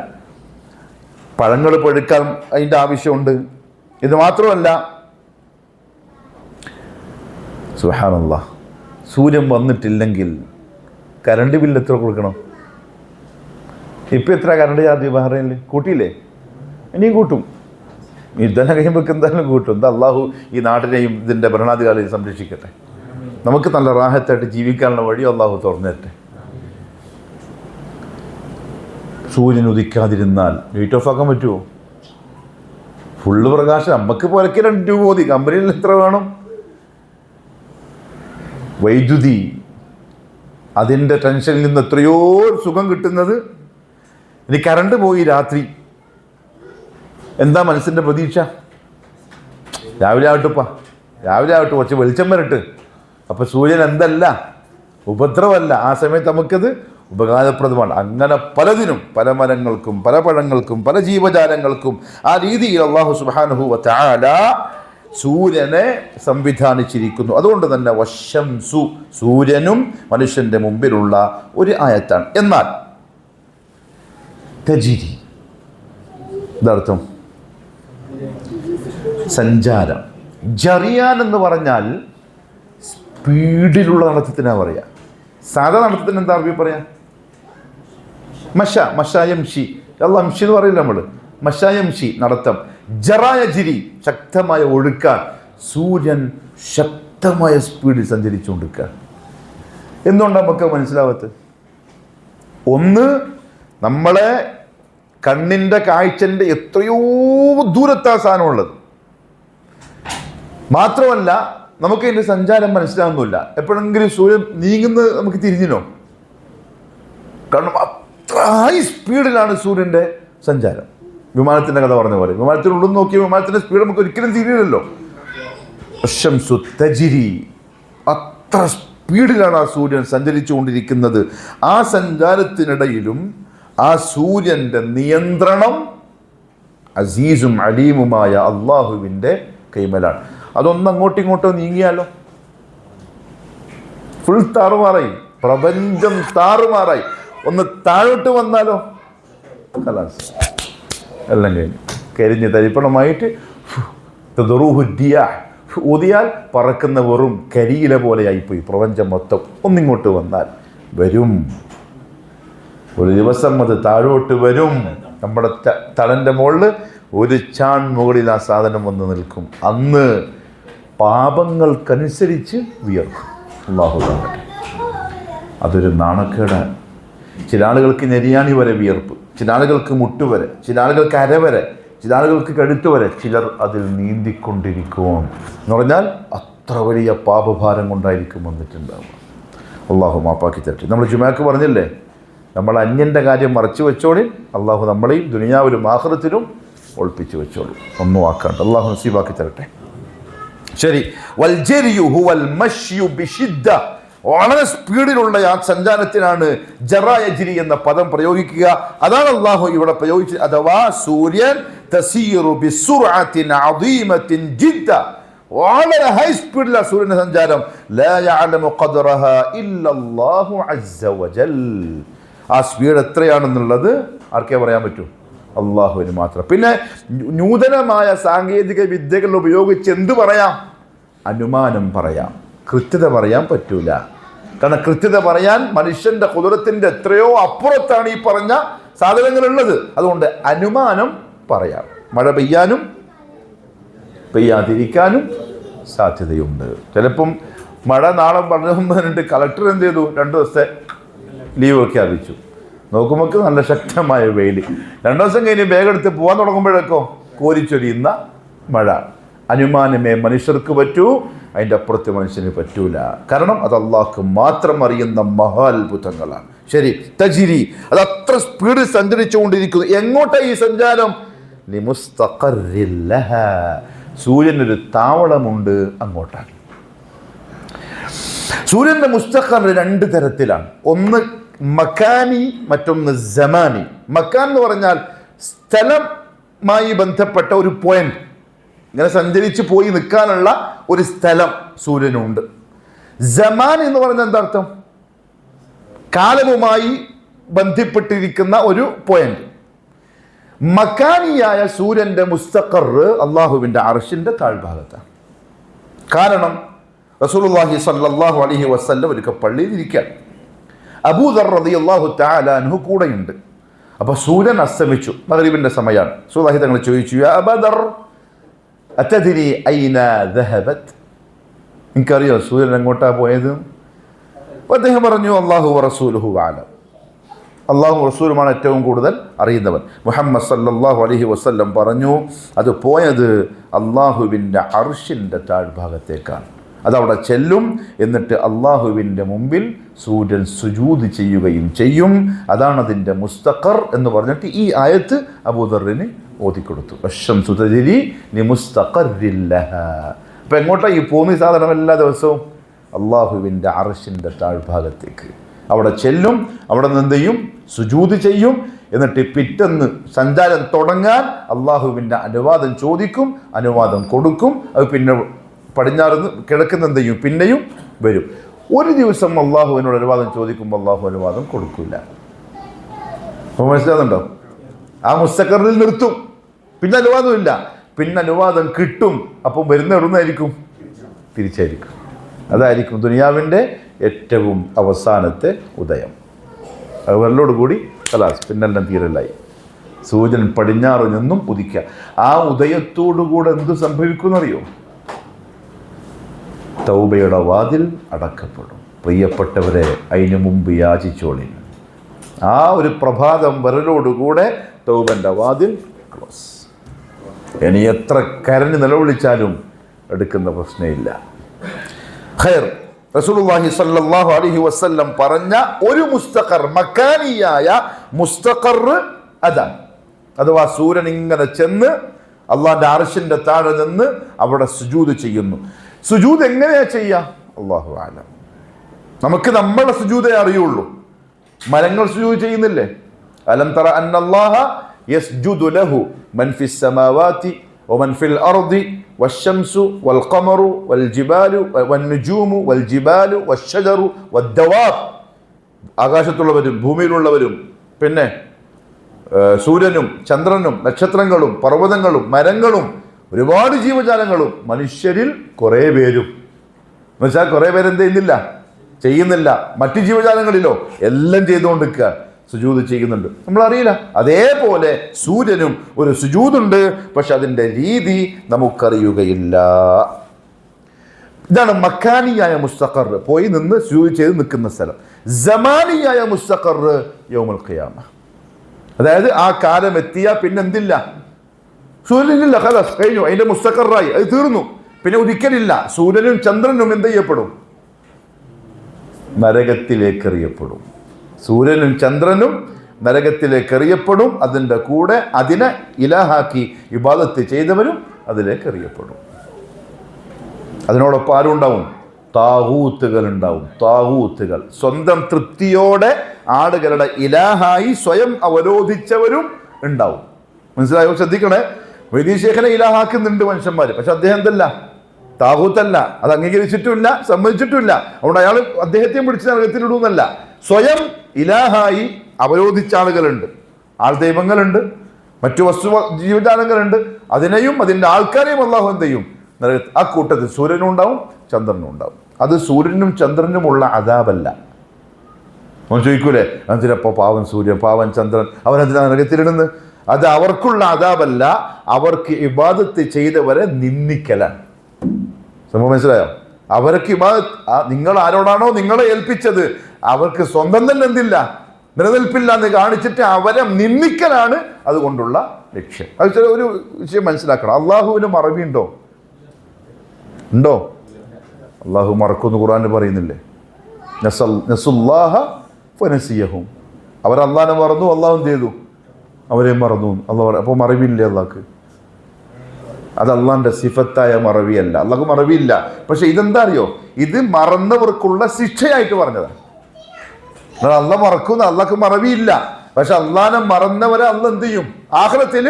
പഴങ്ങൾ പഴുക്കാൻ അതിൻ്റെ ആവശ്യമുണ്ട്. ഇത് മാത്രമല്ല, സുബ്ഹാനല്ലാഹ്, സൂര്യൻ വന്നിട്ടില്ലെങ്കിൽ കറണ്ട് ബില്ല് എത്ര കൊടുക്കണം? ഇപ്പം എത്ര കറണ്ട് ചാർജ് ബഹ്റൈനിൽ? കൂട്ടിയില്ലേ? ഇനിയും കൂട്ടും. യുദ്ധം കഴിയുമ്പോൾ എന്തായാലും കൂട്ടും. എന്താ അള്ളാഹു ഈ നാട്ടിനെയും ഇതിൻ്റെ ഭരണാധികാരികളെയും സംരക്ഷിക്കട്ടെ. നമുക്ക് നല്ല റാഹത്തായിട്ട് ജീവിക്കാനുള്ള വഴി അള്ളാഹു തുറന്നിട്ടെ. സൂര്യൻ ഉദിക്കാതിരുന്നാൽ ലൈറ്റ് ഓഫ് ആക്കാൻ പറ്റുമോ? ഫുള്ള് പ്രകാശം നമുക്ക് പുരയ്ക്ക് 2 രൂപ മതി. കമ്പനിയിൽ എത്ര വേണം? വൈദ്യുതി, അതിൻ്റെ ടെൻഷനിൽ നിന്ന് എത്രയോ സുഖം കിട്ടുന്നത്. ഇനി കറണ്ട് പോയി രാത്രി, എന്താ മനസ്സിൻ്റെ പ്രതീക്ഷ? രാവിലെ ആവട്ടെ കുറച്ച് വെളിച്ചം വരട്ട്. അപ്പോൾ സൂര്യൻ എന്തല്ല, ഉപദ്രവമല്ല. ആ സമയത്ത് നമുക്കത് ഉപകാരപ്രദമാണ്. അങ്ങനെ പലതിനും, പല മരങ്ങൾക്കും, പല പഴങ്ങൾക്കും, പല ജീവജാലങ്ങൾക്കും ആ രീതിയിൽ അല്ലാഹു സുബ്ഹാനഹു വ തആല സൂര്യനെ സംവിധാനിച്ചിരിക്കുന്നു. അതുകൊണ്ട് തന്നെ വശംസു, സൂര്യനും മനുഷ്യൻ്റെ മുമ്പിലുള്ള ഒരു ആയത്താണ്. എന്നാൽ തജിരി, ഇതർത്ഥം സഞ്ചാരം. ജറിയാൻ എന്ന് പറഞ്ഞാൽ സ്പീഡിലുള്ള നടത്തത്തിനാ പറയാ. സാധാ നടത്തത്തിന് എന്താ അറബി പറയാ? മഷായംഷി. അംഷി എന്ന് പറയില്ല നമ്മൾ. മഷായംഷി നടത്തം. ജറായജിരി ശക്തമായ ഒഴുക്കാൻ. സൂര്യൻ ശക്തമായ സ്പീഡിൽ സഞ്ചരിച്ചുകൊണ്ടിരിക്കുക. എന്തുകൊണ്ടാണ് നമുക്ക് മനസ്സിലാവാത്തത്? ഒന്ന്, നമ്മളെ കണ്ണിൻ്റെ കാഴ്ചൻ്റെ എത്രയോ ദൂരത്താ സാധനമുള്ളത്. മാത്രമല്ല നമുക്ക് ഇതിൻ്റെ സഞ്ചാരം മനസ്സിലാവുന്നില്ല. എപ്പോഴെങ്കിലും സൂര്യൻ നീങ്ങുന്നത് നമുക്ക് തിരിഞ്ഞിനോ? കാരണം അത്ര ഹൈ സ്പീഡിലാണ് സൂര്യൻ്റെ സഞ്ചാരം. വിമാനത്തിൻ്റെ കഥ പറഞ്ഞ പോലെ വിമാനത്തിനുള്ളിൽ നോക്കിയ വിമാനത്തിൻ്റെ സ്പീഡ് നമുക്ക് ഒരിക്കലും തിരിയില്ലല്ലോ. അത്ര സ്പീഡിലാണ് ആ സൂര്യൻ സഞ്ചരിച്ചുകൊണ്ടിരിക്കുന്നത്. ആ സഞ്ചാരത്തിനിടയിലും ആ സൂര്യൻ്റെ നിയന്ത്രണം അസീസും അലീമുമായ അള്ളാഹുവിൻ്റെ കൈമലാണ്. അതൊന്ന് അങ്ങോട്ടും ഇങ്ങോട്ടോ നീങ്ങിയാലോ ഫുൾ താറുമാറായി, പ്രപഞ്ചം താറുമാറായി. ഒന്ന് താഴോട്ട് വന്നാലോ കലാസ് എല്ലാം കഴിഞ്ഞു. കരിഞ്ഞ് തരിപ്പണമായിട്ട് ഊതിയാൽ പറക്കുന്ന വെറും കരിയില പോലെയായിപ്പോയി പ്രപഞ്ചം മൊത്തം. ഒന്നിങ്ങോട്ട് വന്നാൽ വരും, ഒരു ദിവസം അത് താഴോട്ട് വരും. നമ്മുടെ തലൻ്റെ മുകളിൽ ഒരു ചാൺ മുകളിൽ ആ സാധനം വന്ന് നിൽക്കും. അന്ന് പാപങ്ങൾക്കനുസരിച്ച് വിയർക്കും. അല്ലാഹു തആല അതൊരു നാണക്കേടാണ്. ചില ആളുകൾക്ക് നെരിയാണി വരെ വിയർപ്പ്, ചില ആളുകൾക്ക് മുട്ടുവരെ, ചില ആളുകൾക്ക് അരവരെ, ചില ആളുകൾക്ക് കഴുത്ത് വരെ. ചിലർ അതിൽ നീന്തിക്കൊണ്ടിരിക്കും എന്ന് പറഞ്ഞാൽ അത്ര വലിയ പാപഭാരം കൊണ്ടായിരിക്കും വന്നിട്ടുണ്ടാവുക. അള്ളാഹു മാപ്പാക്കി തരട്ടെ. നമ്മൾ ജുമാക്ക് പറഞ്ഞില്ലേ, നമ്മൾ അന്യൻ്റെ കാര്യം മറച്ചു വെച്ചോളി, അള്ളാഹു നമ്മളെയും ദുനിയാവിലും ആഖിറത്തിലും ഒളിപ്പിച്ചു വെച്ചോളൂ. ഒന്നും ആക്കാണ്ട് അള്ളാഹു നസീബാക്കി തരട്ടെ. ശരി, വൽജരിയു ഹുവൽ മശ്യു ബിശിദ്ദ, വളരെ സ്പീഡിലുള്ള ആ സഞ്ചാരത്തിനാണ് ജറായജിരി എന്ന പദം പ്രയോഗിക്കുക. അതാണ് അള്ളാഹു ഇവിടെ പ്രയോഗിച്ചത്. അഥവാ സൂര്യൻ തസീറു ബിസുർഅത്തിൻ അദീമത്തിൻ ജിദ്ദ, വളരെ ഹൈ സ്പീഡിലാണ് സൂര്യന്റെ സഞ്ചാരം. ലാ യഅലമു ഖദ്റഹാ ഇല്ലല്ലാഹു അസ്സ വജൽ. ആ സ്പീഡ് എത്രയാണെന്നുള്ളത് ആർക്കേ പറയാൻ പറ്റൂ? അള്ളാഹുവിന് മാത്രം. പിന്നെ നൂതനമായ സാങ്കേതിക വിദ്യകൾ ഉപയോഗിച്ച് എന്ത് പറയാം? അനുമാനം പറയാം. കൃത്യത പറയാൻ പറ്റൂല. കാരണം കൃത്യത പറയാൻ മനുഷ്യന്റെ ഖുദ്റത്തിന്റെ എത്രയോ അപ്പുറത്താണ് ഈ പറഞ്ഞ സാധനങ്ങളുള്ളത്. അതുകൊണ്ട് അനുമാനം പറയാം. മഴ പെയ്യാനും പെയ്യാതിരിക്കാനും സാധ്യതയുണ്ട്. ചിലപ്പം മഴ നാളെ പറഞ്ഞിട്ട് കളക്ടർ എന്ത് ചെയ്തു? 2 ദിവസത്തെ ലീവ് ഒക്കെ അറിയിച്ചു. നോക്കുമ്പോൾ നല്ല ശക്തമായ വെയിൽ. 2 ദിവസം കഴിഞ്ഞ് വേഗെടുത്ത് പോകാൻ തുടങ്ങുമ്പോഴേക്കോ കോരിച്ചൊരിയുന്ന മഴ. അനുമാനമേ മനുഷ്യർക്ക് പറ്റൂ, അതിൻ്റെ അപ്പുറത്ത് മനുഷ്യന് പറ്റൂല. കാരണം അത് അള്ളാഹ്ക്ക് മാത്രം അറിയുന്ന മഹാത്ഭുതങ്ങളാണ്. ശരി, തജിരി, അത് അത്ര സ്പീഡിൽ സഞ്ചരിച്ചുകൊണ്ടിരിക്കുന്നു. എങ്ങോട്ടാണ് ഈ സഞ്ചാരം? ലിമുസ്തഖറിൻ ലഹാ, സൂര്യനൊരു താവളമുണ്ട് അങ്ങോട്ടാണ്. സൂര്യന്റെ മുസ്തഖർ 2 തരത്തിലാണ്. ഒന്ന് മക്കാനി, മറ്റൊന്ന് സമാനി. മക്കാൻ എന്ന് പറഞ്ഞാൽ സ്ഥലമായി ബന്ധപ്പെട്ട ഒരു പോയിന്റ്, ഇങ്ങനെ സഞ്ചരിച്ച് പോയി നിൽക്കാനുള്ള ഒരു സ്ഥലം സൂര്യനുണ്ട്. സമാൻ എന്ന് പറഞ്ഞാൽ എന്താ അർത്ഥം? കാലവുമായി ബന്ധപ്പെട്ടിരിക്കുന്ന ഒരു പോയിന്റ്. മക്കാനിയായ സൂര്യന്റെ മുസ്തഖർ അള്ളാഹുവിന്റെ അർശിന്റെ താഴ്ഭാഗത്താണ്. കാരണം റസൂലുള്ളാഹി സ്വല്ലല്ലാഹു അലൈഹി വസല്ലം ഒരിക്കൽ പള്ളിയിൽ ഇരിക്കാൻ, അബൂദർ റളിയല്ലാഹു തആല അൻഹു കൂടെയുണ്ട്. അപ്പോൾ സൂര്യൻ അസ്തമിച്ചു, മഗ്രിബിന്റെ സമയമാണ്. റസൂലുള്ളാഹി തങ്ങൾ ചോദിച്ചു, യാ അബൂദർ അതദ്രി ഐന ദഹബത്, നിനക്കറിയോ സൂര്യൻ എങ്ങോട്ടാ പോയത്? അപ്പോൾ അദ്ദേഹം പറഞ്ഞു, അല്ലാഹു വറസൂലുഹു അഅലം, അള്ളാഹു റസൂലുമാണ് ഏറ്റവും കൂടുതൽ അറിയുന്നവൻ. മുഹമ്മദ് സല്ലല്ലാഹു അലൈഹി വസല്ലം പറഞ്ഞു, അത് പോയത് അള്ളാഹുവിൻ്റെ അർശിൻ്റെ താഴ്ഭാഗത്തേക്കാണ്. അതവിടെ ചെല്ലും. എന്നിട്ട് അള്ളാഹുവിൻ്റെ മുമ്പിൽ സൂര്യൻ സുജൂദ് ചെയ്യുകയും ചെയ്യും. അതാണ് അതിൻ്റെ മുസ്തഖർ എന്ന് പറഞ്ഞിട്ട് ഈ ആയത്ത് അബൂദറിന് ഓതിക്കൊടുത്തു. അശ്ശംസു തജ്രി ലിമുസ്തഖറിൻ ലഹാ. അപ്പം എങ്ങോട്ടാണ് ഈ പോകുന്ന സാധനം? എല്ലാ ദിവസവും അള്ളാഹുവിൻ്റെ അർശിൻ്റെ താഴ്ഭാഗത്തേക്ക് അവിടെ ചെല്ലും. അവിടെ നിന്ന് എന്ത് ചെയ്യും? സുജൂദ് ചെയ്യും. എന്നിട്ട് പിറ്റേന്ന് സഞ്ചാരം തുടങ്ങാൻ അള്ളാഹുവിൻ്റെ അനുവാദം ചോദിക്കും, അനുവാദം കൊടുക്കും. അത് പിന്നെ പടിഞ്ഞാറുന്ന് കിഴക്കുന്ന എന്ത് ചെയ്യും? പിന്നെയും വരും. ഒരു ദിവസം അള്ളാഹുവിനോട് അനുവാദം ചോദിക്കുമ്പോൾ അള്ളാഹു അനുവാദം കൊടുക്കില്ല. അപ്പോൾ മനസ്സിലാകുന്നുണ്ടോ? ആ മുസ്തഖറിൽ നിർത്തും, പിന്നെ അനുവാദമില്ല. പിന്നെ അനുവാദം കിട്ടും. അപ്പം വരുന്ന എവിടുന്നായിരിക്കും? തിരിച്ചായിരിക്കും. അതായിരിക്കും ദുനിയാവിൻ്റെ ഏറ്റവും അവസാനത്തെ ഉദയം. അത് വരലോടുകൂടി കലാസ് പിന്നെല്ലാം തീരലായി. സൂര്യൻ പടിഞ്ഞാറ് നിന്നും ഉദിക്കുക. ആ ഉദയത്തോടുകൂടെ എന്ത് സംഭവിക്കുമെന്നറിയോ? തൗബയുടെ വാതിൽ അടക്കപ്പെടും. പ്രിയപ്പെട്ടവരെ, അതിനു മുമ്പ് യാചിച്ചോളി. ആ ഒരു പ്രഭാതം വരലോടുകൂടെ തൗബൻ്റെ വാതിൽ ക്ലോസ്. ഇനി എത്ര കരഞ്ഞ് നിലവിളിച്ചാലും എടുക്കുന്ന പ്രശ്നമില്ല. ഖൈർ, റസൂലുള്ളാഹി സ്വല്ലല്ലാഹു അലൈഹി വസല്ലം പറഞ്ഞ ഒരു മുസ്തഖർ, മക്കാനിയായ മുസ്തഖർ അതാണ്. അഥവാ സൂര്യൻ ഇങ്ങനെ ചെന്ന് അള്ളാഹിൻ്റെ അർശിൻ്റെ താഴെ നിന്ന് അവിടെ സുജൂദ് ചെയ്യുന്നു. സുജൂദ് എങ്ങനെയാ ചെയ്യുക? അല്ലാഹു അഅലം. നമുക്ക് നമ്മളെ സുജൂദേ അറിയുള്ളൂ. മരങ്ങൾ സുജൂദ് ചെയ്യുന്നില്ലേ? അലം തറ അന്നല്ലാഹ യസ്ജുദു ലഹു മൻ ഫിസ് സമാവാതി വമൻ ഫിൽ അർദി വശംസു വൽ ഖമറു വൽ ജിബാലു വൻ നുജൂമു വൽ ജിബാലു വശജറു വദ്ദവാബ്. ആകാശത്തുള്ളവരും ഭൂമിയിലുള്ളവരും പിന്നെ സൂര്യനും ചന്ദ്രനും നക്ഷത്രങ്ങളും പർവ്വതങ്ങളും മരങ്ങളും ഒരുപാട് ജീവജാലങ്ങളും മനുഷ്യരിൽ കുറേ പേരും എന്നുവെച്ചാൽ കുറേ പേരെന്ത് ചെയ്യുന്നില്ല. മറ്റു ജീവജാലങ്ങളിലോ എല്ലാം ചെയ്തുകൊണ്ടിരിക്കുക, സുജൂദ് ചെയ്യുന്നുണ്ട്, നമ്മളറിയില്ല. അതേപോലെ സൂര്യനും ഒരു സുജൂദുണ്ട്, പക്ഷെ അതിൻ്റെ രീതി നമുക്കറിയുകയില്ല. ഇതാണ് മക്കാനിയായ മുസ്തഖർ, പോയി നിന്ന് സുജൂദ് ചെയ്ത് നിൽക്കുന്ന സ്ഥലം. സമാനിയായ മുസ്തഖർ യൗമുൽ ഖിയാമ, അതായത് ആ കാലം എത്തിയാൽ പിന്നെ എന്തില്ല? സൂര്യനില്ല, ഖലാസ് കഴിഞ്ഞു, അതിന്റെ മുസ്തഖറായി, അത് തീർന്നു, പിന്നെ ഒരിക്കലില്ല. സൂര്യനും ചന്ദ്രനും എന്ത് ചെയ്യപ്പെടും? നരകത്തിലേക്ക് എറിയപ്പെടും. സൂര്യനും ചന്ദ്രനും നരകത്തിലേക്ക് എറിയപ്പെടും. അതിൻ്റെ കൂടെ അതിനെ ഇലാഹാക്കി ഇബാദത്ത് ചെയ്തവരും അതിലേക്ക് എറിയപ്പെടും. അതിനോടൊപ്പം ആരുണ്ടാവും? താഹൂത്തുകൾ ഉണ്ടാവും. താഹൂത്തുകൾ സ്വന്തം തൃപ്തിയോടെ ആളുകളുടെ ഇലാഹായി സ്വയം അവരോധിച്ചവരും ഉണ്ടാവും. മനസ്സിലായോ? ശ്രദ്ധിക്കണേ. വൈദീ ശേഖനെ ഇലാഹാക്കുന്നുണ്ട് മനുഷ്യന്മാർ, പക്ഷെ അദ്ദേഹം എന്തല്ല? താഹൂത്തല്ല. അത് അംഗീകരിച്ചിട്ടുമില്ല, സമ്മതിച്ചിട്ടുമില്ല. അതുകൊണ്ട് അയാൾ അദ്ദേഹത്തെയും പിടിച്ച് നരകത്തിലിടുന്നല്ല. സ്വയം ഇലാഹായി അവരോധിച്ച ആളുകളുണ്ട്, ആൾ ദൈവങ്ങളുണ്ട്, മറ്റു വസ്തു ജീവജാലങ്ങളുണ്ട്. അതിനെയും അതിൻ്റെ ആൾക്കാരെയും അള്ളാഹു എന്ത് ചെയ്യും? ആ കൂട്ടത്തിൽ സൂര്യനും ഉണ്ടാവും, ചന്ദ്രനും ഉണ്ടാവും. അത് സൂര്യനും ചന്ദ്രനുമുള്ള അദാബല്ല. അവൻ ചോദിക്കൂലേ, എന്തിനപ്പോ പാവൻ സൂര്യൻ പാവൻ ചന്ദ്രൻ അവനെന്തിനാ നരകത്തിലിടുന്നത്? അത് അവർക്കുള്ള അദാബല്ല, അവർക്ക് ഇബാദത്ത് ചെയ്തവരെ നിന്ദിക്കലാണ്. സംഭവം മനസ്സിലായോ? അവർക്ക് ഇബാദത്ത്, നിങ്ങൾ ആരോടാണോ നിങ്ങളെ ഏൽപ്പിച്ചത് അവർക്ക് സ്വന്തം തന്നെ എന്തില്ല, നിലനിൽപ്പില്ല എന്ന് കാണിച്ചിട്ട് അവരെ നിന്ദിക്കലാണ് അതുകൊണ്ടുള്ള ലക്ഷ്യം. അത് ചില ഒരു വിഷയം മനസ്സിലാക്കണം. അള്ളാഹുവിന് മറവിയുണ്ടോ? ഉണ്ടോ? അള്ളാഹു മറക്കുമെന്ന് ഖുർആനിൽ പറയുന്നില്ലേ? നസുല്ലാഹ ഫനസിയഹും. അവർ അള്ളാഹിനെ മറന്നു, അള്ളാഹു എന്ത് ചെയ്തു? അവരെ മറന്നു. അള്ളാഹ് അപ്പോൾ മറവിയില്ലേ അള്ളാഹ്ക്ക്? അത് അള്ളാഹിൻ്റെ സിഫത്തായ മറവിയല്ല. അള്ളാഹ് മറവിയില്ല. പക്ഷെ ഇതെന്താ അറിയോ? ഇത് മറന്നവർക്കുള്ള ശിക്ഷയായിട്ട് പറഞ്ഞതാണ്. അള്ളാഹ് മറക്കുന്ന, അള്ളാഹ്ക്ക് മറവിയില്ല. പക്ഷെ അള്ളാഹിനെ മറന്നവരെ അള്ളാഹ് എന്ത് ചെയ്യും? ആഖിറത്തിൽ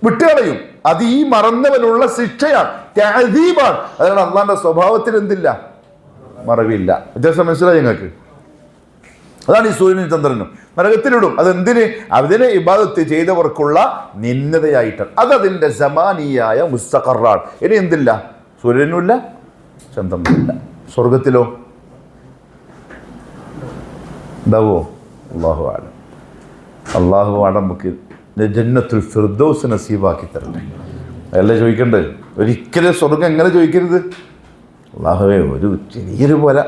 വിട്ടുകളയും. അത് ഈ മറന്നവനുള്ള ശിക്ഷയാണ്, തഅദീബാണ്. അതാണ് അള്ളാഹിന്റെ സ്വഭാവത്തിൽ എന്തില്ല? മറവിയില്ല. വ്യത്യാസം മനസ്സിലായി നിങ്ങൾക്ക്? അതാണ് ഈ സൂര്യനും ചന്ദ്രനും നരകത്തിലിടും. അതെന്തിന്? അതിനെ ഇബാദത്ത് ചെയ്തവർക്കുള്ള നിന്ദതയായിട്ടാണ്. അതതിൻ്റെ സമാനിയായ മുസ്തഖറാണ്. ഇനി എന്തില്ല? സൂര്യനുമില്ല, ചന്ദ്രനുമില്ല. സ്വർഗത്തിലോ ഉണ്ടാവോ? അല്ലാഹു അഅലം. അല്ലാഹു അഅലം. നമുക്ക് ജന്നത്തുൽ ഫിർദൗസ് നസീബാക്കി തരട്ടെ. അതല്ലേ ചോദിക്കണ്ടത്. ഒരിക്കലും സ്വർഗം എങ്ങനെ ചോദിക്കരുത്? അല്ലാഹുവേ ഒരു ചെറിയൊരു പോരാ,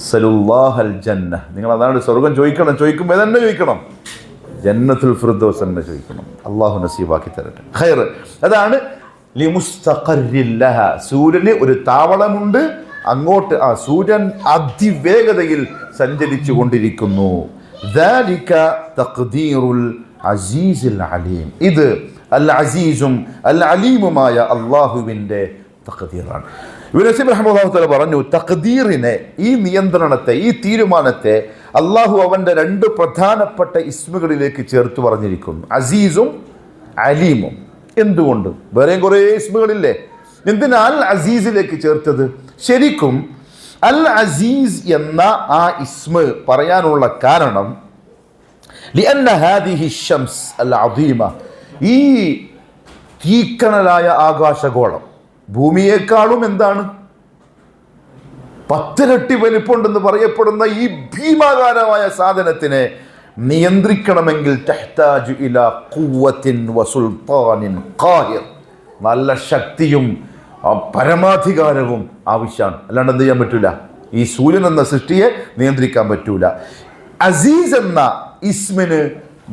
സലുല്ലാഹൽ ജന്ന. നിങ്ങൾ അതാണ് സ്വർഗം ചോദിക്കണം. ചോദിക്കുമ്പോൾ തന്നെ ചോദിക്കണം, ജന്നത്തുൽ ഫിർദൗസ് തന്നെ ചോദിക്കണം. അല്ലാഹു നസീബാക്കി തരട്ടെ. ഖൈർ. അതാണ് ലിമുസ്തഖറില്ലഹ. സൂര്യന് ഒരു താവളമുണ്ട്. അങ്ങോട്ട് ആ സൂര്യൻ അതിവേഗതയിൽ സഞ്ചരിച്ചു കൊണ്ടിരിക്കുന്നു. ذلك تقدير العزيز العليم. ഇത് അൽ അസീസും അൽ അലീമുമായ അള്ളാഹുവിൻ്റെ തഖ്ദീറാണ്. ഇബ്നു നസീം റഹ്മത്തുള്ളാഹി തആല പറഞ്ഞു, തഖ്ദീറിനെ, ഈ നിയന്ത്രണത്തെ, ഈ തീരുമാനത്തെ അള്ളാഹു അവൻ്റെ രണ്ട് പ്രധാനപ്പെട്ട ഇസ്മുകളിലേക്ക് ചേർത്ത് പറഞ്ഞിരിക്കുന്നു, അസീസും അലീമും. എന്തുകൊണ്ട്? വേറെയും കുറേ ഇസ്മുകളില്ലേ, എന്തിനാ അൽ അസീസിലേക്ക് ചേർത്തത്? ശരിക്കും അൽ അസീസ് എന്ന ആ ഇസ്മ പറയാനുള്ള കാരണം ലിഅന്ന ഹാദിഹി ശംസ് അൽ അദീമ, ഈ തീക്കണലായ ആകാശഗോളം. ഭൂമിയേക്കാളും എന്താണ് 10 ഇരട്ടി വലിപ്പമുണ്ടെന്ന് പറയപ്പെടുന്ന ഈ ഭീമാകാരമായ സാധനത്തിനെ നിയന്ത്രിക്കണമെങ്കിൽ തഹ്താജു ഇലാ ഖുവ്വത്തിൻ വസുൽത്താനിൻ ഖാഹിർ, നല്ല ശക്തിയും പരമാധികാരവും ആവശ്യമാണ്. അല്ലാണ്ട് എന്ത് ചെയ്യാൻ പറ്റൂല, ഈ സൂര്യൻ എന്ന സൃഷ്ടിയെ നിയന്ത്രിക്കാൻ പറ്റൂല. അസീസ് എന്ന ഇസ്മിന്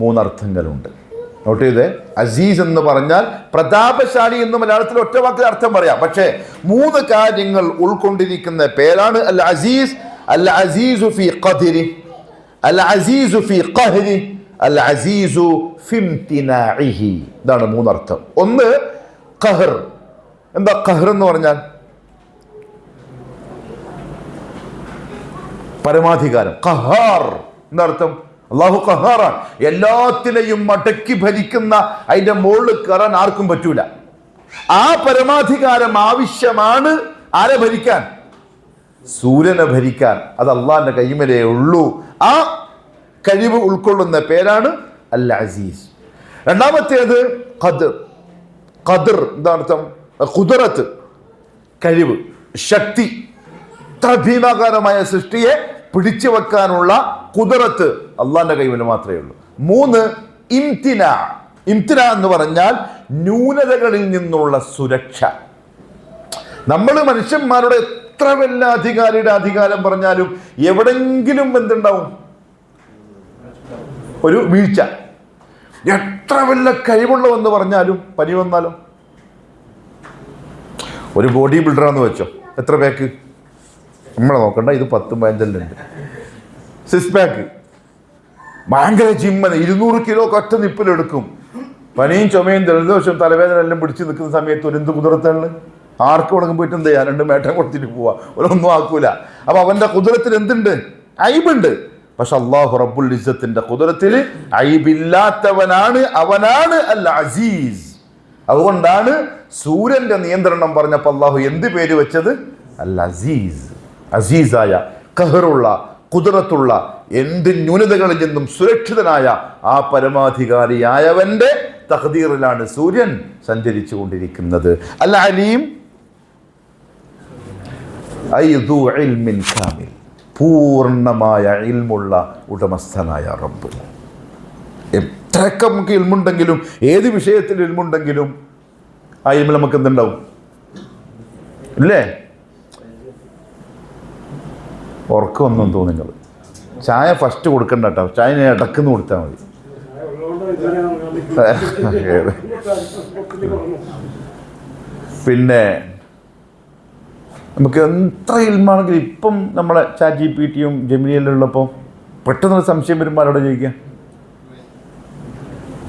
3 അർത്ഥങ്ങളുണ്ട്. നോട്ട് ചെയ്തേ, അസീസ് എന്ന് പറഞ്ഞാൽ പ്രതാപശാലി എന്ന് മലയാളത്തിൽ ഒറ്റ വാക്കിൽ അർത്ഥം പറയാം. പക്ഷേ 3 കാര്യങ്ങൾ ഉൾക്കൊണ്ടിരിക്കുന്ന പേരാണ് അൽ അസീസ്. അൽ അസീസു ഫി ഖദ്രി, അൽ അസീസു ഫി ഖഹ്രി, അൽ അസീസു ഫി ഇംതിനാഇഹി. ഇതാണ് 3 അർത്ഥം. ഒന്ന് ഖഹർ. എന്താ ഖഹർ എന്ന് പറഞ്ഞാൽ? പരമാധികാരം. ഖഹാർ എന്നർത്ഥം. അള്ളാഹു ഖഹാറാണ്, എല്ലാത്തിനെയും മടക്കി ഭരിക്കുന്ന, അതിന്റെ മുകളിൽ കയറാൻ ആർക്കും പറ്റൂല. ആ പരമാധികാരം ആവശ്യമാണ് ആരെ ഭരിക്കാൻ? സൂര്യനെ ഭരിക്കാൻ. അത് അള്ളാഹിന്റെ കൈമലേ ഉള്ളൂ. ആ കഴിവ് ഉൾക്കൊള്ളുന്ന പേരാണ് അൽ അസീസ്. രണ്ടാമത്തേത് ഖദർ. ഖദർ എന്താർത്ഥം? ഖുദറത്ത്, കഴിവ്, ശക്തി. ഇത്ര ഭീമാകാരമായ സൃഷ്ടിയെ പിടിച്ചു വെക്കാനുള്ള ഖുദറത്ത് അള്ളാഹിന്റെ കൈവന് മാത്രമേ ഉള്ളൂ. 3 ഇംതിനാ. ഇംതിനാ എന്ന് പറഞ്ഞാൽ ന്യൂനതകളിൽ നിന്നുള്ള സുരക്ഷ. നമ്മൾ മനുഷ്യന്മാരുടെ എത്ര വല്ല അധികാരിയുടെ അധികാരം പറഞ്ഞാലും എവിടെങ്കിലും എന്തുണ്ടാവും? ഒരു വീഴ്ച. എത്ര വല്ല കഴിവുള്ളവെന്ന് പറഞ്ഞാലും പനി വന്നാലോ? ഒരു ബോഡി ബിൽഡറാന്ന് വെച്ചോ, എത്ര പാക്ക് നമ്മളെ നോക്കണ്ട, ഇത് 10-15 ഉണ്ട്. 6 പാക്ക് ഭയങ്കര ജിമ്മന് 200 കിലോ ഒറ്റ നിപ്പിലെടുക്കും. പനിയും ചുമയും ജലദോഷവും തലവേദന എല്ലാം പിടിച്ച് നിൽക്കുന്ന സമയത്ത് ഒരു എന്ത് കുതിരത്താണ്? ആർക്ക് ഉടങ്ങും പോയിട്ട് എന്ത് ചെയ്യാൻ? 2 മേട്ടം കൊടുത്തിട്ട് പോവാ, ഒരൊന്നും ആക്കൂല. അപ്പൊ അവന്റെ കുതിരത്തിൽ എന്തുണ്ട്? ഐബുണ്ട്. പക്ഷെ അല്ലാഹു റബ്ബുൽ ഇസ്സത്തിന്റെ കുതിരത്തിൽ ഐബില്ലാത്തവനാണ്, അവനാണ് അൽ അസീസ്. അതുകൊണ്ടാണ് സൂര്യന്റെ നിയന്ത്രണം പറഞ്ഞപ്പോൾ അല്ലാഹു എന്ത് പേര് വെച്ചത്? അൽ അസീസ്. അസീസായ, ഖഹറുള്ള, കുദറത്തുള്ള, എന്ത് ന്യൂനതകളിൽ നിന്നും സുരക്ഷിതനായ ആ പരമാധികാരിയായവന്റെ തഖ്ദീറിലാണ് സൂര്യൻ സഞ്ചരിച്ചു കൊണ്ടിരിക്കുന്നത്. അൽ അലീം അയ്ദു ഇൽമിൻ കാമിൽ, പൂർണ്ണമായ ഇൽമുള്ള ഉടമസ്ഥനായ റബ്ബ്. എത്രയൊക്കെ നമുക്ക് ഇൽമുണ്ടെങ്കിലും, ഏത് വിഷയത്തിൽ ഇൽമുണ്ടെങ്കിലും ആ ഇൽമിൽ നമുക്ക് എന്തുണ്ടാവും? ഇല്ലേ? ഉറക്കമൊന്നും തോന്നുങ്ങൾ. ചായ ഫസ്റ്റ് കൊടുക്കണ്ട കേട്ടോ, ചായ ഇടക്കുന്ന് കൊടുത്താൽ മതി. പിന്നെ നമുക്ക് എത്ര ഇൽമാണെങ്കിലും ഇപ്പം നമ്മളെ ചാറ്റ് GPT ജെമിനിയെല്ലാം ഉള്ളപ്പോൾ പെട്ടെന്നൊരു സംശയം വരുമ്പോൾ ആരോടെ ചോദിക്കാം?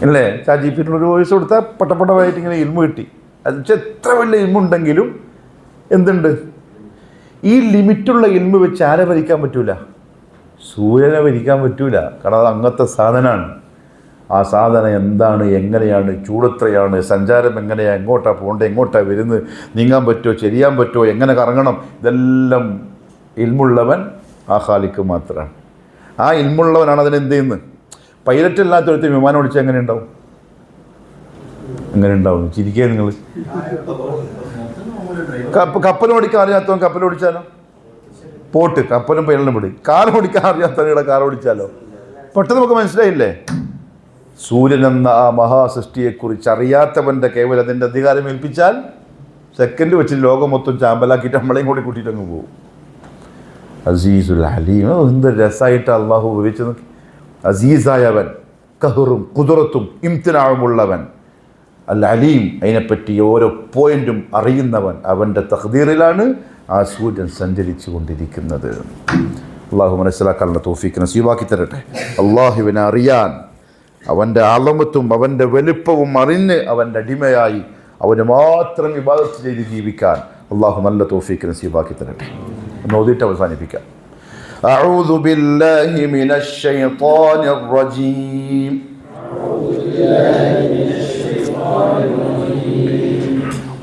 ഇല്ലേ? ചാറ്റ് GPT ഒരു വോയിസ് കൊടുത്താൽ പട്ടപ്പട്ടമായിട്ട് ഇങ്ങനെ ഇൽമ കിട്ടി. അത് വെച്ചാൽ എത്ര വലിയ ഇൽമുണ്ടെങ്കിലും എന്തുണ്ട്? ഈ ലിമിറ്റുള്ള ഇൽമ വെച്ച് ആരെ ഭരിക്കാൻ പറ്റൂല? സൂര്യനെ ഭരിക്കാൻ പറ്റൂല. കാരണം അത് അങ്ങനത്തെ സാധനമാണ്. ആ സാധനം എന്താണ്, എങ്ങനെയാണ്, ചൂടെത്രയാണ്, സഞ്ചാരം എങ്ങനെയാണ്, എങ്ങോട്ടാണ് പോകേണ്ടത്, എങ്ങോട്ടാണ് വരുന്നത്, നീങ്ങാൻ പറ്റുമോ, ചെരിയാൻ പറ്റുമോ, എങ്ങനെ കറങ്ങണം, ഇതെല്ലാം ഇൽമുള്ളവൻ ആ ഖാലിക്ക് മാത്രമാണ്. ആ ഇൽമുള്ളവനാണ് അതിനെന്ത് ചെയ്യുന്നത്. പൈലറ്റ് അല്ലാത്തൊരുത്ത് വിമാനം ഓടിച്ചാൽ എങ്ങനെ ഉണ്ടാവും? എങ്ങനെ ഉണ്ടാവും? ചിരിക്കുക നിങ്ങൾ. കപ്പൽ ഓടിക്കാൻ അറിയാത്തവൻ കപ്പൽ ഓടിച്ചാലോ? പോട്ട് കപ്പലും പൈലറ്റും വിടും. കാർ ഓടിക്കാൻ അറിയാത്തവരുടെ കാർ ഓടിച്ചാലോ? പെട്ടെന്ന് നമുക്ക് മനസ്സിലായില്ലേ? സൂര്യൻ എന്ന ആ മഹാസൃഷ്ടിയെക്കുറിച്ച് അറിയാത്തവൻ്റെ കേവലം അതിൻ്റെ അധികാരം ഏൽപ്പിച്ചാൽ സെക്കൻഡ് വെച്ച് ലോകം മൊത്തം ചാമ്പലാക്കിയിട്ട് നമ്മളെയും കൂടി കൂട്ടിയിട്ട് അങ്ങ് പോകും. അസീസുൽ അലീം. എന്ത് രസമായിട്ട് അള്ളാഹു ഉപയോഗിച്ച് നോക്കി. അസീസായവൻ, ഖഹറും ഖുദറത്തും ഇംതിനാഉമുള്ളവൻ, അൽ അലീം, അതിനെപ്പറ്റി ഓരോ പോയിന്റും അറിയുന്നവൻ. അവൻ്റെ തഖ്ദീറിലാണ് ആ സൂര്യൻ സഞ്ചരിച്ചു കൊണ്ടിരിക്കുന്നത്. അള്ളാഹു മനസ്സിലാക്കാനുള്ള തൗഫീഖ് നസീബാക്കി തരട്ടെ. അള്ളാഹുവിനെ അറിയാൻ, അവൻ്റെ അളമത്തും അവൻ്റെ വലുപ്പവും അറിഞ്ഞ് അവൻ്റെ അടിമയായി അവന് മാത്രം ഇബാദത്ത് ചെയ്ത് ജീവിക്കാൻ അള്ളാഹു നല്ല തൗഫീഖ് നസീബാക്കി തരട്ടെ. എന്ന് ഓതിയിട്ട് അവസാനിപ്പിക്കാം. അഊദു ബില്ലാഹി മിനശ് ശൈത്വാനിർ റജീം.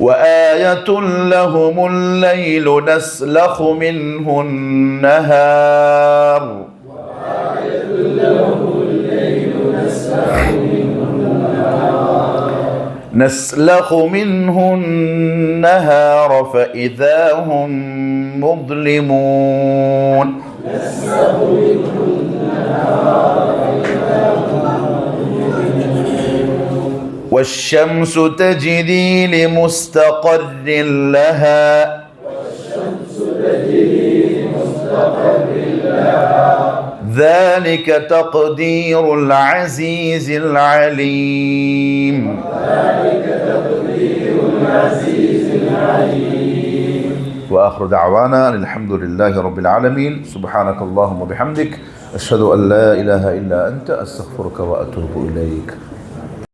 وآية لهم الليل نسلخ منه النهار نسلخ منه النهار فإذا هم مظلمون والشمس تجري لمستقر لها ذلك تقدير العزيز العليم. وآخر دعوانا الحمد لله رب العالمين. سبحانك اللهم وبحمدك أشهد أن لا إله إلا أنت أستغفرك وأتوب إليك.